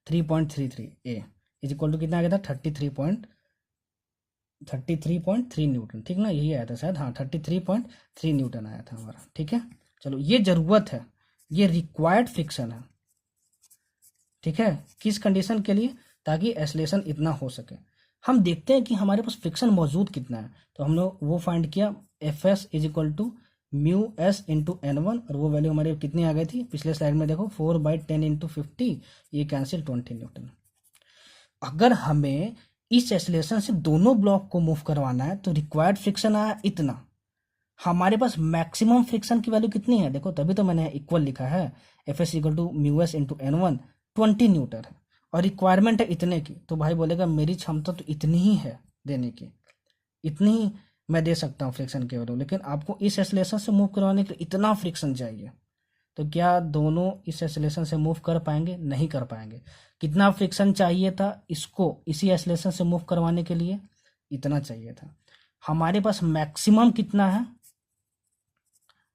A: 3.33 A is equal to कितना आ गया था, 33.3 न्यूटन, ठीक ना, यही आया था शायद, हाँ 33.3 न्यूटन आया था हमारा, ठीक है। चलो ये जरूरत है, ये रिक्वायर्ड फ्रिक्शन है, ठीक है। किस कंडीशन के लिए, ताकि एक्सेलरेशन इतना हो सके। हम देखते हैं कि हमारे पास फ्रिक्शन मौजूद कितना है, तो हम लोग वो फाइंड किया, F S is equal to mu S into N one, और वो वैल्यू हमारी कितनी आ गई थी पिछले स्लाइड में, देखो 4/10 इंटू 50, ये कैंसिल 20 न्यूटन। अगर हमें इस एक्सेलरेशन से दोनों ब्लॉक को मूव करवाना है तो रिक्वायर्ड फ्रिक्शन आया इतना। हमारे पास मैक्सिमम फ्रिक्शन की वैल्यू कितनी है, देखो तभी तो मैंने इक्वल लिखा है, F S equal to mu S into N one, 20 newton है, और रिक्वायरमेंट है इतने की। तो भाई बोलेगा मेरी क्षमता तो इतनी ही है देने की, इतनी ही मैं दे सकता हूँ फ्रिक्शन के वैल्यू, लेकिन आपको इस एक्सेलरेशन से मूव करवाने के लिए इतना फ्रिक्शन चाहिए। तो क्या दोनों इस एक्सेलरेशन से मूव कर पाएंगे, नहीं कर पाएंगे। कितना फ्रिक्शन चाहिए था इसको इसी एक्सेलरेशन से मूव करवाने के लिए, इतना चाहिए था। हमारे पास मैक्सिमम कितना है,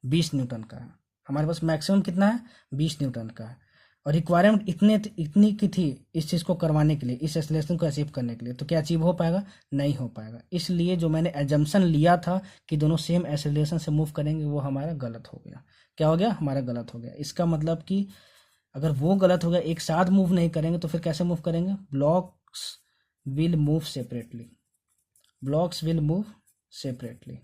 A: 20 न्यूटन का है। हमारे पास मैक्सिमम कितना है, 20 न्यूटन का है, और रिक्वायरमेंट इतनी की थी इस चीज़ को करवाने के लिए, इस एक्सेलरेशन को अचीव करने के लिए। तो क्या अचीव हो पाएगा, नहीं हो पाएगा। इसलिए जो मैंने एजम्पशन लिया था कि दोनों सेम एक्सेलरेशन से मूव करेंगे, वो हमारा गलत हो गया। क्या हो गया, हमारा गलत हो गया। इसका मतलब कि अगर वो गलत हो गया, एक साथ मूव नहीं करेंगे, तो फिर कैसे मूव करेंगे, blocks will move separately, blocks will move separately,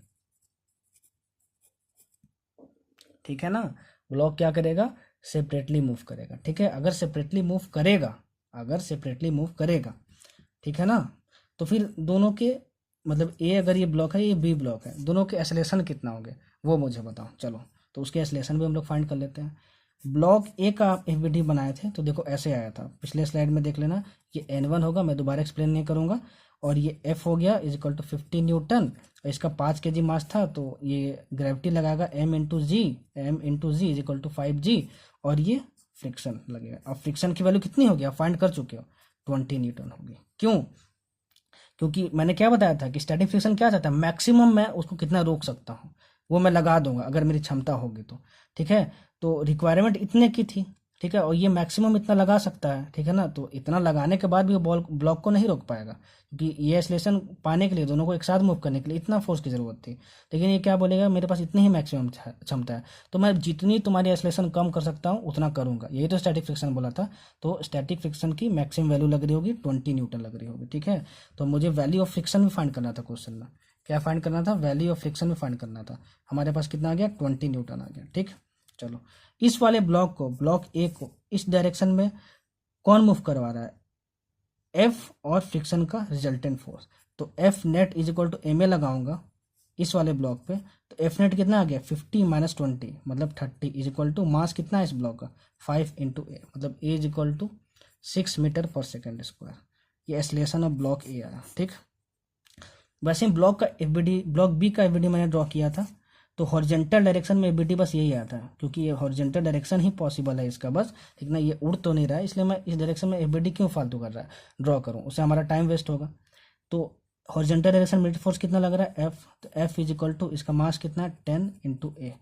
A: ठीक है ना। ब्लॉक क्या करेगा, सेपरेटली मूव करेगा, ठीक है। अगर सेपरेटली मूव करेगा, अगर सेपरेटली मूव करेगा, ठीक है ना, तो फिर दोनों के मतलब ए अगर ये ब्लॉक है, ये बी ब्लॉक है, दोनों के एक्सेलरेशन कितना हो गया वो मुझे बताओ। चलो तो उसके एक्सेलरेशन भी हम लोग फाइंड कर लेते हैं। ब्लॉक ए का एफबीडी बनाए थे तो देखो ऐसे आया था, पिछले स्लाइड में देख लेना, ये N1 होगा, मैं दोबारा एक्सप्लेन नहीं करूंगा, और ये F हो गया इज इक्वल टू 50 न्यूटन, और इसका 5 kg मास था, तो ये ग्रेविटी लगाएगा M into g is equal to 5G, और ये फ्रिक्शन लगेगा। अब फ्रिक्शन की वैल्यू कितनी होगी, आप फाइंड कर चुके हो, 20 न्यूटन होगी। क्यों, क्योंकि मैंने क्या बताया था कि स्टैटिक फ्रिक्शन क्या चाहता है, मैक्सिमम मैं उसको कितना रोक सकता हूँ वो मैं लगा दूंगा अगर मेरी क्षमता होगी तो, ठीक है। तो रिक्वायरमेंट इतने की थी, ठीक है, और ये मैक्सिमम इतना लगा सकता है, ठीक है ना। तो इतना लगाने के बाद भी वो ब्लॉक को नहीं रोक पाएगा, क्योंकि ये एक्सेलरेशन पाने के लिए, दोनों को एक साथ मूव करने के लिए इतना फोर्स की जरूरत थी। लेकिन ये क्या बोलेगा, मेरे पास इतनी ही मैक्सिमम क्षमता है, तो मैं जितनी तुम्हारी एक्सेलरेशन कम कर सकता हूँ उतना करूंगा। यही तो स्टैटिक फ्रिक्शन बोला था। तो स्टैटिक फ्रिक्शन की मैक्सिमम वैल्यू लग रही होगी 20 न्यूटन लग रही होगी, ठीक है। तो मुझे वैल्यू ऑफ फ्रिक्शन भी फाइंड करना था क्वेश्चन में। क्या फाइंड करना था, वैल्यू ऑफ फ्रिक्शन भी फाइंड करना था। हमारे पास कितना आ गया, 20 न्यूटन आ गया, ठीक। चलो इस वाले ब्लॉक को, ब्लॉक ए को इस डायरेक्शन में कौन मूव करवा रहा है, एफ और फ्रिक्शन का रिजल्टेंट फोर्स। तो F net is equal to M a लगाऊंगा इस वाले ब्लॉक पे, तो एफ नेट कितना आ गया, 50 माइनस 20 मतलब 30 इज इक्वल टू मास कितना है इस ब्लॉक का, 5 इंटू ए, मतलब ए इज इक्वल टू 6 मीटर पर सेकेंड स्क्वायर। ये एक्सेलरेशन ऑफ ब्लॉक ए आया, ठीक। वैसे ही ब्लॉक का एफबीडी, ब्लॉक बी का एफबीडी मैंने ड्रॉ किया था, तो हॉरिजॉन्टल डायरेक्शन में एफबीडी बस यही आता है, क्योंकि ये हॉरिजॉन्टल डायरेक्शन ही पॉसिबल है इसका बस, ठीक ना। ये उड़ तो नहीं रहा है, इसलिए मैं इस डायरेक्शन में एफबीडी क्यों फालतू कर रहा है ड्रॉ करूँ, उससे हमारा टाइम वेस्ट होगा। तो हॉरिजॉन्टल डायरेक्शन में फोर्स कितना लग रहा है, एफ, तो एफ इज इक्वल टू इसका मास कितना है 10 इंटू ए,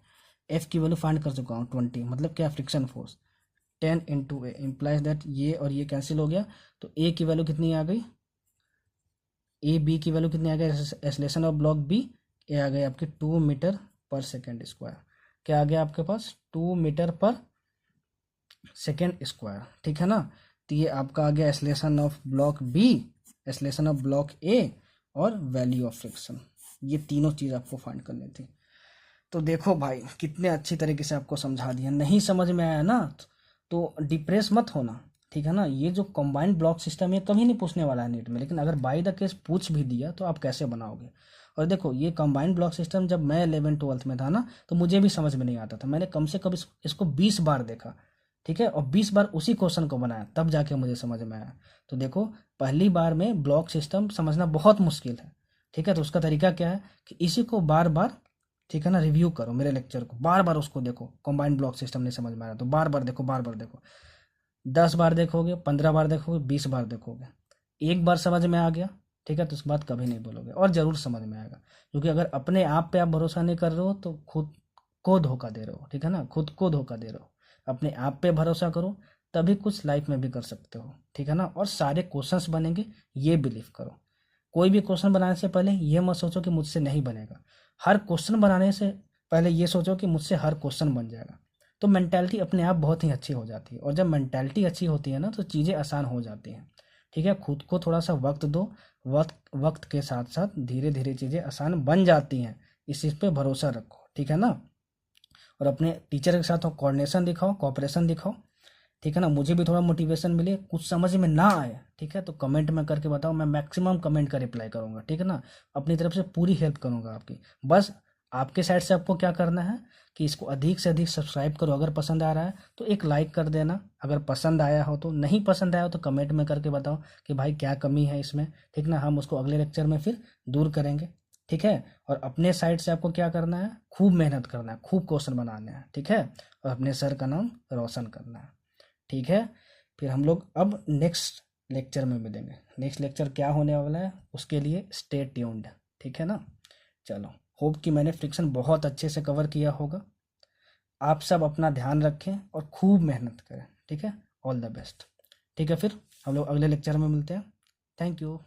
A: एफ की वैल्यू फाइंड कर चुका हूँ 20, मतलब क्या, friction force 10 into A, implies that ये और ये कैंसिल हो गया, तो ए की वैल्यू कितनी आ गई ए बी की वैल्यू कितनी आ गई, एक्सेलरेशन ऑफ ब्लॉक बी, ये आ गई आपकी 2 मीटर पर सेकेंड स्क्वायर। क्या आ गया आपके पास, 2 मीटर पर सेकेंड स्क्वायर, ठीक है ना। तो ये आपका आ गया acceleration of block B, acceleration of block A और वैल्यू ऑफ फ्रिक्शन। ये तीनों चीज़ आपको फाइंड करनी थी। तो देखो भाई कितने अच्छी तरीके से आपको समझा दिया। नहीं समझ में आया ना तो डिप्रेस मत होना, ठीक है ना। ये जो कंबाइंड ब्लॉक सिस्टम है कभी नहीं पूछने वाला है नीट में, लेकिन अगर बाय द केस पूछ भी दिया तो आप कैसे बनाओगे। और देखो ये कंबाइंड ब्लॉक सिस्टम जब मैं 11th-12th में था ना तो मुझे भी समझ में नहीं आता था। मैंने कम से कम इसको 20 बार देखा, ठीक है, और 20 बार उसी क्वेश्चन को बनाया, तब जाके मुझे समझ में आया। तो देखो पहली बार में ब्लॉक सिस्टम समझना बहुत मुश्किल है, ठीक है। तो उसका तरीका क्या है कि इसी को बार बार, ठीक है ना, रिव्यू करो मेरे लेक्चर को, बार बार उसको देखो। कंबाइंड ब्लॉक सिस्टम नहीं समझ में आया तो बार बार देखो, बार बार देखो। 10 बार देखोगे, 15 बार देखोगे, 20 बार देखोगे, एक बार समझ में आ गया, ठीक है, तो उसके बाद कभी नहीं बोलोगे और ज़रूर समझ में आएगा। क्योंकि अगर अपने आप पे आप भरोसा नहीं कर रहे हो तो खुद को धोखा दे रहे हो, ठीक है ना, खुद को धोखा दे रहे हो। अपने आप पे भरोसा करो, तभी कुछ लाइफ में भी कर सकते हो, ठीक है ना। और सारे क्वेश्चंस बनेंगे, ये बिलीव करो। कोई भी क्वेश्चन बनाने से पहले ये मत सोचो कि मुझसे नहीं बनेगा। हर क्वेश्चन बनाने से पहले ये सोचो कि मुझसे हर क्वेश्चन बन जाएगा। तो मेंटालिटी अपने आप बहुत ही अच्छी हो जाती है, और जब मेंटालिटी अच्छी होती है ना तो चीज़ें आसान हो जाती हैं, ठीक है। खुद को थोड़ा सा वक्त दो, वक्त वक्त के साथ साथ धीरे धीरे चीज़ें आसान बन जाती हैं। इस चीज़ पे भरोसा रखो, ठीक है ना। और अपने टीचर के साथ कोऑर्डिनेशन दिखाओ, कोऑपरेशन दिखाओ, ठीक है ना। मुझे भी थोड़ा मोटिवेशन मिले, कुछ समझ में ना आए, ठीक है, तो कमेंट में करके बताओ, मैं मैक्सिमम कमेंट का रिप्लाई करूंगा, ठीक है ना। अपनी तरफ से पूरी हेल्प करूंगा आपकी। बस आपके साइड से आपको क्या करना है कि इसको अधिक से अधिक सब्सक्राइब करो। अगर पसंद आ रहा है तो एक लाइक कर देना, अगर पसंद आया हो तो, नहीं पसंद आया हो तो कमेंट में करके बताओ कि भाई क्या कमी है इसमें, ठीक ना। हम उसको अगले लेक्चर में फिर दूर करेंगे, ठीक है। और अपने साइड से आपको क्या करना है, खूब मेहनत करना है, खूब क्वेश्चन बनाने हैं, ठीक है, और अपने सर का नाम रोशन करना है, ठीक है। फिर हम लोग अब नेक्स्ट लेक्चर में मिलेंगे। नेक्स्ट लेक्चर क्या होने वाला है उसके लिए स्टे ट्यून्ड, ठीक है ना। चलो, होप कि मैंने फ्रिक्शन बहुत अच्छे से कवर किया होगा। आप सब अपना ध्यान रखें और खूब मेहनत करें, ठीक है। ऑल द बेस्ट, ठीक है। फिर हम लोग अगले लेक्चर में मिलते हैं। Thank you.